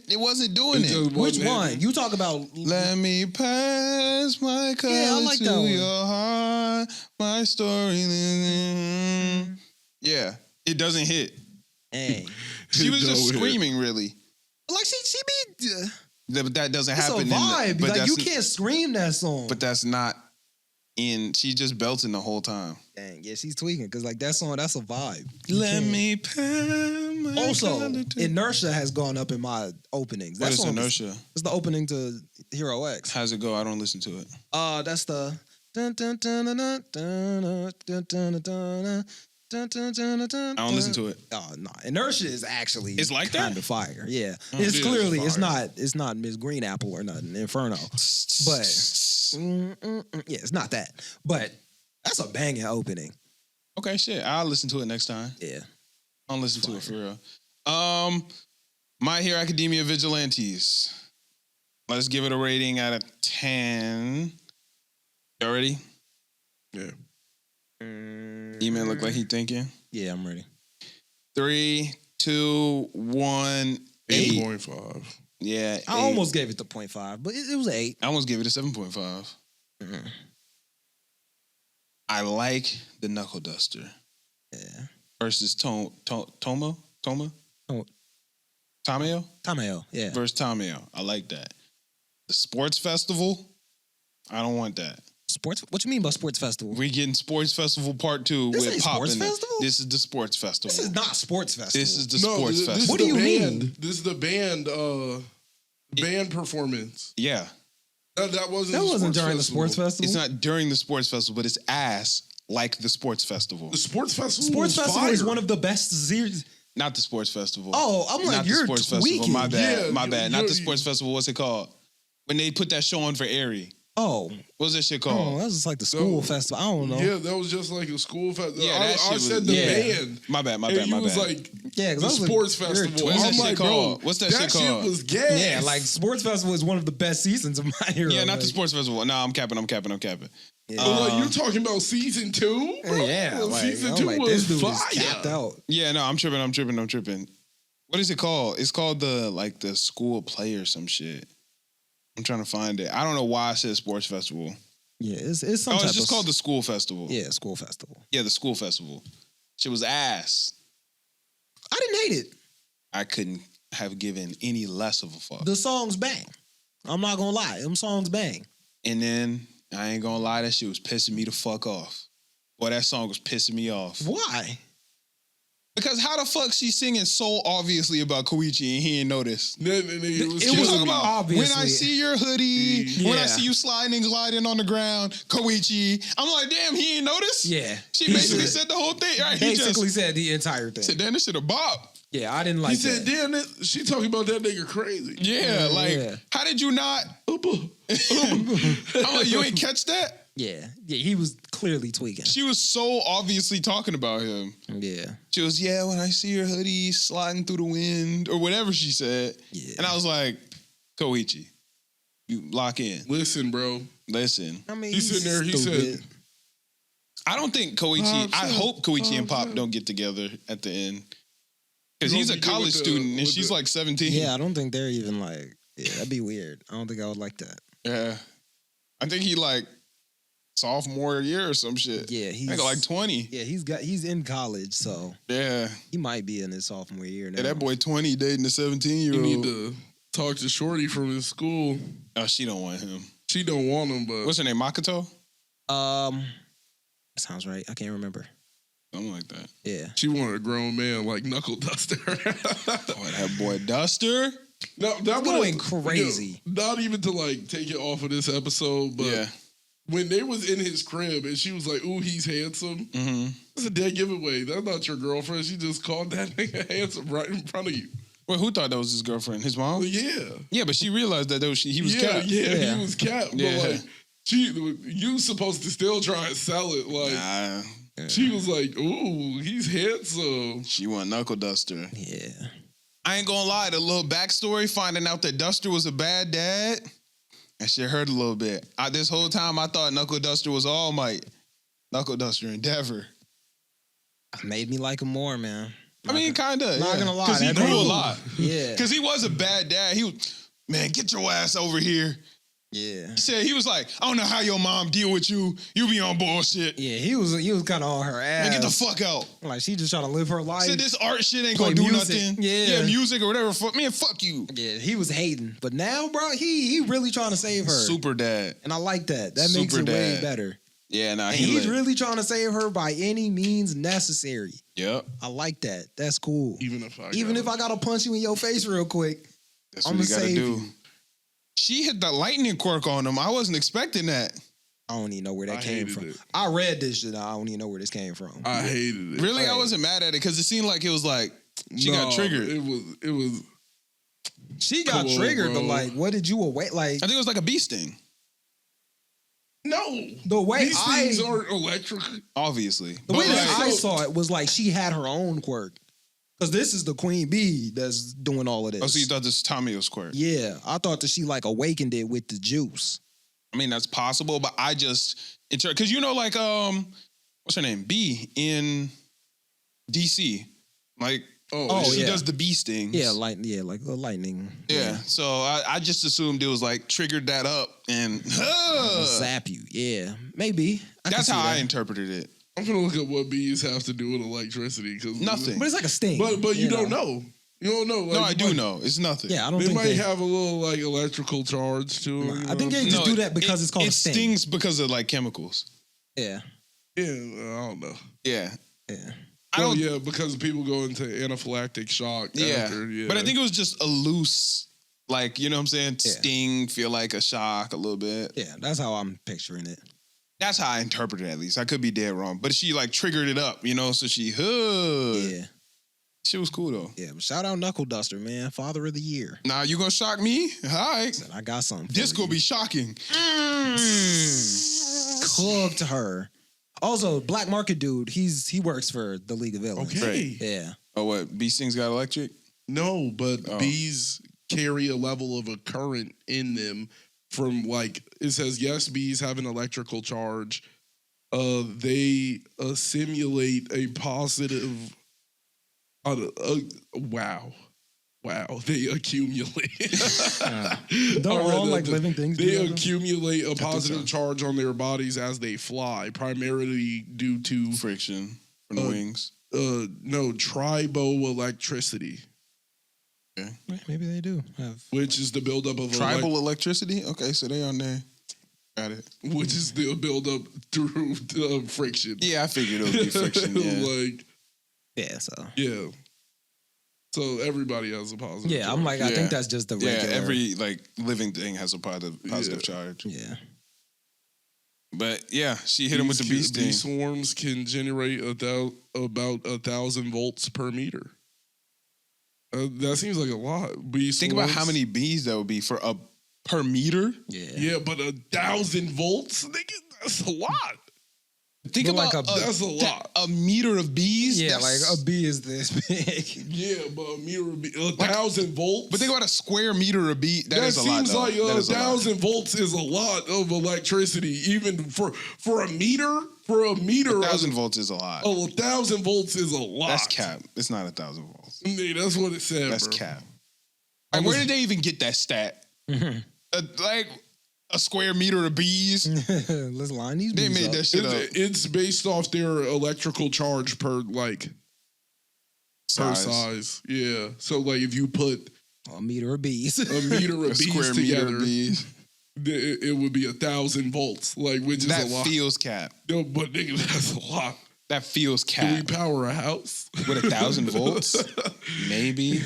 doing It it. just Which wasn't one? You talk about? Let me pass my cup Yeah, I like to that one. your heart, my story. Yeah, it doesn't hit. Hey, She was just Don't hit. screaming, really. like she be. But that doesn't It's a happen. vibe. But Like that's, you can't scream that song. But that's not in. She's just belting the whole time. Dang, yeah, she's tweaking because like that song, that's a vibe. Let me pass my Also, color to- inertia has gone up in my openings. What That is song inertia? It's the opening to Hero X. How's it go? I don't listen to it. That's the. Dun, dun, dun, dun, dun, dun, dun, dun, dun, dun, dun, dun, dun, dun, I don't listen to it. Oh no, inertia is actually It's like that? kind of fire. Yeah, Oh, it's it is clearly fire. it's not Miss Green Apple or nothing Inferno. But yeah, it's not that. But that's a banging opening. Okay, shit. I'll listen to it next time. Yeah, I'll listen to it for real. My Hero Academia Vigilantes. Let's give it a rating out of 10. You ready? Yeah. E-Man look like he thinking. yeah, I'm ready. 3, 2, 1, 8. 8.5. Yeah, I 8. almost gave it the 0.5, but it was an 8. I almost gave it a 7.5. Mhm. I like the Knuckle Duster Yeah, versus Toma? Oh. Tameo? Tameo. Yeah, Versus Tameo. I like that. The Sports Festival? I don't want that. sports. What you mean by sports festival? We getting Sports Festival Part 2 This with ain't Pop Sports in it. Festival? This is the Sports Festival. This is not sports festival. This is the No, Sports this Festival. What do is the you band. mean? This is the band. Band performance. Yeah. That wasn't. That the wasn't during the festival. sports festival. It's not during the Sports Festival, but it's ass like the Sports Festival. The sports festival. Sports was festival is fire. one of the best series. Not the sports festival. Oh, I'm like, not you're the sports tweaking. festival. My bad. Yeah, my bad. Not you're- the sports festival. What's it called? When they put that show on for Airy. Oh, What's that shit oh, called? that was just like the school festival. I don't know. Yeah, that was just like a school festival. Yeah, that shit I was- said the yeah. band. My bad. My And bad. you My was bad. like, Yeah, 'cause the I was like, sports you're festival. What's that I'm shit like, called? bro, What's that shit called? was gas. Yeah, like sports festival is one of the best seasons of my era. yeah, not the like, sports festival. No, I'm capping. Yeah, But like, you're talking about season 2, bro? yeah, like, Season I'm 2 like, was this dude fire. is capped out. Yeah, no, I'm tripping. What is it called? It's called the school play or some shit. I'm trying to find it. I don't know why I said sports festival. Yeah, it's some Oh, type it's just of, called the school festival. yeah, school festival. Yeah, the school festival. Shit was ass. I didn't hate it. I couldn't have given any less of a fuck. The songs bang. I'm not gonna lie, them songs bang. And then I ain't gonna lie, that shit was pissing me the fuck off. Boy, that song was pissing me off. Why? Because how the fuck she singing so obviously about Koichi and he ain't notice? It It was killing talking me. about obviously. when I see your hoodie, when I Yeah. see you sliding and gliding on the ground, Koichi. I'm like, damn, he ain't notice? Yeah, She basically said the whole thing. Right? He basically just said the entire thing. said, damn, this shit a bop. Yeah, I didn't like He said, that. damn, she talking about that nigga crazy. Yeah, like, yeah. how did you not? I'm like, you ain't catch that? Yeah, he was clearly tweaking. She was so obviously talking about him. Yeah, She was, yeah, when I see your hoodie sliding through the wind, or whatever she said. Yeah. And I was like, Koichi, you lock in. Listen, bro. Listen. I mean, He's sitting there, he stupid. said, I don't think Koichi, I Pop, hope Koichi and Pop Pop. don't get together at the end. Because You he's don't a be good college with the- student and with she's the- like 17. Yeah, I don't think they're even like. Yeah, that'd be weird. I don't think I would like that. Yeah. I think he like sophomore year or some shit. Yeah, I he's think like 20. Yeah, he's in college, so Yeah. he might be in his sophomore year now. Yeah, that boy 20 dating a 17-year-old. you need to talk to Shorty from his school. Oh, she don't want him. She don't want him, but What's her name? Makoto? Sounds right. I can't remember. Something like that. Yeah. she wanted a grown man like Knuckle Duster. Boy, that boy Duster. No, that Going would've- crazy. Not even to like take it off of this episode, but Yeah. when they was in his crib and she was like, "Ooh, he's handsome." Mm-hmm. That's a dead giveaway. That's not your girlfriend. She just called that nigga handsome right in front of you. Well, who thought that was his girlfriend? His mom? Well, yeah, Yeah, but she realized that he was yeah, capped. Yeah. he was capped. Yeah. But like, you supposed to still try and sell it. Like Nah, she was like, "Ooh, he's handsome." she want Knuckle Duster. Yeah. I ain't gonna lie, the little backstory, finding out that Duster was a bad dad, that shit hurt a little bit. This whole time I thought Knuckle Duster was All Might. Knuckle Duster Endeavor. Made me like him more, man. I mean, kinda. Not gonna lie, Because he that grew a dude- lot. Yeah. Because he was a bad dad. He was, man, get your ass over here. Yeah. He said, he was like, I don't know how your mom deal with you. You be on bullshit. Yeah, he was kind of on her ass. Man, get the fuck out. Like she just trying to live her life. Said this art shit ain't Play gonna do music. nothing. Yeah. music or whatever. Man, fuck you. Yeah, he was hating, but now, bro, he really trying to save her. Super dad. And I like that. That makes Super it way dad. better. Yeah, nah, And he he's lit. really trying to save her by any means necessary. Yep. I like that. That's cool. Even if I gotta punch you in your face real quick, That's I'ma what you gotta save do. you. She hit the lightning quirk on him. I wasn't expecting that. I don't even know where that I came hated from. it. I read this shit. I don't even know where this came from. I hated it. Really, I Right. wasn't mad at it because it seemed like it was like she got triggered. It was. She got Come on, triggered, bro. but like, what did you await? Like I think it was like a bee sting, No, the way these things aren't electric. obviously. the way But, that like, I saw it was like she had her own quirk. Because this is the queen bee that's doing all of this. oh, so you thought this was Tommy's quirk? Yeah, I thought that she like awakened it with the juice. I mean, that's possible, but I just because you know, like what's her name? Bee in DC, like Oh, she yeah. does the bee stings. Yeah, like the lightning. Yeah. So I just assumed it was like triggered that up and It'll zap you. Yeah, maybe. I can that's see how I that. interpreted it. I'm gonna look at what bees have to do with electricity because Nothing. But it's like a sting. But you don't know. You don't know. Like, No, I you do might- know. It's nothing. Yeah, I don't They think might they. have a little like electrical charge to them. you I think know? they just No, do that because it's called it a sting. stings because of like chemicals. Yeah, Yeah, I don't know. Yeah. yeah. I don't. Yeah, because people go into anaphylactic shock. Yeah. After, yeah. But I think it was just a loose, like, you know what I'm saying? Yeah. Sting, feel like a shock a little bit. Yeah, that's how I'm picturing it. That's how I interpreted it, at least. I could be dead wrong. But she like triggered it up, you know? So she, huh. Yeah. Shit was cool though. Yeah, but shout out Knuckle Duster, man. Father of the year. Nah, you gonna shock me? All right. Said, I got something. This for gonna you. be shocking. Cooked her. Also, Black Market dude, he works for the League of Villains. Okay. Yeah. Oh, what? Bee Stings got electric? No, but Oh. bees carry a level of a current in them from like it says yes, bees have an electrical charge. They simulate a positive. Wow. They accumulate. Don't all like living things do They that, though? accumulate a positive so. charge on their bodies as they fly, primarily due to Friction from the wings. no triboelectricity, Maybe they do have. which is the buildup of Tribal electricity? Okay, so they on there. Got it. which is the buildup through friction. Yeah, I figured it would be friction. Yeah. like Yeah, so. yeah. So everybody has a positive. Yeah, I'm like, I Yeah. think that's just the regular. Yeah, every like living thing has a positive Yeah. charge. Yeah. But yeah, she hit him with the bee Bee sting. swarms can generate about 1,000 volts per meter. That seems like a lot. Bee Think about how swarms- many bees that would be for a per meter. Yeah. Yeah, but 1,000 volts, nigga, that's a lot. Think But about like That's a lot. a meter of bees. Yeah, that's- like a bee is this big. Yeah, but a meter would be 1,000 volts. But think about a square meter of bee. that Is a lot. seems Though. like That is a lot. 1,000 volts is a lot of electricity, even for a meter. For a meter, 1,000 volts is a lot. Oh, 1,000 volts is a lot. That's cap. It's not 1,000 volts. Nigga, that's what it said. That's bro. cap. Like, where did they even get that stat? Like a square meter of bees. Let's line these They bees made up. that shit up. It's based off their electrical charge per Size. size. Yeah. So like if you put A meter of bees. a meter of A bees square meter together, of bees. it would be 1,000 volts. Like which is That a lot. feels cap. No, but nigga, that's a lot. That feels Can we cap. power a house With 1,000 volts? Maybe.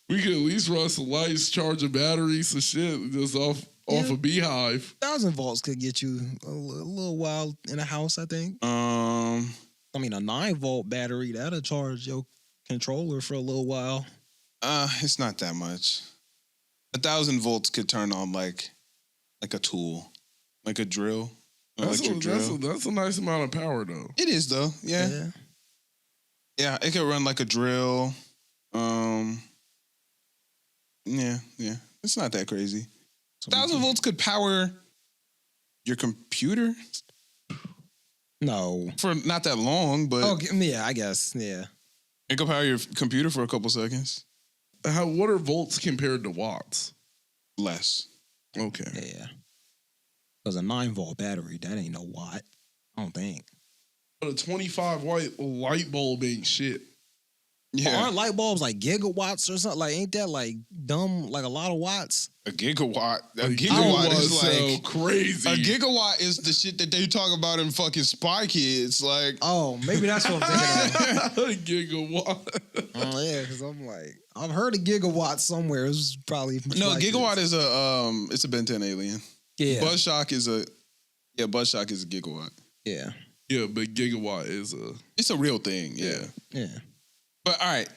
we can at least run some lights, charge a battery, some shit just off a beehive. 1,000 volts could get you a little while in a house, I think. I mean, a 9-volt battery, that'll charge your controller for a little while. It's not that much. 1,000 volts could turn on like a tool, like a drill, an electric drill. That's a nice amount of power though. It is though. Yeah. Yeah, it could run like a drill. Yeah. It's not that crazy. 1,000 volts could power your computer No. for not that long, but Oh, yeah, I guess. Yeah. it could power your computer for a couple seconds. What are volts compared to watts? Less. Okay. Yeah. Because a 9-volt battery, that ain't no watt. I don't think. But a 25 watt light bulb ain't shit. Yeah. Aren't light bulbs like gigawatts or something? Like, ain't that like dumb, like a lot of watts? A gigawatt. A Gigawatt gigawatt is so like crazy. a gigawatt is the shit that they talk about in fucking Spy Kids. Like, Oh, maybe that's what I'm thinking of. Gigawatt. Oh, yeah, because I'm like, I've heard a gigawatt somewhere. It's probably no, like gigawatt this. is it's a Ben 10 alien. Yeah. Buzzshock is a gigawatt. Yeah. Yeah, but gigawatt is a It's a real thing. Yeah. Yeah. But all right.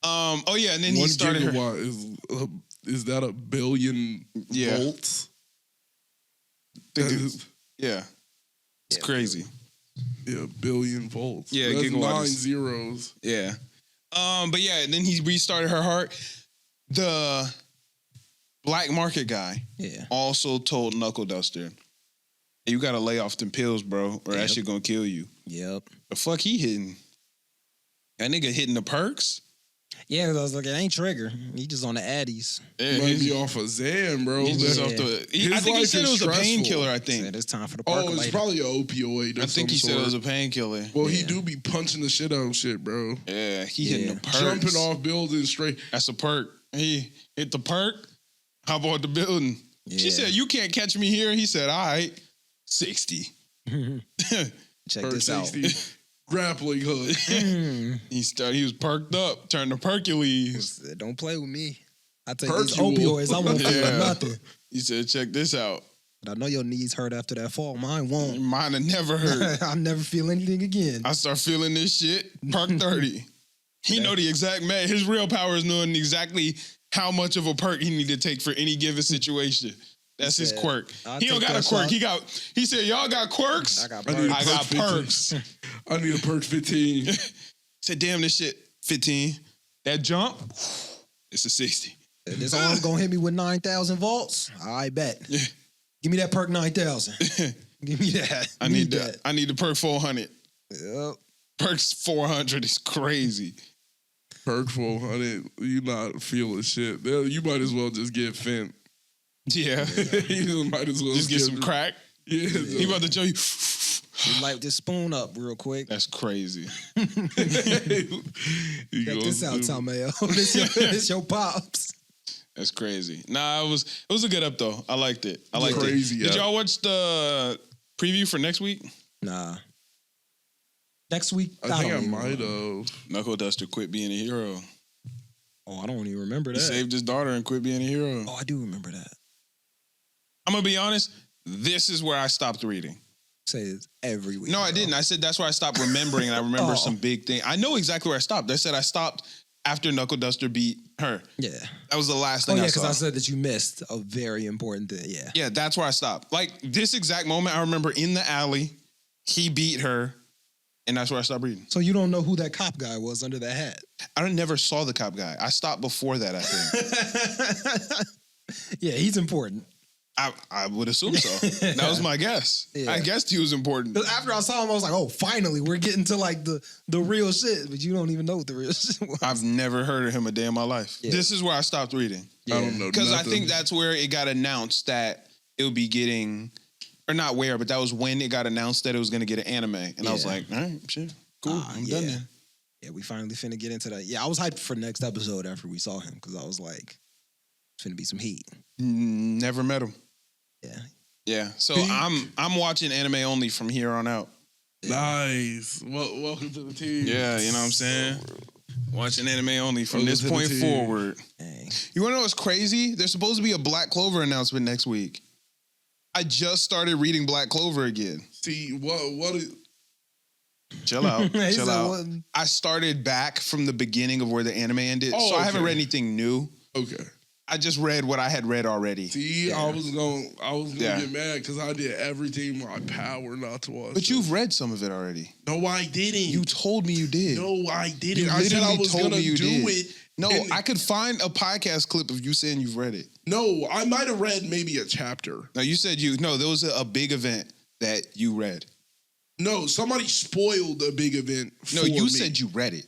Oh yeah, and then he one started her. gigawatt is that a billion Yeah. volts? Think That it- is- Yeah. It's crazy. yeah, billion volts. Yeah, That's gigawatt 9 is- zeros. Yeah. But yeah, and then he restarted her heart. The black market guy Yeah. also told Knuckle Duster, you gotta lay off them pills, bro, or that Yep. shit gonna kill you. Yep. The fuck he hitting? That nigga hitting the perks? Yeah, because I was like, it ain't Trigger. He just on the Addies. Yeah, Might he's, be off of Zan, bro. he's just Yeah. off the. I His think he life said it is was a stressful. painkiller. I Said think. it's time for the Oh, percolator. it's probably an opioid. Of I think some he said it sort. was a painkiller. Well, he Yeah. do be punching the shit out of shit, bro. Yeah, he hitting Yeah. the perks. Jumping off buildings straight. That's a perk. He hit the perk. Hop on the building. She Yeah. said, "You can't catch me here." He said, "All right, 60." Check Perk this out. 60. Grappling hook. He was perked up, turned to Hercules. Said, don't play with me. I take these Hercule. opioids. I won't feel Yeah. nothing. He said, "Check this out." But I know your knees hurt after that fall. Mine won't. Mine have never hurt. I'll never feel anything again. I start feeling this shit. Perk 30. He know the exact man. His real power is knowing exactly how much of a perk he need to take for any given situation. That's his quirk. He don't got a quirk. He said, y'all got quirks? I got I need perks. a I got perk 15. perks. I need a perk 15. Said, damn, this shit 15. That jump, it's a 60. This arm gonna hit me with 9,000 volts? I bet. Yeah. Give me that perk 9,000. Give me that. I need the perk 400. Yep. Perks 400 is crazy. Perk 400, you not feeling shit. You might as well just get Fent. Yeah. You might as well Just get some crack. Yeah. He about to show you. You light this spoon up real quick. That's crazy. Check this out, Tomeo. This your pops. That's crazy. Nah, it was a good up though. I liked it. I liked Crazy, it. Did yeah. y'all watch the preview for next week? Nah. Next week, I think I don't even might remember. have. Knuckle Duster quit being a hero. Oh, I don't even remember He that. saved his daughter and quit being a hero. Oh, I do remember that. I'm gonna be honest. This is where I stopped reading. Say this every week. No, I didn't. I said that's where I stopped remembering, and I remember Oh. some big thing. I know exactly where I stopped. I said I stopped after Knuckle Duster beat her. Yeah. That was the last Oh, thing yeah, I because saw. I said that you missed a very important thing. Yeah. Yeah, that's where I stopped. Like this exact moment, I remember in the alley, he beat her, and that's where I stopped reading. So you don't know who that cop guy was under that hat? I never saw the cop guy. I stopped before that, I think. Yeah, he's important. I would assume so. That was my guess. Yeah. I guessed he was important. Because after I saw him, I was like, oh, finally, we're getting to like the real shit. But you don't even know what the real shit was. I've never heard of him a day in my life. Yeah. This is where I stopped reading. I don't know. Because I nothing. think that's where it got announced that it would be getting, or not where, but that was when it got announced that it was going to get an anime. And I was Yeah. like, all right, shit, cool, I'm done then. Yeah, we finally finna get into that. Yeah, I was hyped for next episode after we saw him because I was like, it's finna be some heat. Never met him. Yeah. Yeah, so He- I'm watching anime only from here on out. Nice. Well, welcome to the team. Yeah, you know what I'm saying? Watching anime only from Welcome this to the point team. forward. Dang. You want to know what's crazy? There's supposed to be a Black Clover announcement next week. I just started reading Black Clover again. See, what is... Chill out. He Chill said, out. what? I started back from the beginning of where the anime ended. Oh, so I haven't okay. read anything new. Okay. I just read what I had read already. See, I was gonna Yeah. get mad because I did everything in my power not to watch. But it. you've read some of it already. No, I didn't. You told me you did. No, I didn't. You I said I literally was told gonna me you do did. it. No, and- I could find a podcast clip of you saying you've read it. No, I might have read maybe a chapter. No, you said there was a big event that you read. No, somebody spoiled a big event. No, for you me. said you read it.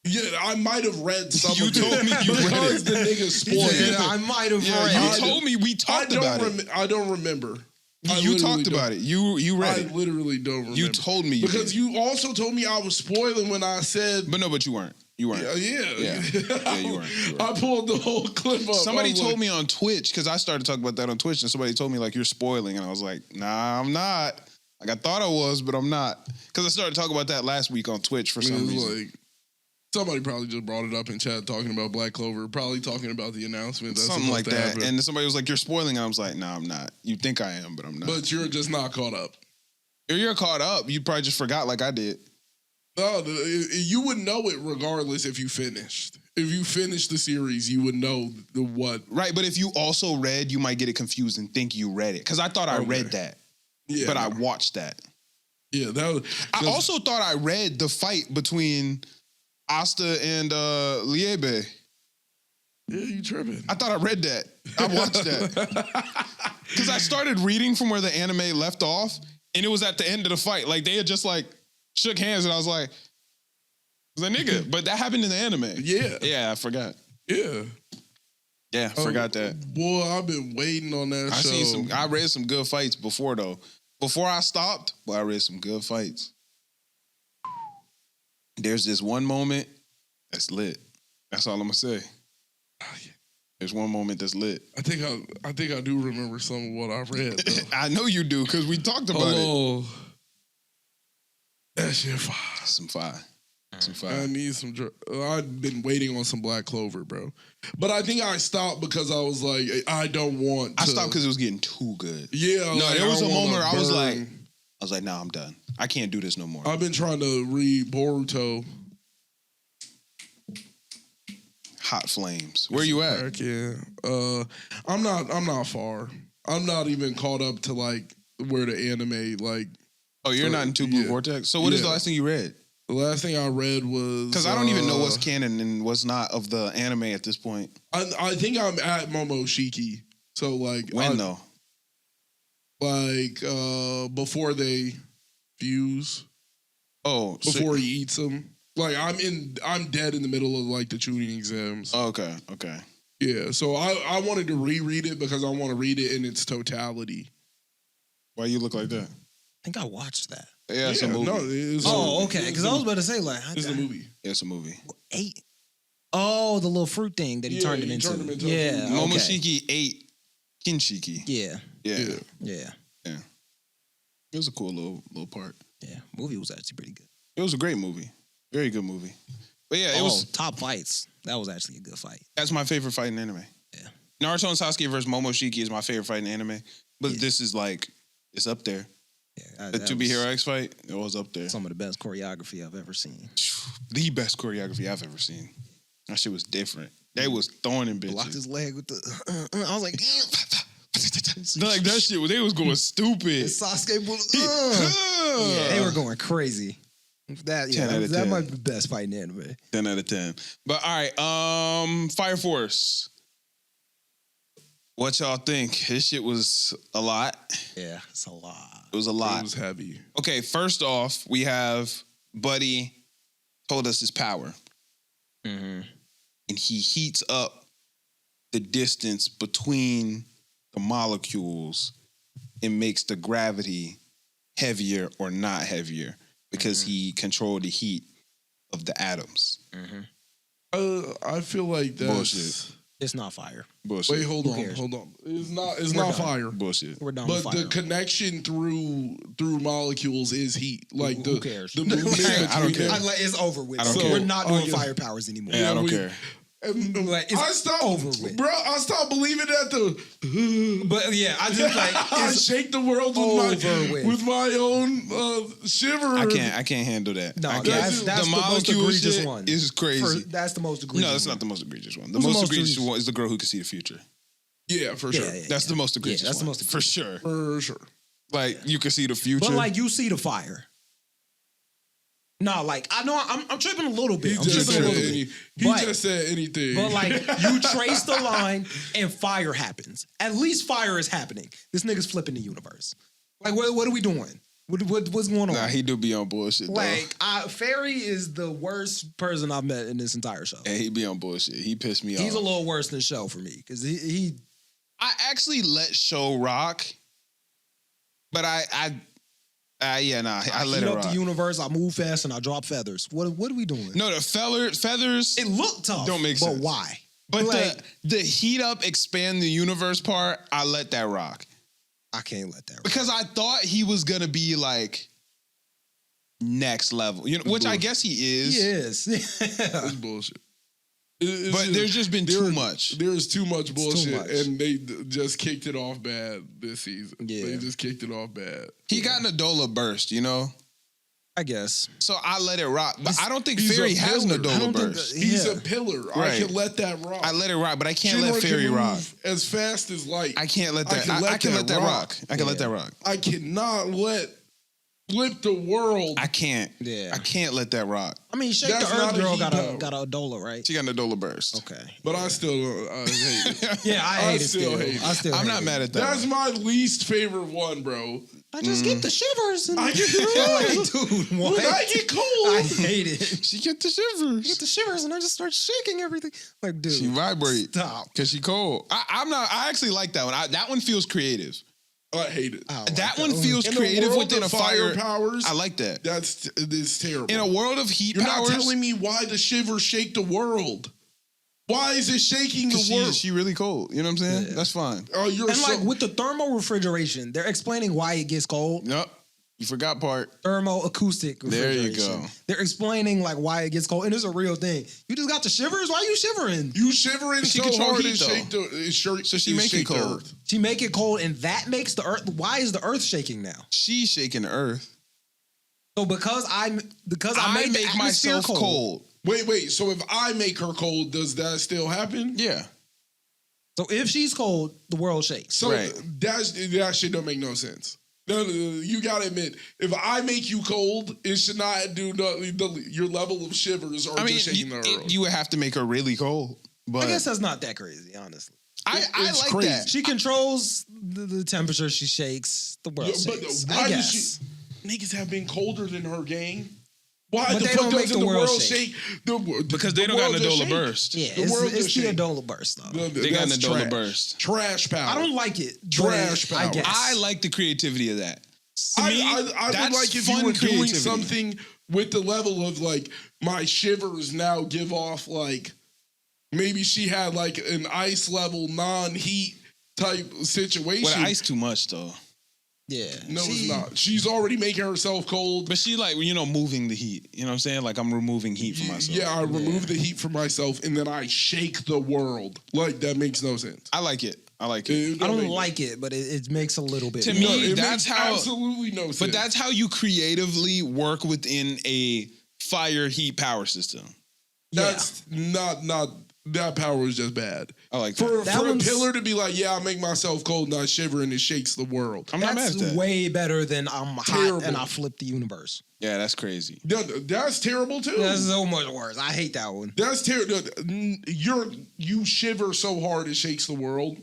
Yeah, I might have read some You of it. told me you read Because it. the nigga spoiled it. I might have Yeah, read you it. told me we talked about it. I don't remember. You talked about it. You read I it. literally don't remember. You told me you because did. you also told me I was spoiling when I said. But you weren't. You weren't. Yeah. Yeah, you weren't. I pulled the whole clip up. Somebody I was told like, me on Twitch, because I started talking about that on Twitch, and somebody told me, like, you're spoiling. And I was like, nah, I'm not. Like, I thought I was, but I'm not. Because I started talking about that last week on Twitch for I mean, some it was reason. like somebody probably just brought it up in chat talking about Black Clover, probably talking about the announcement. That's Something like supposed to that. happen. And somebody was like, you're spoiling. And I was like, nah, I'm not. You think I am, but I'm not. But you're just not caught up. If you're caught up, you probably just forgot like I did. No, you would know it regardless if you finished. If you finished the series, you would know the what. Right, but if you also read, you might get it confused and think you read it. Because I thought I Okay. read that, Yeah, but I watched that. yeah, that was. I also thought I read the fight between Asta and Liebe. Yeah, you tripping? I thought I read that. I watched that. Because I started reading from where the anime left off, and it was at the end of the fight. Like, they had just, like, shook hands, and I was like, nigga. But that happened in the anime. Yeah, Yeah, I forgot. yeah. Yeah, forgot that. Boy, I've been waiting on that show. I read some good fights before, though. Before I stopped, I read some good fights. There's this one moment that's lit. That's all I'm gonna say. There's one moment that's lit. I think I do remember some of what I read. Though. I know you do, because we talked about it. Oh, that shit fire. Some fire. Some I fire. need some. I've been waiting on some Black Clover, bro. But I think I stopped because I was like, I don't want. I stopped because it was getting too good. Yeah. No, like, there was I a don't wanna moment I was burn. like, nah, I'm done. I can't do this no more. I've been trying to read Boruto. Hot flames. Where you at? Heck yeah. I'm not far. I'm not even caught up to like where the anime like. Oh, you're not in Two Blue Yeah. Vortex? So what is the last thing you read? The last thing I read was Because I don't even know what's canon and what's not of the anime at this point. I think I'm at Momoshiki. So like When though? Like before they fuse. Oh, so- Before he eats them. Like I'm dead in the middle of like the tuning exams. Oh, okay. Yeah. So I wanted to reread it because I want to read it in its totality. Why you look like that? I think I watched that. Yeah, it's a movie. No, it's Oh, okay. Because I was about to say like It's a movie. Yeah, it's a movie. 8. Oh, the little fruit thing that he turned him into. turned him into a Yeah. fruit. Okay. Momoshiki ate Kinshiki. Yeah. Yeah. Yeah. It was a cool little part. Yeah. Movie was actually pretty good. It was a great movie. Very good movie. But yeah, it was. top fights. That was actually a good fight. That's my favorite fight in anime. Yeah. Naruto and Sasuke versus Momoshiki is my favorite fight in anime. But Yeah. this is like, it's up there. Yeah. The To Be Hero X fight, it was up there. Some of the best choreography I've ever seen. The best choreography I've ever seen. That shit was different. They was throwing in bitches. Blocked his leg with the. I was like, damn. Like that shit, they was going stupid. And Sasuke yeah, they were going crazy. That 10 out of that 10. might be the best fight in anime. 10 out of 10. But all right, Fire Force. What y'all think? This shit was a lot. Yeah, it's a lot. It was a lot. It was heavy. Okay, first off, we have Buddy told us his power. Mm-hmm. And he heats up the distance between the molecules and makes the gravity heavier or not heavier because he controlled the heat of the atoms. I feel like that's Bullshit. It's not fire. Bullshit. Wait, hold Who on. cares? It's not done. fire. Bullshit. We're done But with fire. the connection through molecules is heat. Like Who the cares? the movement I don't between care. them. It's over with. I don't So care. we're not doing yeah. fire powers anymore. Yeah, I don't we- care. Like, it's I stopped over with. Bro, I stopped believing that the But yeah, I just like I it's shake the world over with with. my own shiver. I can't handle that. No, I can't. that's the most molecule egregious shit one. is crazy. That's the most egregious. No, that's one. not the most egregious one. The Who's the most most egregious egregious? one is the girl who can see the future. Yeah, for sure. Yeah. That's the most egregious that's the one. most For egregious. sure. For sure. Like, you can see the future. But like you see the fire. No, like I know I'm tripping a little bit. I'm Just tripping a said little any- bit. he But- just said anything. But like you trace the line and fire happens. At least fire is happening. This nigga's flipping the universe. Like what are we doing? What's going on? Nah, he do be on bullshit, though. Like Fairy is the worst person I've met in this entire show. Yeah, he be on bullshit. He pissed me He's off. a little worse than Show for me because he I actually let show rock, but I let heat it up rock. the universe. I move fast and I drop feathers. What are we doing? No, the feathers It looked tough. don't make but sense. why? But like, the heat up, expand the universe part, I let that rock. I can't let that. Rock. Because I thought he was gonna be like next level, you know, which I guess he is. He is. it's bullshit. It's But just- there's just been too much. There's too much bullshit, much. and they just kicked it off bad this season. Yeah. They just kicked it off bad. He got an Adola burst, you know. I guess. So I let it rock, but I don't think he's Fairy a has an pillar. I Adola don't think burst. that- He's Yeah. a pillar. I Right. can let that rock. I let it rock, but I can't Shinra let can Fairy move rock. as fast as light. I can't let I that. can I let can that let that rock. rock. I can let Yeah. that rock. I cannot let flip the world. I can't. Yeah. I can't let that rock. I mean, Shake That's the not Earth a Girl heat got power. a Adola, right? She got an Adola burst. Okay. but I still hate it. Yeah, I hate it still still. hate it. I still. I'm hate not it. mad at that. That's one. my least favorite one, bro. I just get the shivers. And I get the like, dude, what? When I get cold. I hate it. She get the shivers. Get the shivers, and I just start shaking everything. Like, dude, She vibrate. Stop. Because she cold. I'm not. I actually like that one. That one feels creative. I hate it. I don't That like one feels In a creative world within a of fire. powers. I like that. It's terrible. In a world of heat You're powers. not telling me why the shivers shake the world. Why is it shaking the 'cause world? she really cold. You know what I'm saying? Yeah. That's fine. Oh, you're And so, like with the thermal refrigeration, they're explaining why it gets cold. Yep. You forgot part. Thermoacoustic There you refrigeration. go. They're explaining like why it gets cold, and it's a real thing. You just got the shivers. Why are you shivering? You shivering She so control hard heat, it shake the So she make it cold. Earth. She make it cold, and that makes the earth. Why is the earth shaking now? She's shaking the earth. So because I I made the make atmosphere myself cold. Wait. So if I make her cold, does that still happen? Yeah. So if she's cold, the world shakes. So Right. that shit don't make no sense. No, you gotta admit, if I make you cold, it should not do your level of shivers or I mean, just shaking the earth. you would have to make her really cold. But I guess that's not that crazy, honestly. I it's like crazy. that. She controls the temperature. She shakes. The world Yeah, but shakes. why I does guess. Niggas have been colder than her, gang. Why But the they fuck don't make doesn't the the world world shake. shake? Because they don't got Nadola burst. Yeah, The world it's just the shake. Adola burst though. They got That's Nadola trash. burst. Trash power. I don't like it. Trash but I power. guess. I like the creativity of that. To me, I would that's like if fun you were doing creativity. something with the level of like my shivers now give off like maybe she had like an ice level non-heat type situation. Well, the ice too much though. Yeah. No, it's not. She's already making herself cold. But she like moving the heat. You know what I'm saying? Like I'm removing heat from myself. Yeah, I remove the heat from myself and then I shake the world. Like that makes no sense. I like it. I like it. I don't make- like it, but it makes a little bit. To more. me, it that's makes how- absolutely no sense. But that's how you creatively work within a fire heat power system. That's not that power is just bad. I like For that. a one's- pillar to be like, yeah, I make myself cold and I shiver and it shakes the world. I'm not mad That's at that. way better than I'm hot Terrible. and I flip the universe. Yeah, that's crazy. That's terrible too. That's so much worse. I hate that one. That's terrible. You shiver so hard it shakes the world.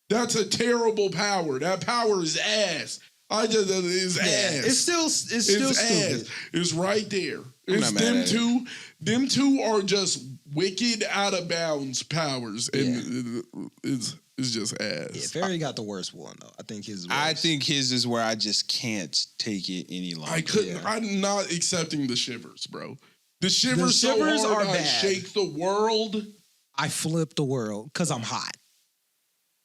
That's a terrible power. That power is ass. It's ass. It's still stupid. ass. It's right there. It's not mad them at it. two. Them two are just wicked out of bounds powers, and it's just ass. Yeah, Fairy got the worst one though. I think his. I think his is where I just can't take it any longer. I couldn't. Yeah. I'm not accepting the shivers, bro. The shivers, shivers so hard are I bad. shake the world. I flip the world because I'm hot.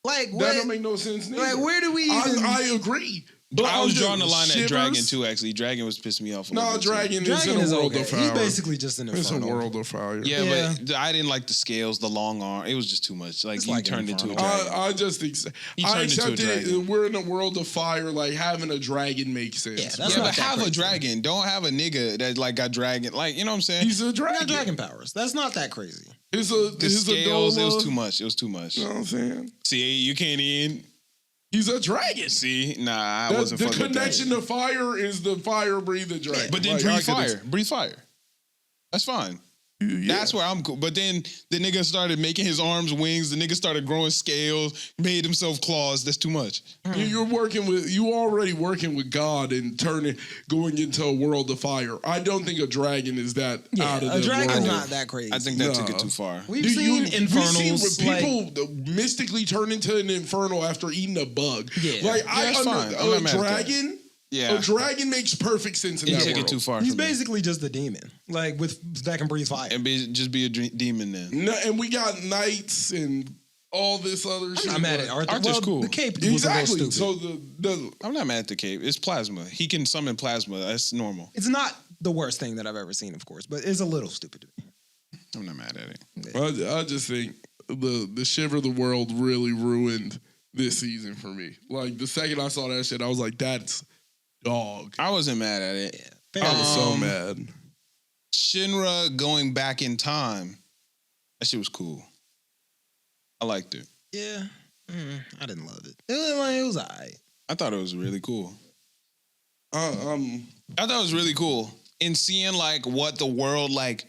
Like That what? don't make no sense. Neither. Like where do we even? I agree. But I was I'm drawing the just line at shivers. Dragon too. Actually, Dragon was pissing me off. A No, little bit, too. Dragon is Dragon in is a world okay. of fire. He's basically just an It's a infernal. world of fire. Yeah, Yeah. but I didn't like the scales, the long arm. It was just too much. Like It's you like turned an into a infernal. dragon. I just accept. He I turned into a accepted it. dragon. We're in a world of fire. Like having a dragon makes sense. Yeah, that's Yeah, not but that have a crazy. dragon. Don't have a nigga that like got dragon. Like you know what I'm saying? He's a He dragon. got dragon powers. That's not that crazy. His The scales. It Adola. was too much. It was too much. You know what I'm saying? See, you can't even He's a dragon. see. Nah, I wasn't The fucking with that. connection to fire is the fire breathing dragon. But then Like, I breathe could fire. Breathe fire. That's fine. Yeah. That's where I'm cool. But then the nigga started making his arms wings. The nigga started growing scales, made himself claws. That's too much. You're already working with God and going into a world of fire. I don't think a dragon is that Yeah, out of a the dragon's world. not that crazy. I think that took Nah. it too far. We've seen infernals. where Like, people mystically turn into an infernal after eating a bug. Yeah. Like that's fine. I'm not a mad at that. dragon. Yeah. A dragon makes perfect sense in You that took world. it too far. he's for me. basically just a demon, like that can breathe fire. And just be a demon then. No, and we got knights and all this other shit. I'm mad at Arthur. Arthur's Well, cool. The cape was a Exactly. little stupid. So the I'm not mad at the cape. It's plasma. He can summon plasma. That's normal. It's not the worst thing that I've ever seen, of course, but it's a little stupid to me. I'm not mad at it. I just think the Shiver the World really ruined this season for me. Like the second I saw that shit, I was like, that's dog. I wasn't mad at it. Yeah, I was so Um, mad. Shinra going back in time. That shit was cool. I liked it. yeah. I didn't love it. It was alright. I thought it was really cool. I I thought it was really cool. In seeing like what the world like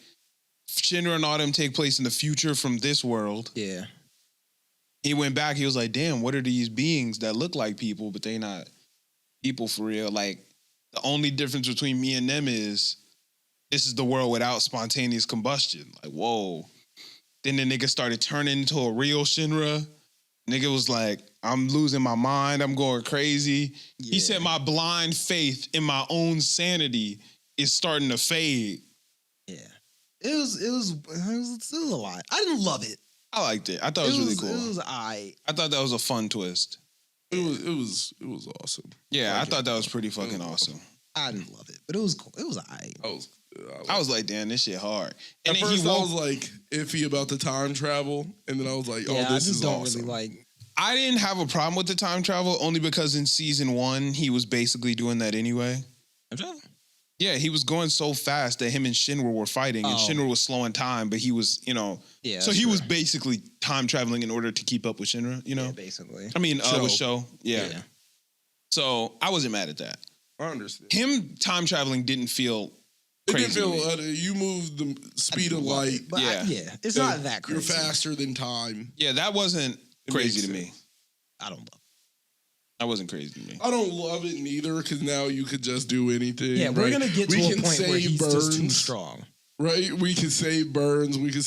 Shinra and all them take place in the future from this world. Yeah. He went back, he was like, damn, what are these beings that look like people, but they not people for real? Like, the only difference between me and them is this is the world without spontaneous combustion. Like, whoa. Then the nigga started turning into a real Shinra. Nigga was like, I'm losing my mind. I'm going crazy. Yeah. He said my blind faith in my own sanity is starting to fade. Yeah. It was a lot. I didn't love it. I liked it. I thought it was really cool. It was alright. I thought that was a fun twist. it was awesome. Yeah, I thought that was pretty fucking awesome. I didn't love it, but it was cool. It was alright. I was like, damn, this shit hard. And At then first, I was like iffy about the time travel, and then I was like, Yeah, "Oh, I this just is don't awesome." really like. I didn't have a problem with the time travel only because in season 1 he was basically doing that anyway. Time travel? Yeah, he was going so fast that him and Shinra were fighting, and Oh. Shinra was slowing time, but he was, Yeah. so he was basically time traveling in order to keep up with Shinra, Yeah, basically. I mean, Show. with Show. Yeah. So I wasn't mad at that. I understand. Him time traveling didn't feel It crazy. didn't to feel me. you move the speed of Love light. it, but Yeah. it's not that crazy. You're faster than time. Yeah, that wasn't It crazy makes to me. sense. I don't love it. That wasn't crazy to me. I don't love it neither because now you could just do anything. Yeah, we're right? gonna get we to a can point where save he's just too Burns, strong. right? We can save Burns. We could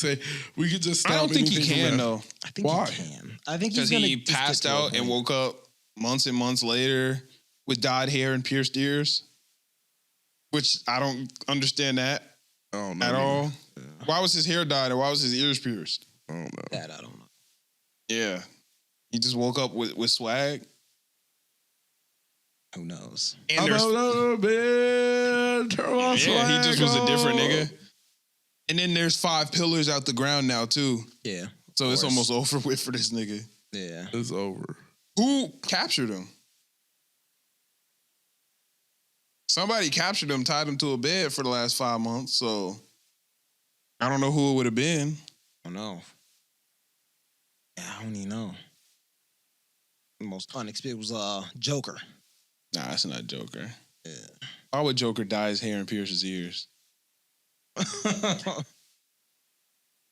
just. Stop I don't think he anything can from though, I think Why? he can. I think because he's gonna he just get passed to a out and point. woke up months and months later with dyed hair and pierced ears, which I don't understand that I don't know at either. all. Why was his hair dyed or why was his ears pierced? I don't know. That I don't know. Yeah, he just woke up with swag. Who knows? And I'm there's, out of bed, turn my yeah, he just was a different swag nigga. And then there's 5 pillars out the ground now too, Yeah. so it's course. almost over with for this nigga. Yeah. on. It's over. Who captured him? Somebody captured him, tied him to a bed for the last 5 months. So I don't know who it would have been. I don't know. Yeah, I don't even know. The most unexpected was Joker. Nah, that's not Joker. Yeah. Why would Joker dye his hair and pierce his ears?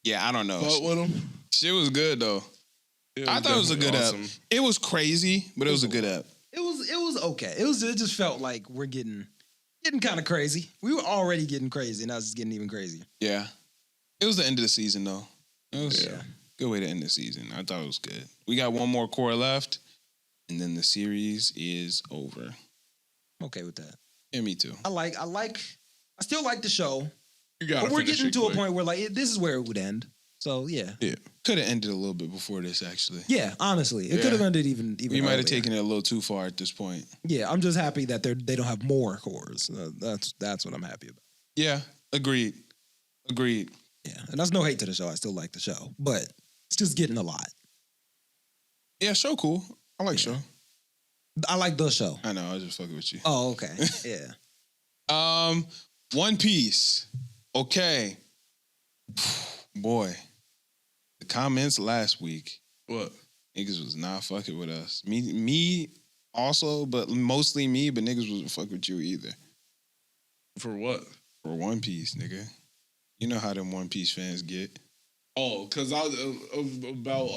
Yeah, I don't know. Fuck with him. Shit was good though. I thought it was a good awesome. app. It was crazy, but it was a good app. It was okay. It just felt like we're getting kind of crazy. We were already getting crazy, and now it's just getting even crazier. Yeah. It was the end of the season though. It was Yeah. a good way to end the season. I thought it was good. We got one more core left, and then the series is over. I'm okay with that. Yeah, me too. I still like the show, You got. but we're getting to a point where like this is where it would end. So yeah, Could have ended a little bit before this, actually. yeah. Honestly, it Yeah. could have ended even. We might have earlier. taken it a little too far at this point. Yeah, I'm just happy that they don't have more cores. That's what I'm happy about. Yeah, agreed. Yeah, and that's no hate to the show. I still like the show, but it's just getting a lot. Yeah, show cool. I like show. I like the show. I know, I was just fucking with you. Oh, okay. Yeah. One Piece. Okay. Boy. The comments last week. What? Niggas was not fucking with us. Me also, but mostly me, but niggas wasn't fucking with you either. For what? For One Piece, nigga. You know how them One Piece fans get. Oh, because I about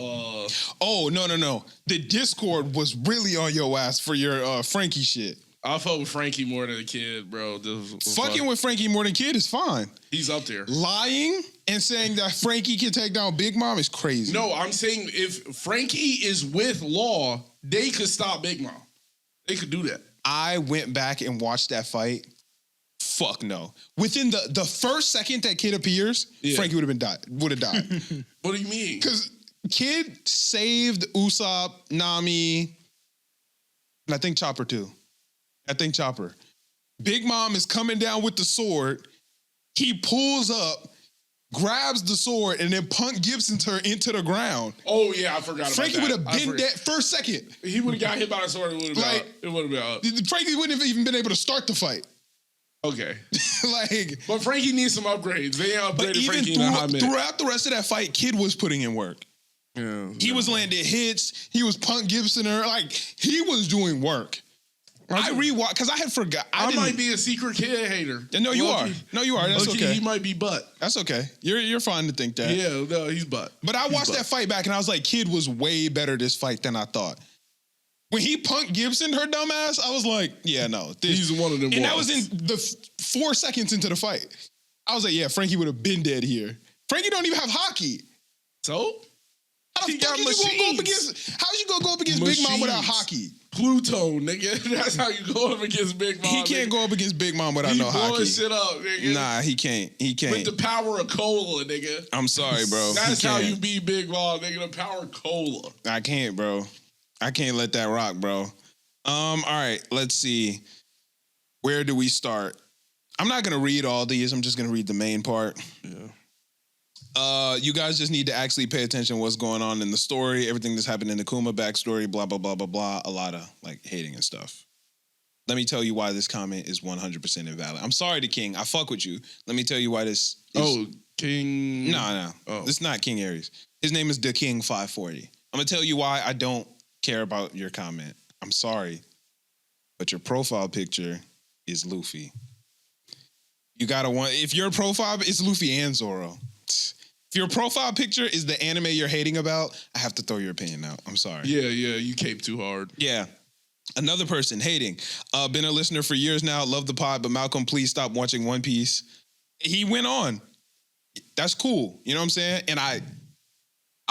Oh, no. The Discord was really on your ass for your Frankie shit. I fuck with Frankie more than a kid, bro. Fucking with Frankie more than Kid is fine. He's up there. Lying and saying that Frankie can take down Big Mom is crazy. No, I'm saying if Frankie is with Law, they could stop Big Mom. They could do that. I went back and watched that fight. Fuck no. Within the first second that Kid appears, Yeah. Frankie would have died. What do you mean? Because Kid saved Usopp, Nami, and I think Chopper too. Big Mom is coming down with the sword. He pulls up, grabs the sword, and then Punk Gibson's her into the ground. Oh yeah, I forgot. Frankie about would that. have been dead first second. He would have got hit by the sword. It would have been up. Frankie wouldn't have even been able to start the fight. Okay, Like, but Frankie needs some upgrades. They but upgraded even Frankie in a hot minute. throughout the rest of that fight, Kid was putting in work. Yeah, He was landing hits. He was Punk Gibson her. Like, he was doing work. I rewatched because I had forgot. I might be a secret Kid hater. No, you are. No, you are. That's Low-key, okay. He might be butt. That's okay. You're fine to think that. Yeah, no, he's butt. But I watched that fight back and I was like, Kid was way better this fight than I thought. When he Punk Gibson her dumb ass, I was like, yeah, no. He's one of them. And that boys. was in the 4 seconds into the fight. I was like, yeah, Frankie would have been dead here. Frankie don't even have hockey. So How the He fuck got is you gonna go up machines. against? How's you gonna go up against Big Mom without Machines. hockey? Pluto, nigga. That's how you go up against Big Mom. He can't go up against Big Mom without He no blowing hockey. shit up, nigga. Nah, he can't. He can't. With the power of cola, nigga. I'm sorry, bro. That's He how can't. you beat Big Mom, nigga. The power of cola. I can't, bro. I can't let that rock, bro. All right, let's see. Where do we start? I'm not gonna read all these. I'm just gonna read the main part. Yeah. You guys just need to actually pay attention to what's going on in the story, everything that's happened in the Kuma backstory, blah, blah, blah, blah, blah. A lot of like hating and stuff. Let me tell you why this comment is 100% invalid. I'm sorry to King. I fuck with you. Let me tell you why this is... King... No. Oh. This is not King Aries. His name is The King 540. I'm going to tell you why I don't care about your comment. I'm sorry. But your profile picture is Luffy. You gotta want... If your profile... It's Luffy and Zoro. If your profile picture is the anime you're hating about, I have to throw your opinion out. I'm sorry. Yeah, you cape too hard. Yeah. Another person hating. Been a listener for years now. Love the pod, but Malcolm, please stop watching One Piece. He went on. That's cool. You know what I'm saying? And I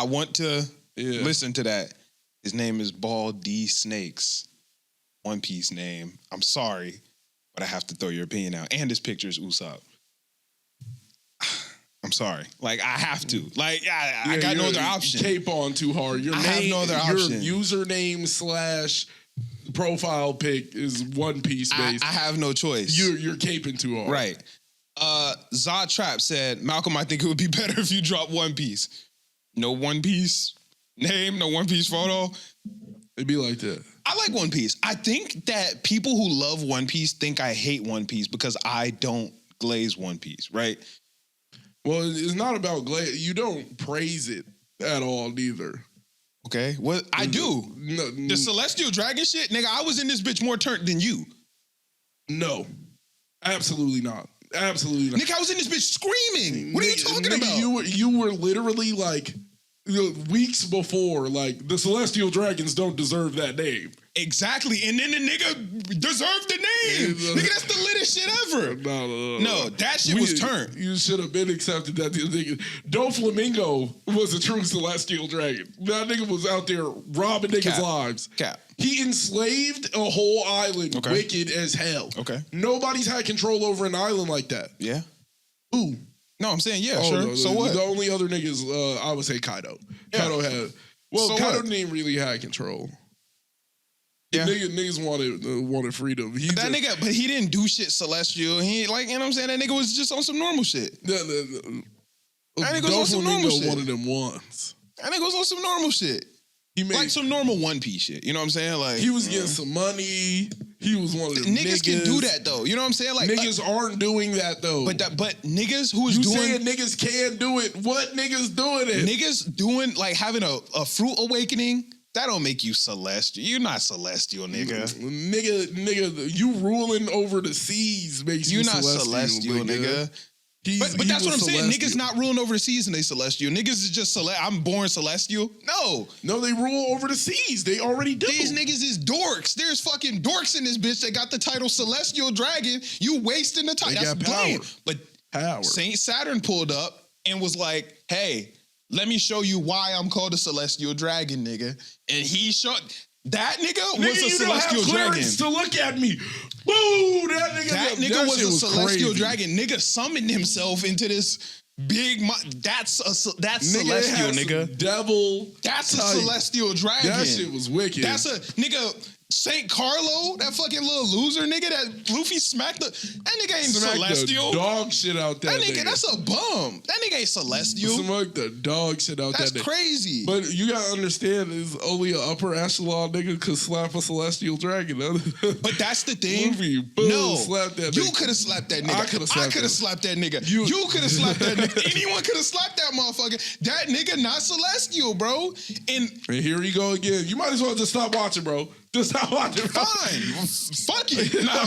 want to listen to that. His name is Ball D Snakes. One Piece name. I'm sorry, but I have to throw your opinion out. And his picture is Usopp. I'm sorry. Like, I have to. Like, I got no other option. Cape on too hard. I have no other option. Your username / profile pic is One Piece based. I have no choice. You're caping too hard. Right. Zod Trap said, Malcolm, I think it would be better if you drop One Piece. No One Piece name, no One Piece photo. It'd be like that. I like One Piece. I think that people who love One Piece think I hate One Piece because I don't glaze One Piece, right? Well, it's not about glaze. You don't praise it at all, neither. Okay. Well, I do. No, The Celestial Dragon shit, nigga, I was in this bitch more turned than you. no. Absolutely not. Absolutely not. Nigga, I was in this bitch screaming. What are you talking about? You were literally like weeks before, like, the Celestial Dragons don't deserve that name. Exactly. And then the nigga deserved the name. Nigga, that's the littest shit ever. No, that shit was turned. You should have been accepted that the nigga. Doflamingo was a true Celestial Dragon. That nigga was out there robbing niggas' lives. Cap. He enslaved a whole island, wicked as hell. Okay. Nobody's had control over an island like that. Yeah. Who? No, I'm saying, yeah, sure. No, so what? The only other niggas, I would say Kaido. Yeah. Kaido had... Well, So Kaido what? didn't really have control. Yeah. Niggas wanted freedom. But he didn't do shit celestial. He like, you know what I'm saying? That nigga was just on some normal shit. That nigga was on some normal shit. One of them ones. That nigga was on some normal shit. He made like some normal One Piece shit. You know what I'm saying? Like, he was getting some money. He was one of them niggas can do that though. You know what I'm saying? Like, niggas aren't doing that though. But niggas who is you doing saying niggas can do it? What niggas doing it? Niggas doing like having a fruit awakening. That don't make you celestial. You're not celestial, nigga. Nigga, you ruling over the seas makes you not celestial, nigga. But that's what I'm saying. Niggas not ruling over the seas and they celestial. Niggas is just I'm born celestial. No, they rule over the seas. They already do. These niggas is dorks. There's fucking dorks in this bitch that got the title Celestial Dragon. You wasting the title. That's blame. But power. Saint Saturn pulled up and was like, hey, let me show you why I'm called a Celestial Dragon, nigga. And he showed... That nigga was a Celestial Dragon. To look at me. Boo! That nigga was a Celestial Dragon. Nigga summoned himself into this big... That's Celestial, nigga. Devil. That's a Celestial Dragon. That shit was wicked. That's a... Nigga... Saint Carlo, that fucking little loser nigga that Luffy smacked that nigga ain't celestial. The dog shit out that nigga. That's a bum. That nigga ain't celestial. Smack the dog shit out that's that nigga. That's crazy. But you gotta understand, is only an upper echelon nigga could slap a celestial dragon. But that's the thing. Luffy, boom, no, slap that nigga. You could have slapped that nigga. I could have slapped that nigga. You could have slapped that nigga. Anyone could have slapped that motherfucker. That nigga not celestial, bro. And here he go again. You might as well just stop watching, bro. Just stop watching. Fine. Fuck it. Nah.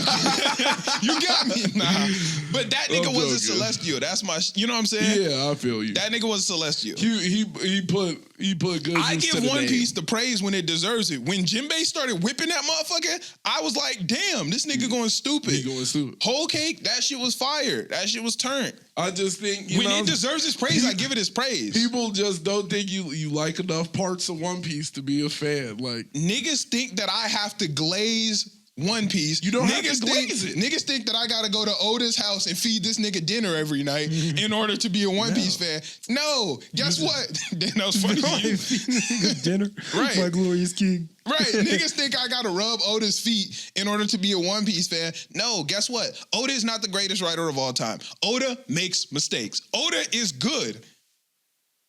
You got me. Nah. But that nigga was a celestial. That's my you know what I'm saying? Yeah, I feel you. That nigga was a celestial. He put good. I give One Piece the praise when it deserves it. When Jinbei started whipping that motherfucker, I was like, damn, this nigga going stupid. He going stupid. Whole cake, that shit was fire. That shit was turned. I just think when it deserves its praise, I give it its praise. People just don't think you like enough parts of One Piece to be a fan. Like niggas think that I have to glaze One Piece. You don't have niggas to glaze it. Niggas think that I gotta go to Oda's house and feed this nigga dinner every night in order to be a One Piece fan. No, guess what? That was funny. Dinner, Right. My Glorious King. Right, niggas think I gotta rub Oda's feet in order to be a One Piece fan. No, guess what? Oda is not the greatest writer of all time. Oda makes mistakes. Oda is good.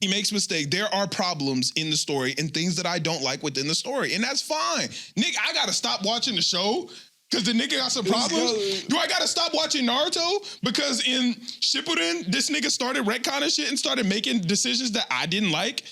He makes mistakes. There are problems in the story and things that I don't like within the story, and that's fine. Nigga, I gotta stop watching the show because the nigga got some problems. Do I gotta stop watching Naruto because in Shippuden this nigga started retconning shit and started making decisions that I didn't like?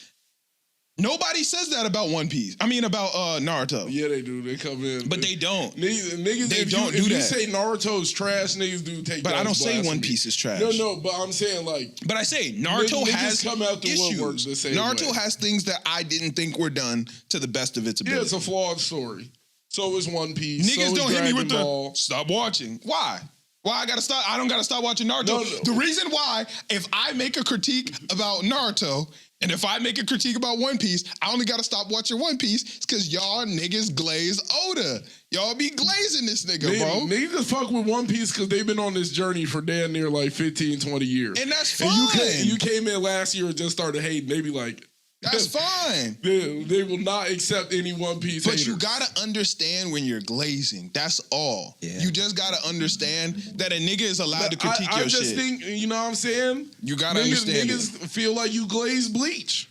Nobody says that about One Piece. I mean about Naruto. Yeah, they do. They come in, But they don't. Niggas, They if don't you, do if you that. say Naruto's trash, niggas do take. But that I don't as say One blasphemy. Piece is trash. No, but I'm saying like. But I say Naruto Niggas has come out the woodwork issues. the same Naruto way. has things that I didn't think were done to the best of its Yeah, ability. it's a flawed story. So is One Piece. Niggas so is don't hit me Dragon with Ball. the stop watching. Why? Why I gotta stop? I don't gotta stop watching Naruto. No. The reason why, if I make a critique about Naruto and if I make a critique about One Piece, I only gotta stop watching One Piece. It's because y'all niggas glaze Oda. Y'all be glazing this nigga, bro. Niggas fuck with One Piece because they've been on this journey for damn near like 15, 20 years. And that's fine. And you came in last year and just started hating. They be like, That's fine. they will not accept any One Piece But haters. you gotta understand when you're glazing. That's all. Yeah. You just gotta understand that a nigga is allowed to critique I your just shit. think, you know what I'm saying? You gotta understand Niggas feel like you glaze Bleach.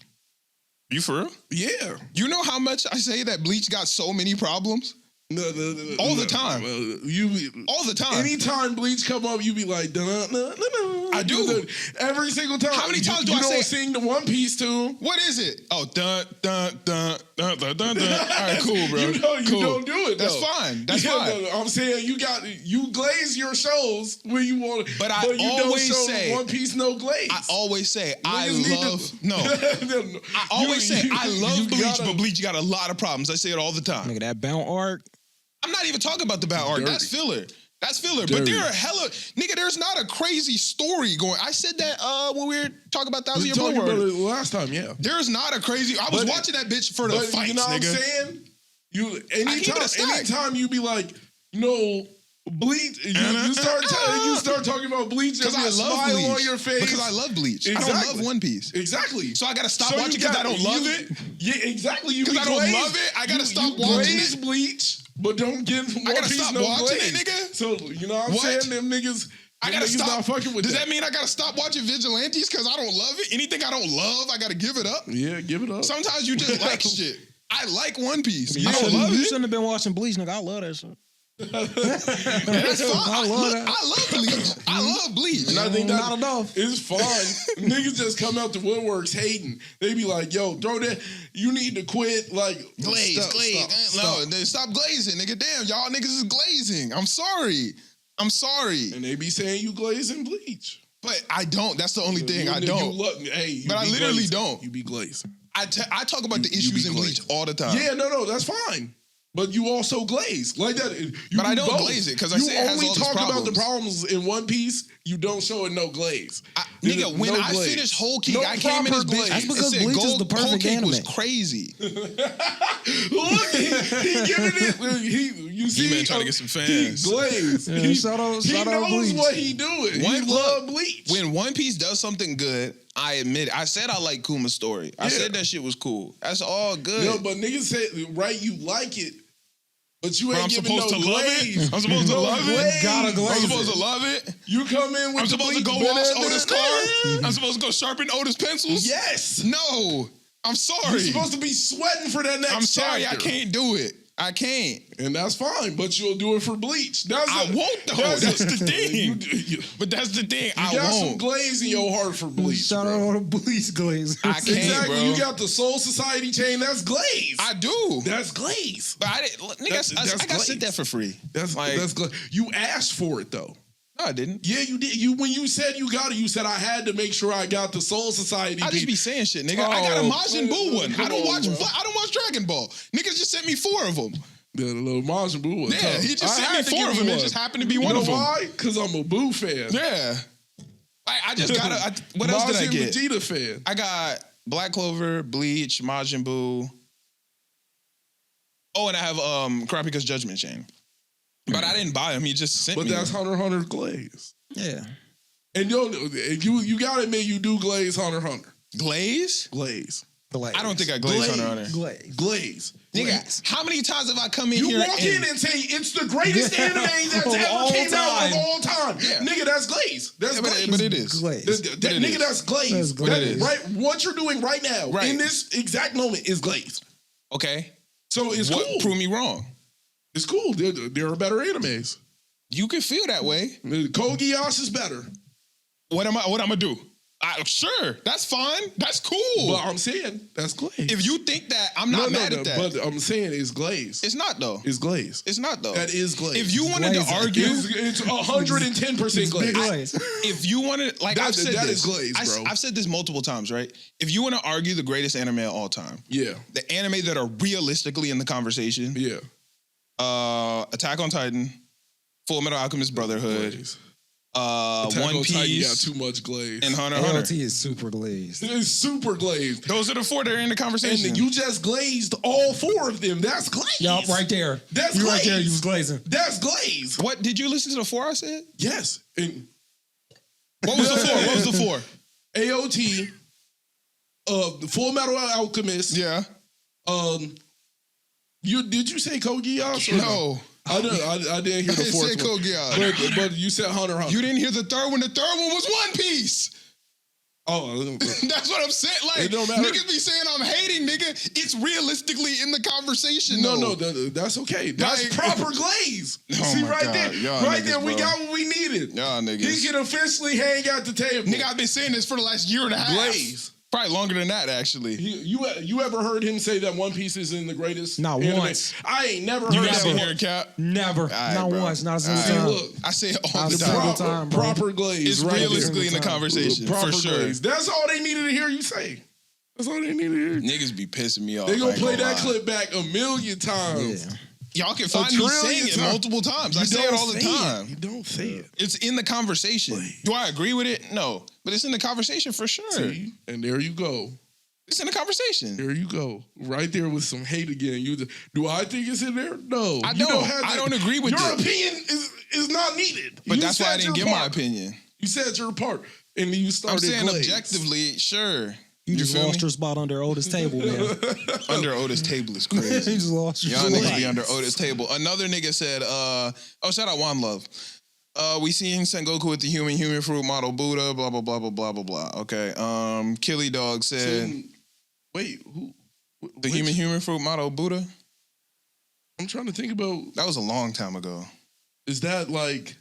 You for real? Yeah. You know how much I say that Bleach got so many problems? No, All the time. All the time. Anytime Bleach come up, you be like, I do. Every single time. How many times do you I don't say- sing the One Piece tune? What is it? Oh, dun, dun, dun, dun, dun, dun, dun. All right, cool, bro. You know you Cool. don't do it, That's though. fine. That's Yeah, fine. no, I'm saying you glaze your shows when you want, But I you don't always show say- One Piece no glaze. I always say, I Niggas need love, to- no. No. I always say, I love you Bleach, gotta- but Bleach got a lot of problems. I say it all the time. Nigga, that bound arc. I'm not even talking about the bad art. Dirty. That's filler. That's filler. But Dirty. there are hella, nigga, there's not a crazy story going. I said that when we were talking about Thousand We Year talked Blood about Warrior. it last time, yeah. There's not a crazy, I was But- watching that bitch for the But fights, you know what nigga. I'm saying? keep it a stack. Anytime you be like, no, Bleach, you start talking about Bleach Because and I a love smile Bleach. on your face. Because I love Bleach. I don't Exactly. love One Piece. Exactly. So I gotta stop So you watching because I got- don't love you- it. Yeah, exactly. You 'Cause be I don't glazed. love it, I gotta stop you watching glaze it. Bleach, but don't get One gotta Piece stop no watching glaze. it, nigga? So you know what I'm What? saying? Them niggas, I gotta niggas stop not fucking with Does that mean I gotta stop watching Vigilantes because I don't love it? Anything I don't love, I gotta give it up? Yeah, give it up. Sometimes you just like shit. I like One Piece. You I don't love you it. shouldn't have been watching Bleach, nigga. I love that shit. That's fine. I love that. I love Bleach. I love Bleach. And I think that Not enough. It's fine. Niggas just come out the woodworks hating. They be like, yo, throw that. You need to quit. Like, Glaze. stop. No, stop glazing, nigga. Damn, y'all niggas is glazing. I'm sorry. And they be saying you glazing Bleach. But I don't. That's the only thing. You- I don't. you But I be literally glazing. don't. You be glazing. I talk about the You issues be in Bleach glazed. all the time. Yeah, no, that's fine. But you also glaze like that. You But I do don't both. glaze it, 'cause I you say it has only all these talk about the problems. problems in One Piece. You don't show it no glaze. Nigga, when No I glaze. finished Whole Cake, No I came in proper this bitch. glaze. That's because and said Bleach is the Whole perfect Cake was anime. crazy. Look, he giving it. You see, man trying to get some fans. He glazed. Yeah, he shout out knows Bleach. what he doing. He One- love Bleach. When One Piece does something good, I admit it. I said I like Kuma's story. I Yeah. said that shit was cool. That's all good. No, but niggas say right, you like it, but you But ain't I'm giving supposed no to love glaze. it. I'm supposed to No love glaze. it. Gotta I'm glaze supposed it. to love it. You come in with I'm the supposed to Bleach go wash banana. Oda's car. I'm supposed to go sharpen Oda's pencils. Yes. No, I'm sorry. You're supposed to be sweating for that next I'm sorry, chapter. I can't do it. I can't. And that's fine, but you'll do it for Bleach. I won't though. That's the thing. But that's the thing. I You got some won't. glaze in your heart for Bleach. Shout bro. out all the Bleach glaze. I can't, Exactly. bro. You got the Soul Society chain. That's glaze. I do. That's glaze. But I didn't. Nigga, That's I got sent glaze. that for free. That's like glaze. You asked for it though. no, I didn't. Yeah, you did. You when you said you got it, you said I had to make sure I got the Soul Society. I just be saying shit, nigga. I got a Majin Buu one. I don't watch. I don't watch Dragon Ball. Niggas just sent me 4 of them. the little Majin Buu one. Yeah, tough. he just I sent me had to 4 give of you them. It one. just happened to be You one know of them. why? Because I'm a Buu fan. Yeah. I just got to. What else did I Majin get? Vegeta fan. I got Black Clover, Bleach, Majin Buu. Oh, and I have Kurapika's Judgment Chain. But I didn't buy him. He just sent But me. that's them. Hunter x Hunter glaze. Yeah. And you gotta admit you do glaze Hunter x Hunter. Glaze? Glaze. I don't think I glazed Hunter x Hunter. Glaze. Glaze. Nigga, how many times have I come in You here walk in and say it's the greatest anime that's Of ever all came out time. of all time. Yeah. Nigga, that's glaze. That's Yeah, glaze. but it is. Glaze. Nigga, that's glaze. That's glaze. But it is. Right, what you're doing right now Right. in this exact moment is glaze. Okay. So it's What cool. prove me wrong? It's cool. There are better animes. You can feel that way. Code Geass is better. What am I gonna do? Sure, that's fine. That's cool. But I'm saying that's glaze. If you think that, I'm not mad at that. But I'm saying it's glaze. It's not though. It's glaze. It's not though. That is glaze. If you wanted to Glaze. argue, It's 110% glaze. Big glaze. if you wanted, like That- I've said that this, is glaze, bro. I've said this multiple times, right? If you want to argue the greatest anime of all time, Yeah. the anime that are realistically in the conversation, Yeah. Attack on Titan, Full Metal Alchemist Brotherhood, Glaze. One Attack on Titan got Piece, too much glaze. and Hunter x Hunter. ALT is super glazed. It's super glazed. Those are the four that are in the And conversation. you just glazed all four of them. That's glaze. Yup, right there. That's you right glaze. there. You was glazing. That's glaze. What did you listen to the four I said? Yes. And What was the four? What was the four? AOT, the Full Metal Alchemist. Yeah. Did you say Code Geass? or No. I didn't hear the I fourth said one. Code Geass. But you said Hunter x Hunter. You didn't hear the third one. The third one was One Piece. Oh, That's what I'm saying. Like, It don't matter. niggas be saying I'm hating, nigga. It's realistically in the conversation. no, though. that's okay. That's Like- proper glaze. Oh See my right God. there, Y'all right niggas, there, we bro. got what we needed. Y'all niggas. He can officially hang at the table. Nigga, I've been saying this for the last year and a half. Glaze. Probably longer than that, actually. You ever heard him say that One Piece is in the greatest? Not anime? once. I ain't never You heard got that. in here, Cap. Never. right, not bro. once. Not a All single right. time. Look, I say it all Not the a time. single time, bro. proper glaze. It's right realistically in the Time. conversation, Proper for sure. glaze. That's all they needed to hear you say. That's all they needed to hear. Niggas be pissing me off. They I gonna ain't play gonna that lie. clip back a million times. Yeah. Y'all can find me trillion saying it times. multiple times. I You say it don't all the say time. You don't say it. It's in the conversation. Do I agree with it? No. But it's in the conversation for sure. See? And there you go. It's in the conversation. There you go. Right there with some hate again. Do I think it's in there? No. I You don't. have I that- don't agree with your it. opinion is not needed. But You that's why I said didn't your give my part. opinion. You said your part. And then you I'm started saying glaze. objectively, sure. You just feel lost me? your spot under Otis' table, man. Under Otis' table is you crazy. just lost your Y'all spot. niggas be under Otis' table. Another nigga said, shout out One Love. We seen Sengoku with the human fruit model Buddha, blah, blah, blah, blah, blah, blah, blah. Okay. Killy Dog said Wait, who? the human fruit model Buddha. I'm trying to think about. That was a long time ago. Is that like?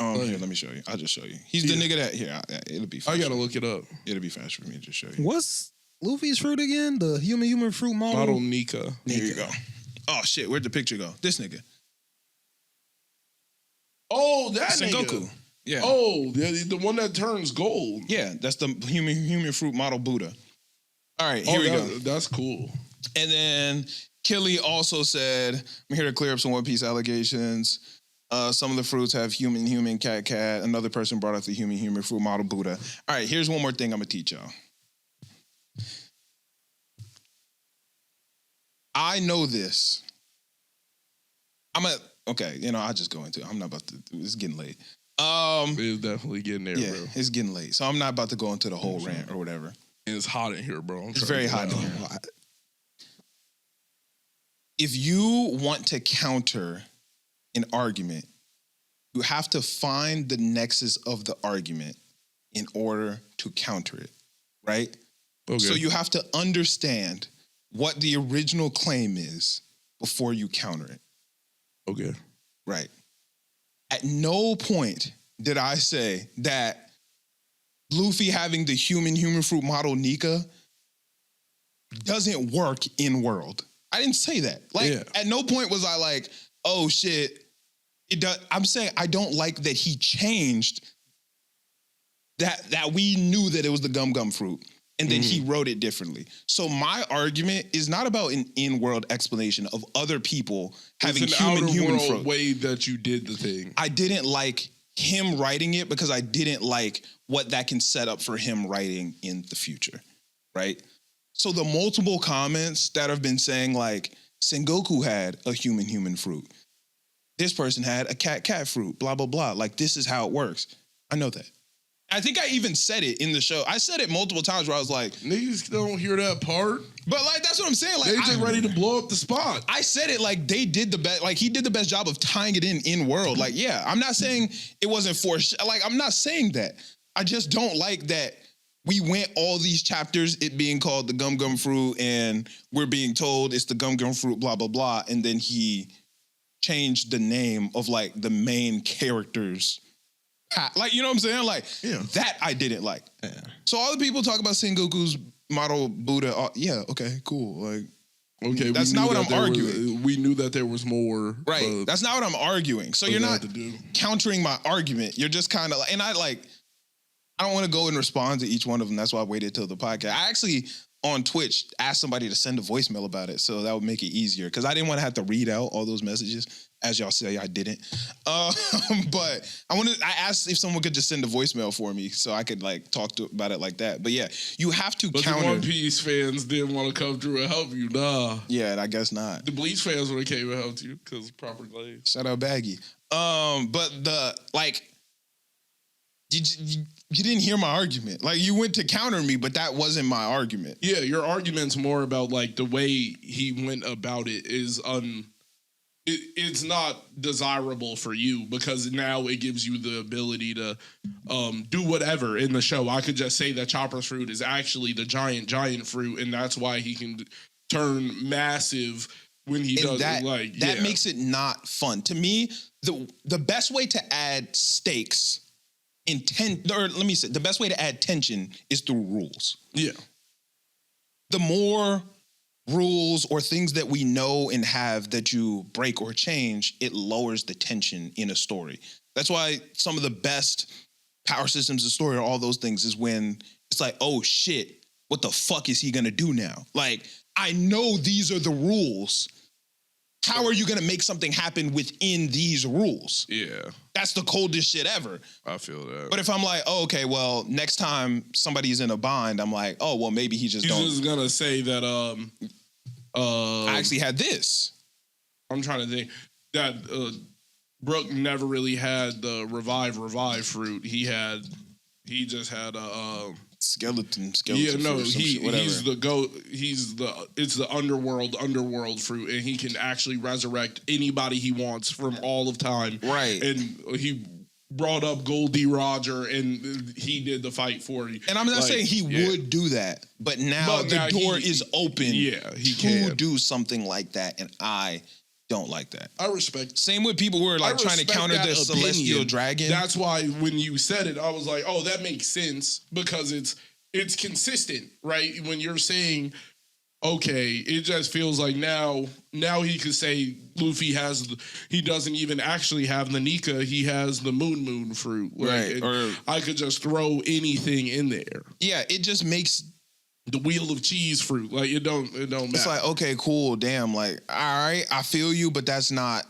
Here, let me show you. I'll just show you. He's the nigga that here. It'll be. I Faster. gotta look it up. It'll be faster for me to just show you. What's Luffy's fruit again? The human fruit model? Model Nika. Here you go. Oh shit, where'd the picture go? This nigga. Oh, that Sengoku. nigga. Yeah. Oh, the one that turns gold. Yeah, that's the human fruit model Buddha. All right, here we go. That's cool. And then Killy also said, I'm here to clear up some One Piece allegations. Some of the fruits have human, cat. Another person brought up the human fruit model Buddha. All right, here's one more thing I'm going to teach y'all. I know this. Okay, I'll just go into it. I'm not about to, it's getting late. It's definitely getting there, Yeah, bro. it's getting late. So I'm not about to go into the whole rant or whatever. And it's hot in here, bro. It's very hot in here. If you want to counter an argument, you have to find the nexus of the argument in order to counter it, right? Okay. So you have to understand what the original claim is before you counter it, Okay. right? At no point did I say that Luffy having the human fruit model Nika doesn't work in world. I didn't say that. At no point was I like, oh shit, it does. I'm saying I don't like that he changed that we knew that it was the gum fruit and then he wrote it differently. So my argument is not about an in-world explanation of other people having It's an human outer world fruit. way that you did the thing. I didn't like him writing it because I didn't like what that can set up for him writing in the future, right? So the multiple comments that have been saying like, Sengoku had a human fruit. This person had a cat fruit, blah, blah, blah. Like, this is how it works. I know that. I think I even said it in the show. I said it multiple times where I was like, niggas don't hear that part. But like, that's what I'm saying. Like, they just ready to blow up the spot. I said it like they did the best. Like, he did the best job of tying it in world. Like, yeah, I'm not saying it wasn't like, I'm not saying that. I just don't like that we went all these chapters, it being called the gum fruit, and we're being told it's the gum fruit, blah, blah, blah. And then he changed the name of like the main characters. Like, you know what I'm saying? Like, that I didn't like. Yeah. So all the people talk about Sengoku's model Buddha. Yeah, okay, cool. Like, okay, that's not what I'm arguing. We knew that there was more. Right. That's not what I'm arguing. So you're not countering my argument. You're just kind of like, and I don't want to go and respond to each one of them. That's why I waited till the podcast. I actually, on Twitch, asked somebody to send a voicemail about it, so that would make it easier, because I didn't want to have to read out all those messages. As y'all say, I didn't. But I asked if someone could just send a voicemail for me so I could like talk about it like that. But yeah, you have to counter. The One Piece fans didn't want to come through and help you, nah. Yeah, I guess not. The Bleach fans would have came and helped you because proper glaze. Shout out Baggy. But the like, you didn't hear my argument. Like, you went to counter me, but that wasn't my argument. Yeah, your argument's more about like the way he went about it is it's not desirable for you, because now it gives you the ability to do whatever in the show. I could just say that Chopper's fruit is actually the giant fruit, and that's why he can turn massive when he does that. Like that makes it not fun to me. The best way to add stakes, the best way to add tension is through rules. Yeah. The more rules or things that we know and have that you break or change, it lowers the tension in a story. That's why some of the best power systems of story or all those things is when it's like, oh shit, what the fuck is he gonna do now? Like, I know these are the rules. How are you gonna make something happen within these rules? Yeah. That's the coldest shit ever. I feel that. But if I'm like, oh, okay, well, next time somebody's in a bind, I'm like, oh, well, maybe he's just gonna say that I actually had this. I'm trying to think that Brooke never really had the revive fruit. He just had a skeleton. Yeah, no, he's the goat. It's the underworld fruit, and he can actually resurrect anybody he wants from all of time. Right, and he brought up Goldie Roger, and he did the fight for you. And I'm not saying he would do that, but now the door is open. Yeah, he can do something like that, and I don't like that. I respect. Same with people who are like trying to counter the celestial dragon. That's why when you said it, I was like, oh, that makes sense, because it's consistent, right? When you're saying, okay, it just feels like now he could say Luffy he doesn't even actually have the Nika, he has the moon fruit. Right. Or I could just throw anything in there. Yeah, it just makes the wheel of cheese fruit. Like, it don't matter. It's like, okay, cool, damn, like, all right, I feel you, but that's not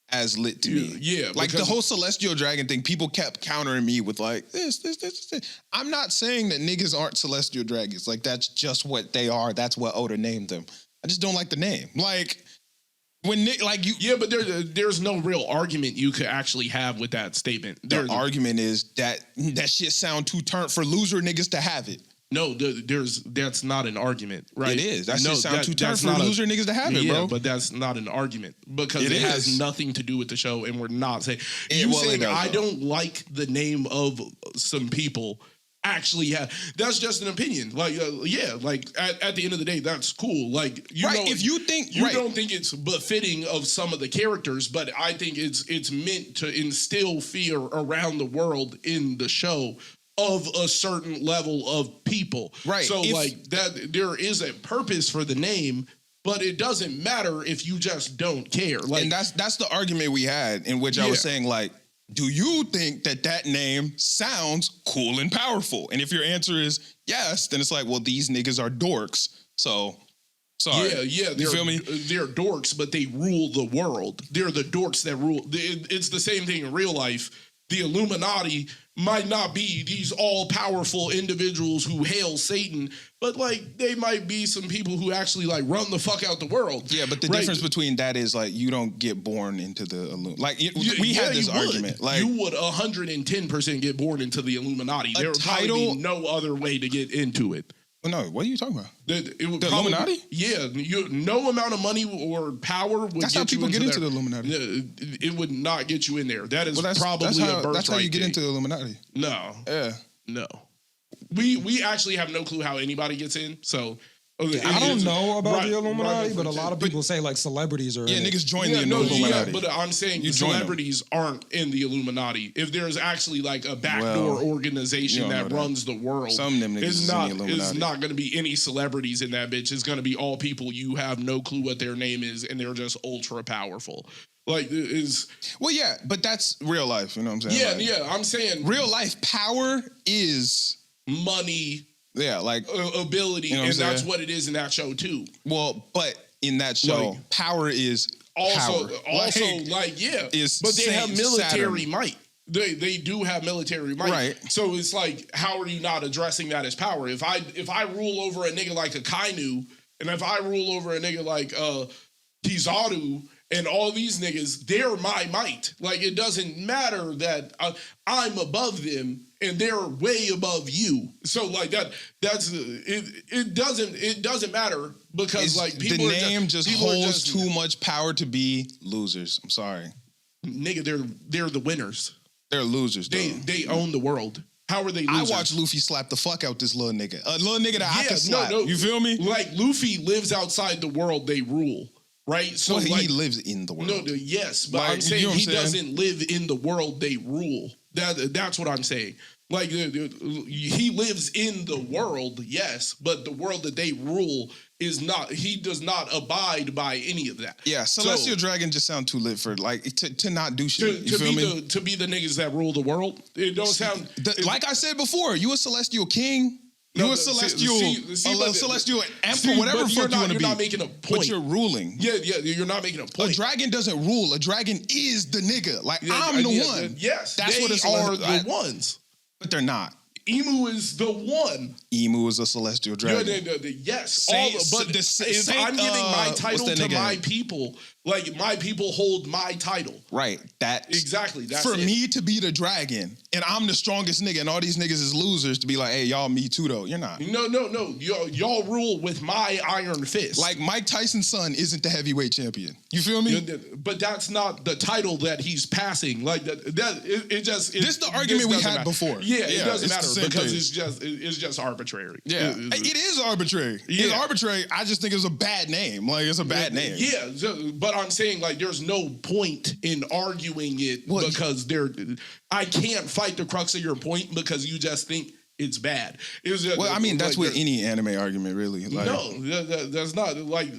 as lit to me. Yeah. Like, the whole celestial dragon thing, people kept countering me with like, this. I'm not saying that niggas aren't celestial dragons. Like, that's just what they are. That's what Oda named them. I just don't like the name. Like, when like you... Yeah, but there's no real argument you could actually have with that statement. The argument is that shit sound too turnt for loser niggas to have it. No, that's not an argument, right? It is. That shit sound too tough for loser niggas to have it, bro. But that's not an argument, because it has nothing to do with the show, and we're not saying saying I don't like the name of some people. Actually, that's just an opinion. Like, like at the end of the day, that's cool. Like, if you think don't think it's befitting of some of the characters, but I think it's meant to instill fear around the world in the show of a certain level of people. Right. So like that, there is a purpose for the name, but it doesn't matter if you just don't care. Like, and that's the argument we had, in which I was saying, like, do you think that name sounds cool and powerful? And if your answer is yes, then it's like, well, these niggas are dorks. So sorry. Yeah. You feel me? They're dorks, but they rule the world. They're the dorks that rule. It's the same thing in real life. the Illuminati might not be these all-powerful individuals who hail Satan, but like they might be some people who actually like run the fuck out the world. Yeah, but the difference between that is like you don't get born into the Illuminati. Like we had this argument. Like you would 110% get born into the Illuminati. There would probably be no other way to get into it. Well, no, what are you talking about? It would the Illuminati? Yeah, no amount of money or power would That's get how people you get into there. the Illuminati. It would not get you in there. That is probably that's a birthright. That's how you get into the Illuminati. No. Yeah. No. We actually have no clue how anybody gets in. So I don't know about the Illuminati, right, but a lot of people say like celebrities are. Yeah, in niggas join the no, Illuminati. Yeah, but I'm saying You join celebrities aren't in the Illuminati. If there's actually like a backdoor organization that runs the world, some of them niggas is in the Illuminati. It's not going to be any celebrities in that bitch. It's going to be all people you have no clue what their name is, and they're just ultra powerful. Like is well, yeah, but that's real life. You know what I'm saying? Yeah, like, I'm saying real life power is money. Yeah, like ability, you know and that's what it is in that show too. Well, but in that show, power is power. Yeah, is but they have military Saturn. might. They do have military might. Right. So it's like, how are you not addressing that as power? If I rule over a nigga like a Kainu, and if I rule over a nigga like Kizaru, and all these niggas, they're my might. Like, it doesn't matter that I'm above them and they're way above you. So like that's it doesn't matter because like people the name just holds too much power to be losers. I'm sorry. Nigga, they're the winners. They're losers. They own the world. How are they losers? I watched Luffy slap the fuck out this little nigga. A little nigga that I can slap. You feel me? Like Luffy lives outside the world they rule. Right, so well, like, he lives in the world. No, yes, but like, I'm saying you know he doesn't live in the world they rule. That's what I'm saying. Like he lives in the world, yes, but the world that they rule is not. He does not abide by any of that. Yeah, Celestial Dragon just sound too lit for like to not do shit. You feel me? To be the niggas that rule the world, it don't sound like I said before. You a Celestial King. You a celestial, celestial emperor, whatever fuck you want to be. You're not making a point. But you're ruling. Yeah, you're not making a point. A dragon doesn't rule. A dragon is the nigga. Like, I'm the one. Yes, that's they what it's are the ones. But they're not. Emu is the one. Emu is a celestial dragon. Yes, but if I'm giving my title to my people, like my people hold my title. Right. That's exactly. That's for me to be the dragon, and I'm the strongest nigga, and all these niggas is losers to be like, hey, y'all, me too though. You're not. No. Y'all rule with my iron fist. Like Mike Tyson's son isn't the heavyweight champion. You feel me? But that's not the title that he's passing. Like it just. This is the argument we had before. Yeah, it doesn't matter because it's just arbitrary. Yeah, it is arbitrary. Yeah. It's arbitrary. I just think it's a bad name. Like it's a bad name. Yeah, but I'm saying like there's no point in arguing it because I can't fight the crux of your point because you just think it's bad. I mean, that's with any anime argument, really. Like, no, that's not. Like,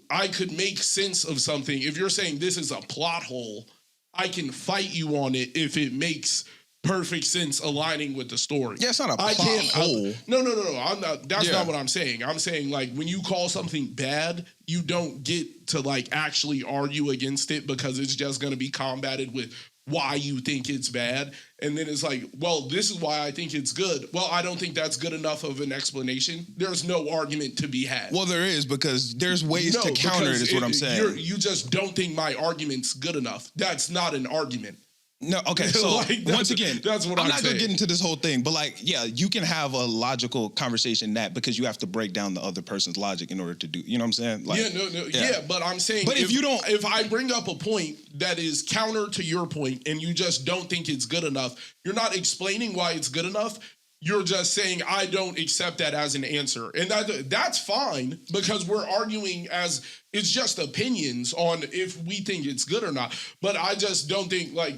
I could make sense of something. If you're saying this is a plot hole, I can fight you on it if it makes perfect sense aligning with the story. Yeah, it's not a plot hole. No. I'm not. That's not what I'm saying. I'm saying like when you call something bad, you don't get to like actually argue against it because it's just going to be combated with why you think it's bad. And then it's like, well, this is why I think it's good. Well, I don't think that's good enough of an explanation. There's no argument to be had. Well, there is because there's ways to counter it is what I'm saying. You just don't think my argument's good enough. That's not an argument. No, okay, so like, once again, that's what I'm not saying. going to get into this whole thing, but like, yeah, you can have a logical conversation because you have to break down the other person's logic in order to do, you know what I'm saying? Like, but I'm saying, but if I bring up a point that is counter to your point and you just don't think it's good enough, you're not explaining why it's good enough. You're just saying, I don't accept that as an answer. And that's fine because we're arguing as it's just opinions on if we think it's good or not. But I just don't think like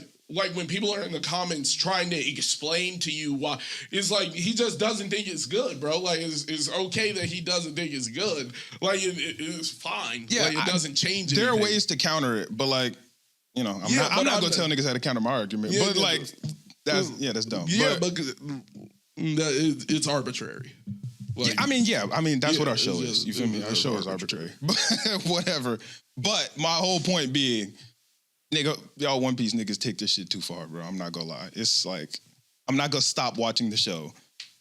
when people are in the comments trying to explain to you why, it's like he just doesn't think it's good, bro. Like it's okay that he doesn't think it's good. Like it's fine. Yeah, like, it doesn't change anything. There are ways to counter it, but like, you know, I'm not gonna tell niggas how to counter my argument. But like, that's dumb. Yeah, but it's arbitrary. Like, I mean, that's what our show is. You feel me? Our show is arbitrary. But whatever. But my whole point being, Nigga, y'all One Piece niggas take this shit too far, bro. I'm not gonna lie. It's like, I'm not gonna stop watching the show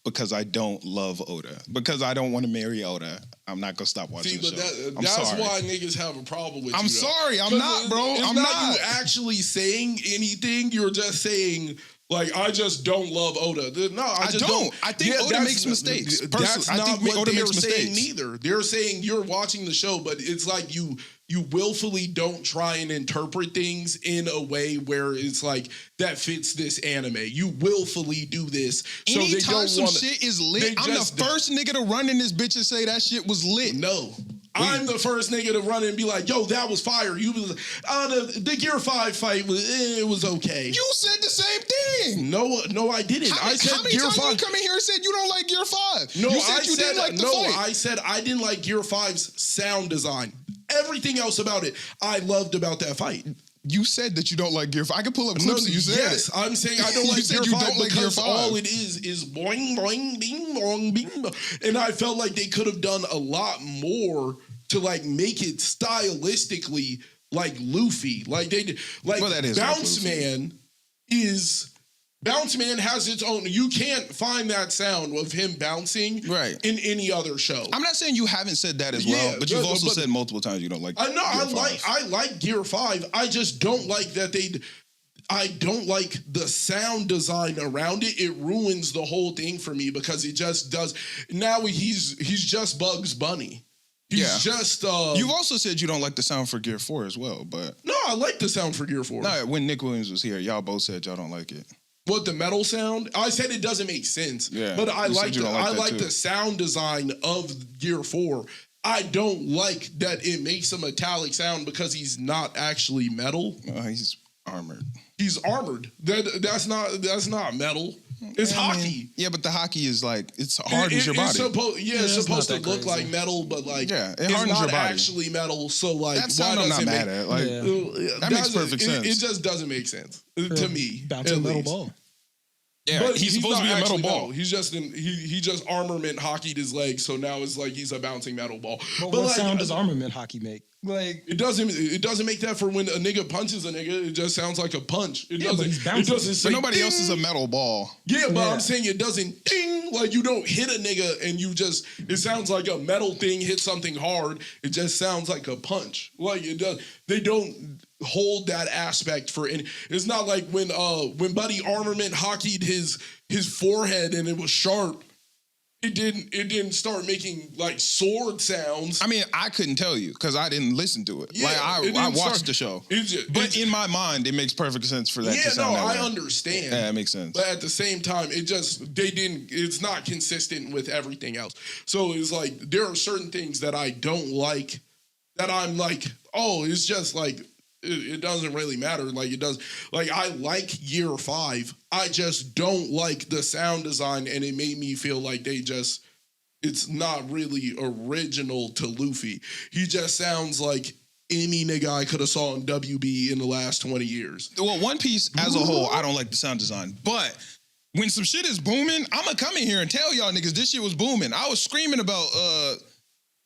because I don't love Oda. Because I don't want to marry Oda. I'm not gonna stop watching the show. That's why niggas have a problem with you. I'm sorry. I'm not, bro. It's I'm not you actually saying anything. You're just saying, like, I just don't love Oda. No, I just don't. I think Oda makes mistakes. That's I not think what Oda they're makes saying mistakes. neither. They're saying you're watching the show, but it's like you willfully don't try and interpret things in a way where it's like that fits this anime. You willfully do this. So Anytime they don't some wanna, shit is lit, I'm the first nigga to run in this bitch and say that shit was lit. No. I'm the first nigga to run in and be like, yo, that was fire. You was the Gear 5 fight was okay. You said the same thing. No, I didn't. I said how many Gear times 5. you come in here and said you don't like Gear 5? No, you said I you didn't like the fight. I said I didn't like Gear 5's sound design. Everything else about it, I loved about that fight. You said that you don't like Gear 5. I can pull up clips and you said yes, it. I'm saying I don't like Gear 5 because all it is boing, boing, bing, bong, bing. And I felt like they could have done a lot more to like make it stylistically like Luffy. Like they did. Like Bounce Man Bounce Man has its own. You can't find that sound of him bouncing in any other show. I'm not saying you haven't said that as well, but you've also said multiple times you don't like. I like Gear 5. I just don't like that I don't like the sound design around it. It ruins the whole thing for me because it just does. Now he's just Bugs Bunny. He's just. You've also said you don't like the sound for Gear 4 as well, but no, I like the sound for Gear 4. No, when Nick Williams was here, y'all both said y'all don't like it. What, the metal sound? I said it doesn't make sense. Yeah, but I like the sound design of Gear 4. I don't like that it makes a metallic sound because he's not actually metal. He's armored. He's armored. That's not metal. It's hockey. Yeah, but the hockey is like it's hardens your body. It's supposed to look like metal, but like it hardens your body. Actually metal. So like that sound I'm not mad at. Like that makes perfect sense. It just doesn't make sense to me. Bouncing metal ball. Yeah, but he's supposed to be a metal ball. He's just he just armament hockeyed his leg, so now it's like he's a bouncing metal ball. But what sound does armament hockey make? Like it doesn't make that for when a nigga punches a nigga. It just sounds like a punch. It but he's bouncing. It doesn't say but nobody ding. else is a metal ball. Yeah, but I'm saying it doesn't ding. Like you don't hit a nigga and you just it sounds like a metal thing hit something hard. It just sounds like a punch. Like it does. They don't hold that aspect for any. It's not like when Buddy Armament hockeyed his forehead and it was sharp. It didn't start making like sword sounds. I mean, I couldn't tell you because I didn't listen to it. Yeah, like I watched the show, but in my mind, it makes perfect sense for that. Yeah, to sound that way. I understand. Yeah, it makes sense. But at the same time, it's not consistent with everything else. So it's like there are certain things that I don't like that I'm like, oh, it's just like. It doesn't really matter. Like it does. Like I like Gear 5. I just don't like the sound design, and it made me feel like it's not really original to Luffy. He just sounds like any nigga I could have saw in WB in the last 20 years. Well, One Piece as a whole, I don't like the sound design, but when some shit is booming, I'ma come in here and tell y'all niggas this shit was booming. I was screaming about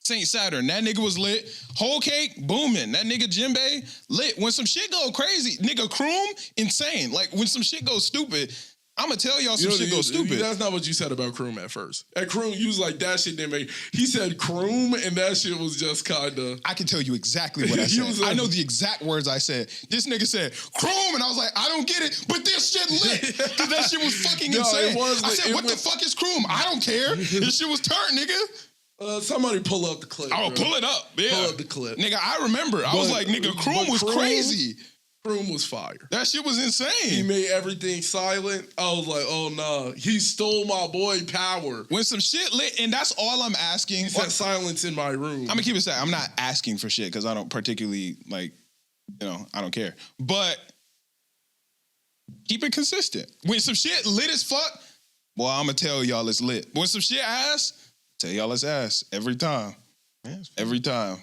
Saint Saturn. That nigga was lit. Whole Cake, booming. That nigga Jinbei, lit. When some shit go crazy, nigga Kroom, insane. Like when some shit goes stupid, I'm gonna tell y'all some shit goes stupid. That's not what you said about Kroom at first. At Kroom, you was like, that shit didn't make. He said Kroom, and that shit was just kinda. I can tell you exactly what I said. I know the exact words I said. This nigga said Kroom, and I was like, I don't get it, but this shit lit. Cause that shit was fucking insane. I said, what the fuck is Kroom? I don't care. This shit was turned, nigga. Somebody pull up the clip. Oh, pull it up. Yeah. Pull up the clip. Nigga, I remember. I was like, nigga, Kroom was crazy. Kroom was fire. That shit was insane. He made everything silent. I was like, oh no. He stole my boy power. When some shit lit, and that's all I'm asking. He said silence in my room. I'm gonna keep it sad. I'm not asking for shit because I don't particularly like, I don't care. But keep it consistent. When some shit lit as fuck, boy, I'm gonna tell y'all it's lit. When some shit ass, tell y'all it's ass every time. Every time.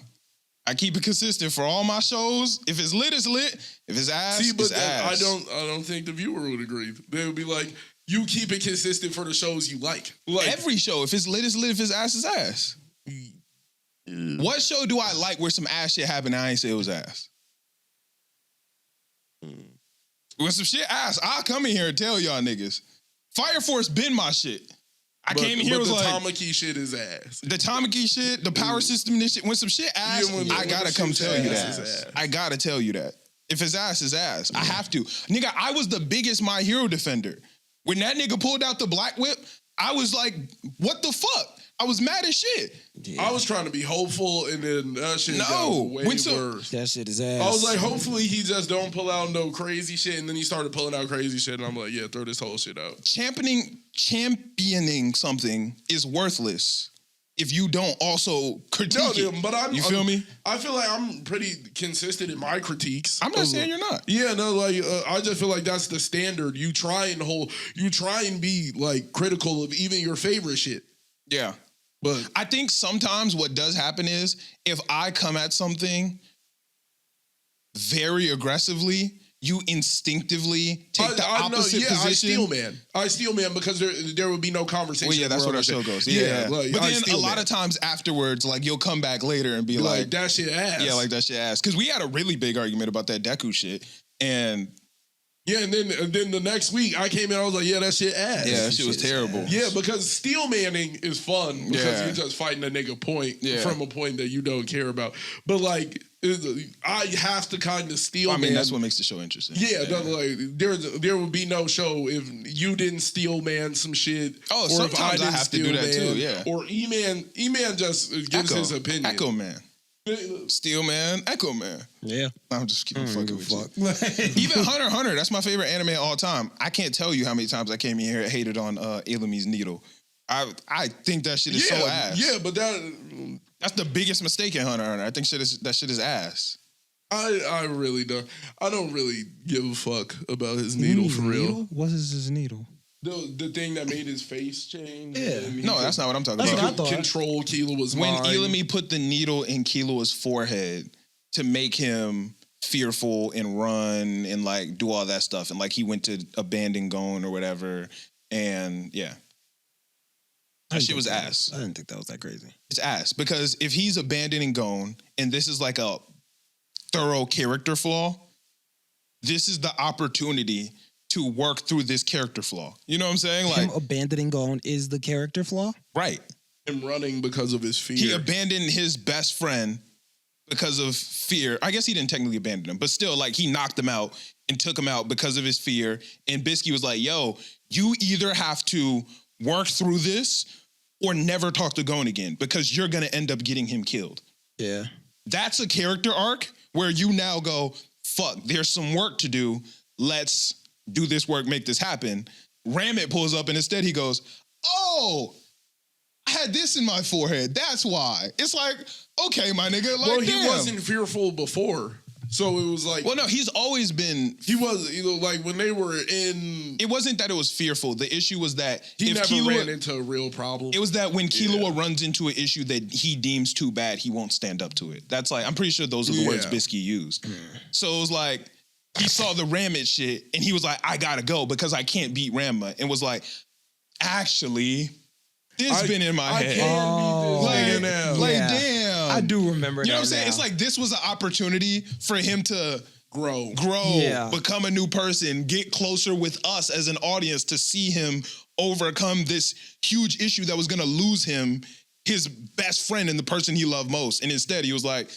I keep it consistent for all my shows. If it's lit, it's lit. If it's ass, it's ass. I don't think the viewer would agree. They would be like, you keep it consistent for the shows you like. Every show. If it's lit, it's lit. If it's ass, it's ass. What show do I like where some ass shit happened and I ain't say it was ass? When some shit ass, I'll come in here and tell y'all niggas. Fire Force been my shit. I came in here was the like Tamaki shit is ass. the Tamaki shit, the power system, this shit. When some shit ass, I gotta come tell you that. I gotta tell you that. If it's ass, it's ass. I have to. Nigga, I was the biggest My Hero defender. When that nigga pulled out the Black Whip, I was like, what the fuck? I was mad as shit. Yeah. I was trying to be hopeful, and then that shit got way worse. That shit is ass. I was like, hopefully he just don't pull out no crazy shit, and then he started pulling out crazy shit, and I'm like, yeah, throw this whole shit out. Championing something is worthless if you don't also critique it. But you feel me? I feel like I'm pretty consistent in my critiques. I'm not saying you're not. Yeah, no, like I just feel like that's the standard. You try and be like critical of even your favorite shit. Yeah. But I think sometimes what does happen is if I come at something very aggressively, you instinctively take the opposite position. I steal man because there would be no conversation. Well, yeah, that's what our show goes. Yeah. Like, but then a lot of times afterwards, like you'll come back later and be like that shit ass. Yeah, like that shit ass. Because we had a really big argument about that Deku shit. And and then the next week I came in, I was like, yeah, that shit ass. Yeah, that shit was terrible. Yeah, because steel manning is fun because you're just fighting a nigga point from a point that you don't care about. But like, I have to kind of steal. I mean, that's what makes the show interesting. Yeah, like there would be no show if you didn't steel man some shit. Oh, or sometimes I have to do that too. Yeah, or E-Man just gives his opinion. Echo Man. Steel Man, Echo Man. Yeah. I'm just keeping fucking with you. Even Hunter x Hunter, that's my favorite anime of all time. I can't tell you how many times I came in here and hated on Illumi's needle. I think that shit is so ass. Yeah, but that's the biggest mistake in Hunter x Hunter. I think that shit is ass. I really don't. I don't really give a fuck about his needle for real. What is his needle? The thing that made his face change. Yeah. No, that's not what I'm talking about. What I thought. Control Killua's mind. When Illumi put the needle in Killua's forehead to make him fearful and run and like do all that stuff, and like he went to abandon Gon or whatever, and yeah. That shit was ass. I didn't think that was that crazy. It's ass because if he's abandoning Gon and this is like a thorough character flaw, this is the opportunity to work through this character flaw. You know what I'm saying? Like him abandoning Gon is the character flaw? Right. Him running because of his fear. He abandoned his best friend because of fear. I guess he didn't technically abandon him, but still, like, he knocked him out and took him out because of his fear. And Bisky was like, yo, you either have to work through this or never talk to Gon again because you're going to end up getting him killed. Yeah. That's a character arc where you now go, fuck, there's some work to do. Let's do this work, make this happen. Ramit pulls up and instead he goes, oh, I had this in my forehead. That's why. It's like, okay, my nigga. Like, well, he wasn't fearful before. So it was like... Well, no, he's always been... He was, like, when they were in... It wasn't that it was fearful. The issue was that... He never ran into a real problem. It was that when Killua runs into an issue that he deems too bad, he won't stand up to it. That's like... I'm pretty sure those are the words Bisky used. So it was like... He saw the Ramit shit, and he was like, I gotta go because I can't beat Ramma. And was like, actually... This been in my head. Damn. I do remember that. You know what I'm saying? Now. It's like this was an opportunity for him to grow, become a new person, get closer with us as an audience to see him overcome this huge issue that was going to lose him his best friend and the person he loved most. And instead he was like,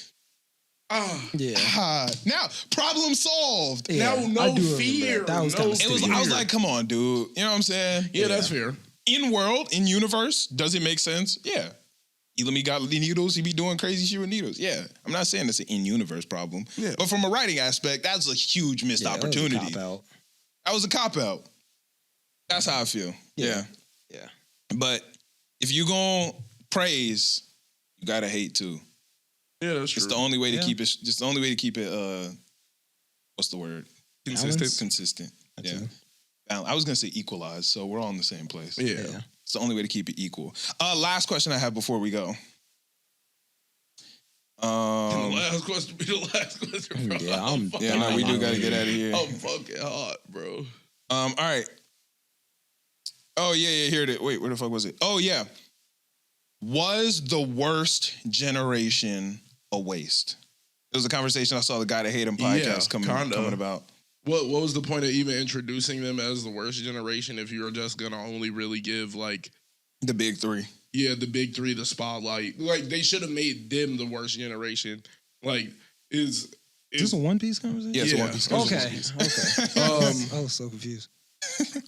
now problem solved. Yeah, now no fear. That was no fear. I was like, come on, dude. You know what I'm saying? Yeah, that's fair. In world, in universe, does it make sense? Yeah. Illumi got needles, he be doing crazy shit with needles. Yeah. I'm not saying it's an in-universe problem. Yeah. But from a writing aspect, that's a huge missed opportunity. That was a cop-out. That's how I feel. Yeah. But if you gonna praise, you gotta hate too. Yeah, that's true. It's the only way to keep it, just the only way to keep it, what's the word? Consistent. Yeah. I was going to say equalize, so we're all in the same place. Yeah. It's the only way to keep it equal. Last question I have before we go. The last question be the last question, bro. Yeah, we do got to get out of here. I'm fucking hot, bro. All right. Oh, yeah, here it is. Wait, where the fuck was it? Oh, yeah. Was the worst generation a waste? It was a conversation I saw the Guy That Hate Him podcast coming about. What was the point of even introducing them as the worst generation if you're just gonna only really give like The big three. the big three the spotlight? Like they should have made them the worst generation. Like Is this a One Piece conversation? Yeah, it's a One Piece conversation. I was so confused.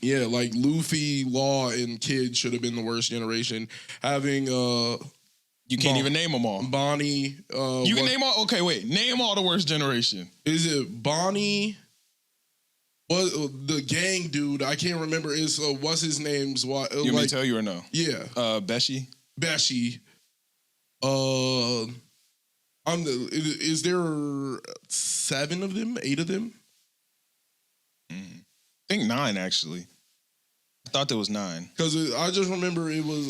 Yeah, like Luffy, Law, and Kid should have been the worst generation. Having You can't even name them all. Bonnie. You can name all. Okay, wait. Name all the worst generation. Is it Bonnie? What the gang dude? I can't remember. Is what's his name's? What? You want me to tell you or no? Yeah, Beshi. Beshi. Is there 7 of them? 8 of them? I think 9 actually. I thought there was 9. Because I just remember it was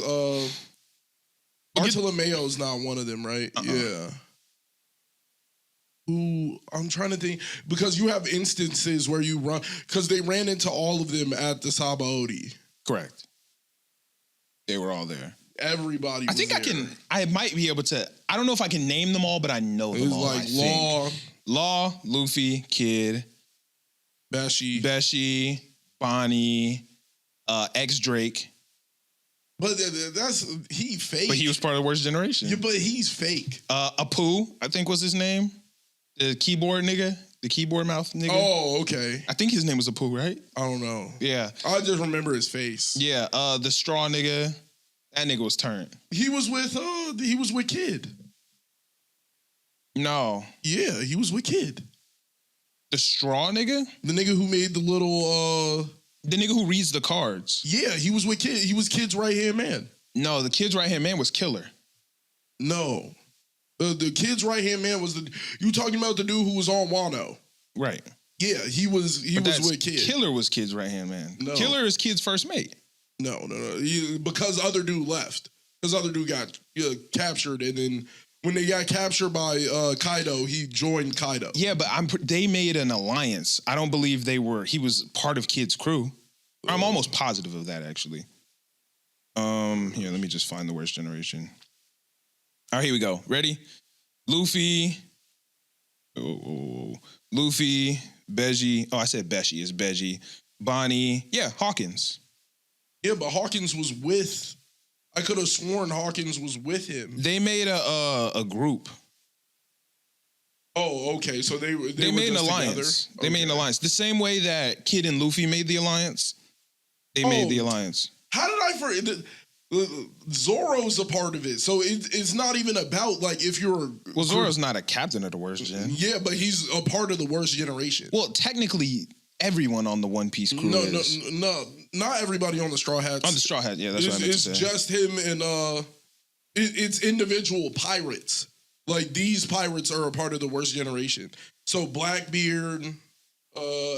Bartolomeo's not one of them, right? Yeah. Who I'm trying to think, because you have instances where you run, because they ran into all of them at the Sabaody. Correct. They were all there. Everybody. I think I might be able to. I don't know if I can name them all, but I know them all. It's like Law, Luffy, Kid, Beshi, Bonnie, X Drake. But he fake. But he was part of the worst generation. Yeah, but he's fake. Apu, I think was his name. The keyboard nigga. The keyboard mouth nigga. Oh, okay. I think his name was Apu, right? I don't know. Yeah. I just remember his face. Yeah. The straw nigga. That nigga was turned. He was with Kid. No. Yeah, he was with Kid. The straw nigga? The nigga who made the little The nigga who reads the cards. Yeah, he was with Kid. He was Kid's right-hand man. No, the Kid's right-hand man was Killer. No. The Kid's right-hand man was you talking about the dude who was on Wano. Right. Yeah, he was with Kid. Killer was Kid's right-hand man. No. Killer is Kid's first mate. No. Because other dude left. Because other dude got captured, and then when they got captured by Kaido, he joined Kaido. Yeah, but they made an alliance. I don't believe he was part of Kid's crew. I'm almost positive of that, actually. Here, let me just find the worst generation. All right, here we go. Ready? Luffy. Luffy, Beji. Oh, I said Beshi. It's Beji. Bonnie. Yeah, Hawkins. Yeah, but Hawkins was with... I could have sworn Hawkins was with him. They made a group. Oh, okay. So they made an alliance. Together? They made an alliance. The same way that Kid and Luffy made the alliance. They made the alliance. How did I forget? Zoro's a part of it, so it's not even about like if you're. Well, Zoro's not a captain of the worst gen. Yeah, but he's a part of the worst generation. Well, technically, everyone on the One Piece crew is. No, not everybody on the Straw Hats. On the Straw Hat, yeah, that's what I meant to say. It's just him and it's individual pirates. Like these pirates are a part of the worst generation. So Blackbeard,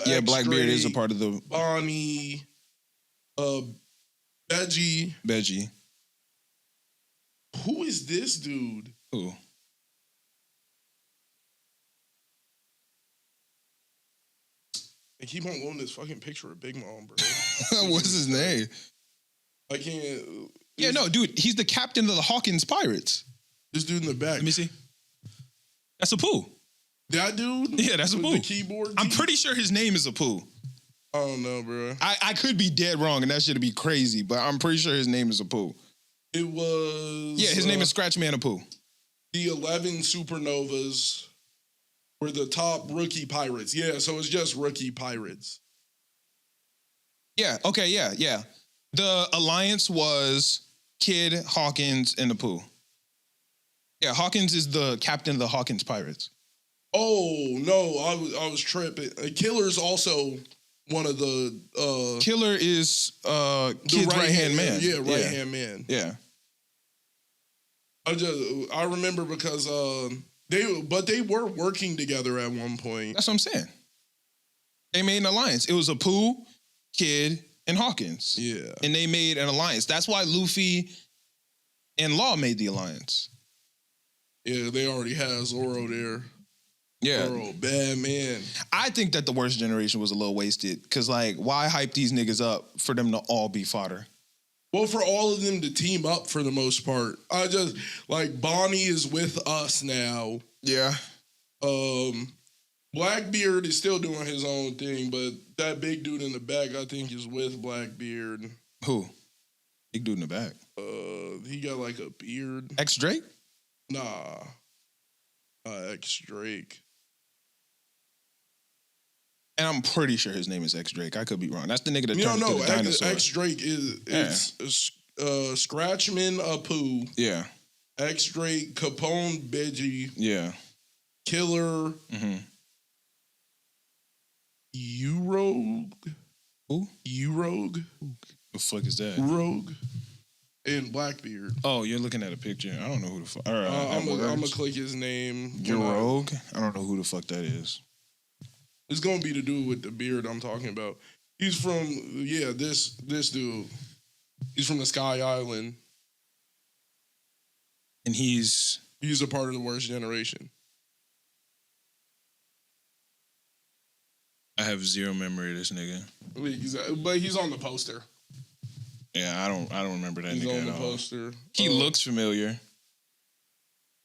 yeah, Blackbeard is a part of the Bonnie, Beji. Who is this dude? Who? I keep on loading this fucking picture of Big Mom, bro. What's his name? I can't. Yeah, no, dude, he's the captain of the Hawkins Pirates. This dude in the back. Let me see. That's Apu. That dude? Yeah, that's Apu. The keyboard. I'm pretty sure his name is Apu. I don't know, bro. I could be dead wrong, and that should be crazy, but I'm pretty sure his name is Apu. It was. Yeah, his name is Scratchman Apu. The 11 Supernovas were the top rookie pirates. Yeah, so it's just rookie pirates. Yeah, okay, yeah. The alliance was Kid, Hawkins, and Apu. Yeah, Hawkins is the captain of the Hawkins Pirates. Oh, no, I was tripping. Killer's also one of the... Killer is Kid's right-hand man. Yeah, right-hand man. Yeah. I remember because they were working together at one point. That's what I'm saying. They made an alliance. It was Apu, Kid, and Hawkins. Yeah. And they made an alliance. That's why Luffy and Law made the alliance. Yeah, they already had Zoro there. Yeah. Zoro, bad man. I think that the worst generation was a little wasted. Because, like, why hype these niggas up for them to all be fodder? Well, for all of them to team up for the most part. I just, like, Bonnie is with us now. Yeah. Blackbeard is still doing his own thing, but that big dude in the back, I think, is with Blackbeard. Who? Big dude in the back. He got like a beard. X Drake? Nah. X Drake. And I'm pretty sure his name is X Drake. I could be wrong. That's the nigga that turned into the dinosaur. X Drake is Scratchman Apu. Yeah. X Drake, Capone Beji. Yeah. Killer. Mm-hmm. U-Rogue. Who? U-Rogue. The fuck is that? Rogue. And Blackbeard. Oh, you're looking at a picture. I don't know who the fuck. I'm gonna click his name. You're Rogue? I don't know who the fuck that is. It's gonna be the dude with the beard I'm talking about. He's from this dude. He's from the Sky Island. And he's a part of the worst generation. I have zero memory of this nigga. But he's on the poster. Yeah, I don't remember that He's nigga on the at all. poster. He looks familiar.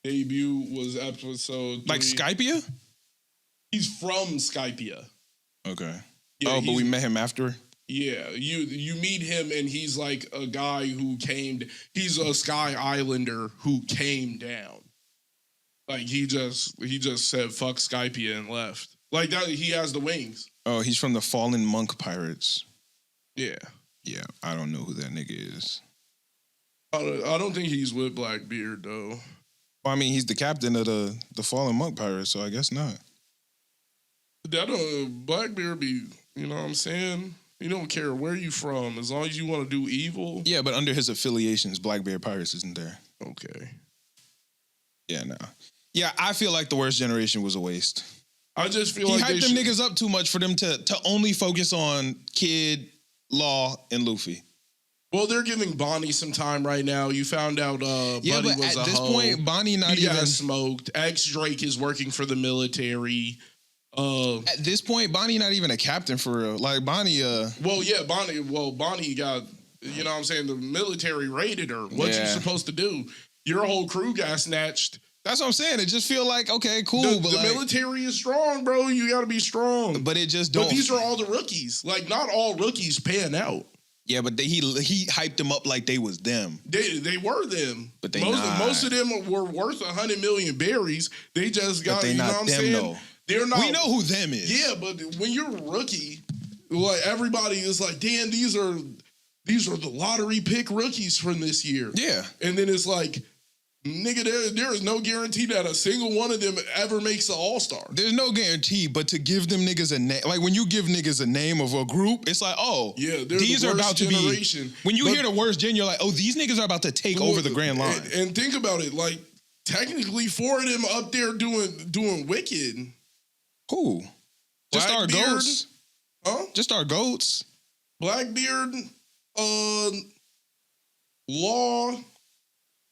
Debut was episode 3. Like Skypia? He's from Skypia. Okay. Yeah, but we met him after? Yeah, you meet him and he's like a guy who he's a Sky Islander who came down. Like he just said fuck Skypia and left. Like that, he has the wings. Oh, he's from the Fallen Monk Pirates. Yeah. Yeah, I don't know who that nigga is. I don't think he's with Blackbeard though. Well, I mean, he's the captain of the Fallen Monk Pirates, so I guess not. Blackbeard be, you know what I'm saying? You don't care where you from, as long as you want to do evil. Yeah, but under his affiliations, Blackbeard Pirates isn't there. Okay. Yeah, no. Yeah, I feel like the worst generation was a waste. I just feel he like hyped them niggas up too much for them to only focus on Kid, Law, and Luffy. Well, they're giving Bonnie some time right now. You found out Buddy but was at a this hoe. point, Bonnie not he even got smoked. X Drake is working for the military. At this point, Bonnie not even a captain for real. Like Bonnie Bonnie got, you know what I'm saying, the military raided her. What you supposed to do? Your whole crew got snatched. That's what I'm saying. It just feel like, okay, cool. The military is strong, bro. You got to be strong. But it just don't. But these are all the rookies. Like, not all rookies pan out. Yeah, but he hyped them up like they was them. They were them. But most of them were worth 100 million berries. They just got, you know what I'm saying? Though. They're not. We know who them is. Yeah, but when you're a rookie, like everybody is like, damn, these are the lottery pick rookies from this year. Yeah. And then it's like, nigga, there is no guarantee that a single one of them ever makes an all-star. There's no guarantee, but to give them niggas a name, like when you give niggas a name of a group, it's like, oh, yeah, these the are about to generation. be. When you hear the worst gen, you're like, oh, these niggas are about to take over the grand line. And think about it, like technically 4 of them up there doing wicked. Who? Just our goats. Huh? Just our goats. Blackbeard, Law,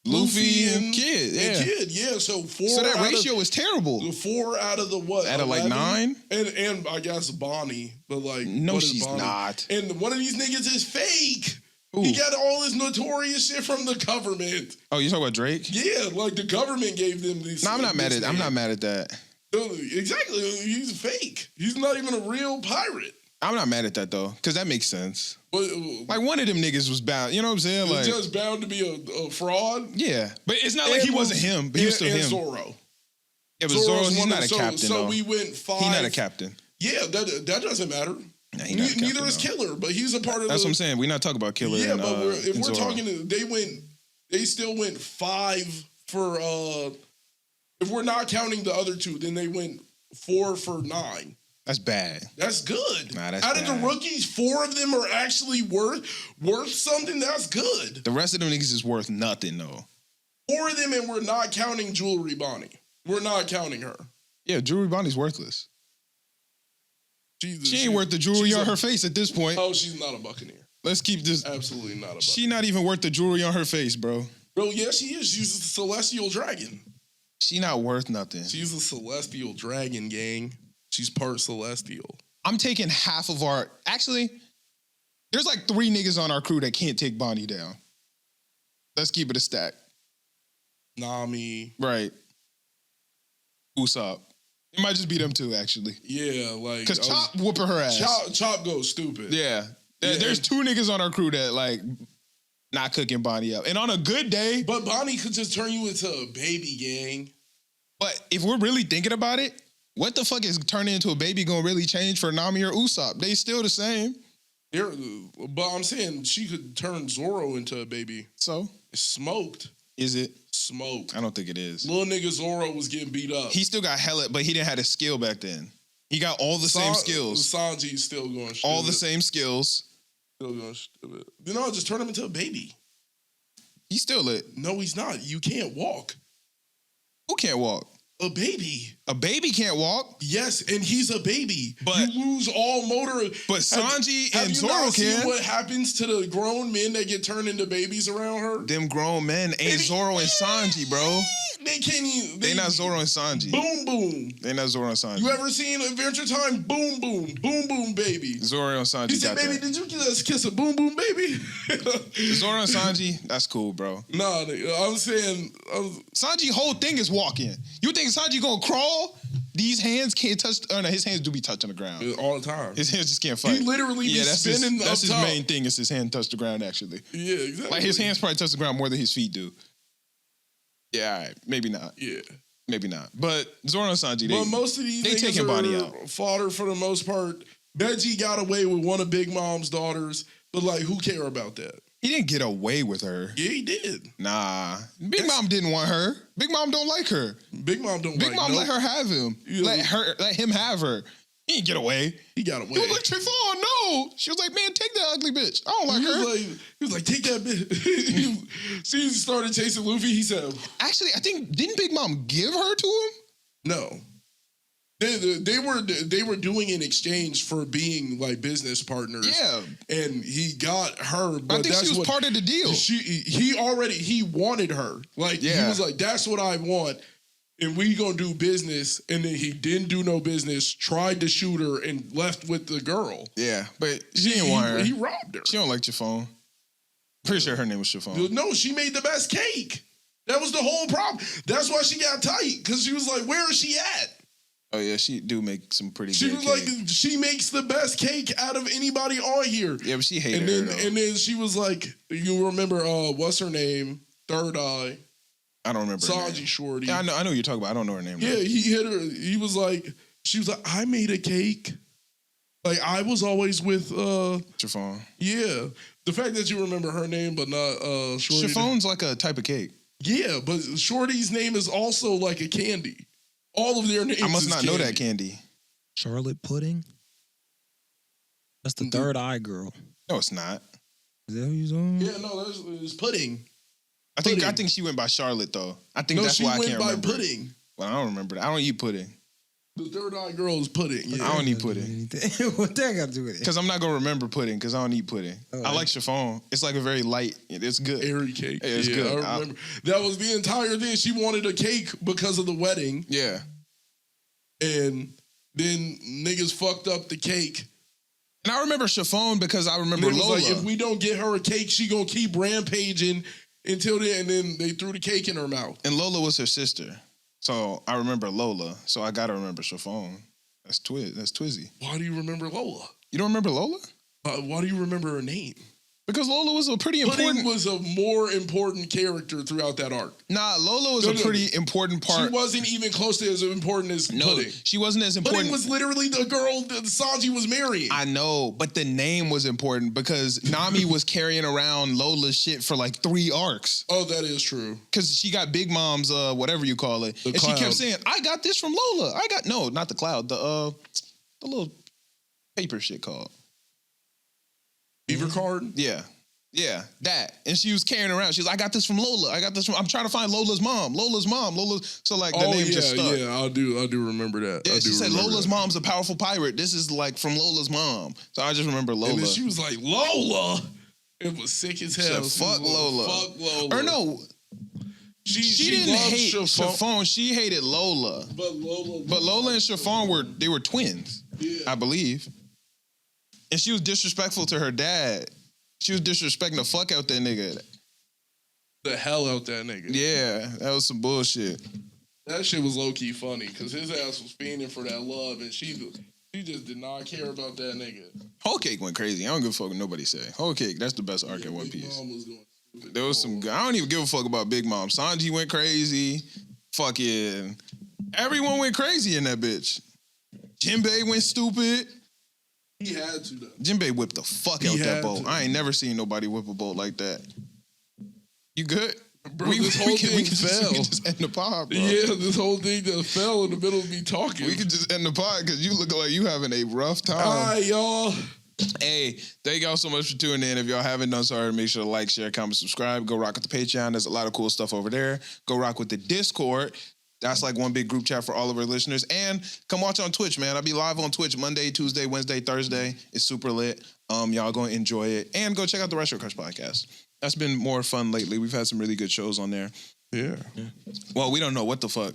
Luffy and Kid. Yeah. Kid, yeah. So 4. So that ratio is terrible. 4 out of the what? Out of 11? Like 9? And I guess Bonnie, but like no, she's Bonnie? Not. And one of these niggas is fake. Ooh. He got all his notorious shit from the government. Oh, you talking about Drake? Yeah, like the government gave them these. No, I'm not mad at that. Exactly, he's fake. He's not even a real pirate. I'm not mad at that though, because that makes sense. But, like one of them niggas was bound. You know what I'm saying? Like just bound to be a fraud. Yeah, but it's not like he wasn't him. But he was still him. Zorro. Yeah, but Zorro's not a captain. So we went 5. He's not a captain. Yeah, that doesn't matter. Nah, neither is Killer, but he's a part of. That's what I'm saying. We're not talking about Killer. Yeah, and, but if we're Zorro. talking, they still went 5 for. If we're not counting the other 2, then they went 4 for 9. That's bad. That's good. Nah, that's out bad. of the rookies, 4 of them are actually worth something. That's good. The rest of them niggas is worth nothing though. 4 of them, and we're not counting Jewelry Bonnie. We're not counting her. Yeah, Jewelry Bonnie's worthless. Jesus, she ain't worth the jewelry on her face at this point. Oh, she's not a Buccaneer. Let's keep this. Absolutely not a Buccaneer. She not even worth the jewelry on her face, bro. Bro, yeah, she is. She's a celestial dragon. She not worth nothing. She's a celestial dragon, gang. She's part celestial. I'm taking half of our. Actually, there's like 3 niggas on our crew that can't take Bonnie down. Let's keep it a stack. Nami. Right. Usopp. It might just be them two, actually. Yeah, like Because Chop whooping her ass. Chop goes stupid. Yeah. There's two niggas on our crew that like not cooking Bonnie up. And on a good day. But Bonnie could just turn you into a baby gang. But if we're really thinking about it, what the fuck is turning into a baby gonna really change for Nami or Usopp? They still the same. But I'm saying she could turn Zoro into a baby. So? It's smoked. Is it? Smoked. I don't think it is. Little nigga Zoro was getting beat up. He still got hella, but he didn't have a skill back then. He got all the same skills. Sanji's still going stupid. All the same skills. Still going stupid. Just turn him into a baby. He's still lit. No, he's not. You can't walk. Who can't walk? A baby. A baby can't walk. Yes, and he's a baby. But you lose all motor. But Sanji and Zoro not seen can. What happens to the grown men that get turned into babies around her? Them grown men ain't Zoro and Sanji, bro. They can't even. They not Zoro and Sanji. Boom boom. They not Zoro and Sanji. You ever seen Adventure Time? Boom boom. Boom boom baby. Zoro and Sanji. He said, baby, did you just kiss a boom boom baby? Zoro and Sanji, that's cool, bro. Nah, I'm saying Sanji whole thing is walking. You think Sanji gonna crawl? These hands can't touch. Oh no, his hands do be touching the ground all the time. His hands just can't fight. He literally be spinning that's his up top. main thing. Is his hand touch the ground actually? Yeah, exactly. Like his hands probably touch the ground more than his feet do. Yeah, all right. Maybe not. Yeah. Maybe not. But Zoro and Sanji, but most of these they niggas taking Bonnie out. Fodder for the most part. Veggie got away with one of Big Mom's daughters, but like, who care about that? He didn't get away with her. Yeah, he did. Nah, Big Mom didn't want her. Big Mom don't like her. Big Mom don't. Big Mom let her have him. Yeah. Let him have her. He didn't get away. He got away. He was like, Trifon, no. She was like, man, take that ugly bitch. I don't like her. He was like, take that bitch. She started chasing Luffy. He said, actually, I think didn't Big Mom give her to him? No. They were doing an exchange for being like business partners. Yeah, and he got her. But I think she was part of the deal. He wanted her. Like he was like, that's what I want, and we gonna do business. And then he didn't do no business. Tried to shoot her and left with the girl. Yeah, but she didn't want her. He robbed her. She don't like Chiffon. Pretty sure her name was Chiffon. No, she made the best cake. That was the whole problem. That's why she got tight, because she was like, where is she at? Oh yeah, she do make some pretty she good was cake. Like, she makes the best cake out of anybody on here. Yeah, but she hated her. Though. And then she was like, you remember what's her name? Third Eye. I don't remember. Sanji Shorty. Yeah, I know who you're talking about. I don't know her name. Yeah, he hit her. He was like, she was like, I made a cake. Like I was always with Chiffon. Yeah. The fact that you remember her name but not Shorty. Chiffon's like a type of cake. Yeah, but Shorty's name is also like a candy. All of their names. I must not know that candy. Charlotte Pudding? That's the Third Eye girl. No, it's not. Is that who you're talking about? Yeah, no, it's Pudding. I think she went by Charlotte though. I think that's why I can't remember. She went by Pudding. Well, I don't remember that. I don't eat pudding. The Third Eye girl is Pudding. Yeah. I don't eat pudding. What that got to do with it? Because I'm not gonna remember pudding. Because I don't eat pudding. Oh, I like chiffon. It's like a very light. It's good. Airy cake. Yeah, it's good. I remember. That was the entire thing. She wanted a cake because of the wedding. Yeah. And then niggas fucked up the cake. And I remember chiffon because I remember Lola. Like, if we don't get her a cake, she gonna keep rampaging until then. And then they threw the cake in her mouth. And Lola was her sister. So I remember Lola. So I gotta remember chiffon. That's Twizzy. Why do you remember Lola? You don't remember Lola? Why do you remember her name? Because Lola was a pretty important... Pudding was a more important character throughout that arc. Nah, Lola was a pretty important part. She wasn't even close to as important as Pudding. She wasn't as important. Pudding was literally the girl that Sanji was marrying. I know, but the name was important because Nami was carrying around Lola's shit for like 3 arcs. Oh, that is true. Because she got Big Mom's, whatever you call it. And cloud. She kept saying, I got this from Lola. No, not the cloud. The little paper shit called. Beaver card? Yeah. Yeah, that. And she was carrying around. She was like, I got this from Lola. I'm trying to find Lola's mom. So like the name just stuck. Yeah, I do remember that. Yeah, she said Lola's mom's a powerful pirate. This is like from Lola's mom. So I just remember Lola. And then she was like, Lola? It was sick as hell. She said, fuck Lola. Fuck Lola. Or no. She didn't hate Chiffon. She hated Lola. But Lola and Chiffon were twins. Yeah. I believe. And she was disrespectful to her dad. She was disrespecting the fuck out that nigga. The hell out that nigga. Yeah, that was some bullshit. That shit was low key funny because his ass was fiending for that love, and she just did not care about that nigga. Whole Cake went crazy. I don't give a fuck what nobody say. Whole Cake, that's the best arc in One Big Piece. Mom was going stupid. There was some. I don't even give a fuck about Big Mom. Sanji went crazy. Fucking everyone went crazy in that bitch. Jinbei went stupid. He had to though. Jinbei whipped the fuck He out that had boat. to. I ain't never seen nobody whip a boat like that. You good? Bro, this whole thing fell. We can just end the pod, bro. Yeah, this whole thing just fell in the middle of me talking. We can just end the pod because you look like you having a rough time. All right, y'all. Hey, thank y'all so much for tuning in. If y'all haven't done so already, make sure to like, share, comment, subscribe. Go rock with the Patreon. There's a lot of cool stuff over there. Go rock with the Discord. That's like one big group chat for all of our listeners. And come watch on Twitch, man. I'll be live on Twitch Monday, Tuesday, Wednesday, Thursday. It's super lit. Y'all go enjoy it. And go check out the Retro Crush podcast. That's been more fun lately. We've had some really good shows on there. Yeah. Well, we don't know what the fuck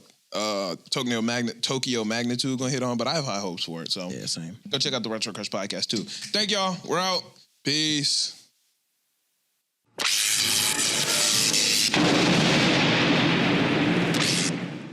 Tokyo Magnitude gonna hit on, but I have high hopes for it. So Yeah, same. go check out the Retro Crush podcast too. Thank y'all. We're out. Peace.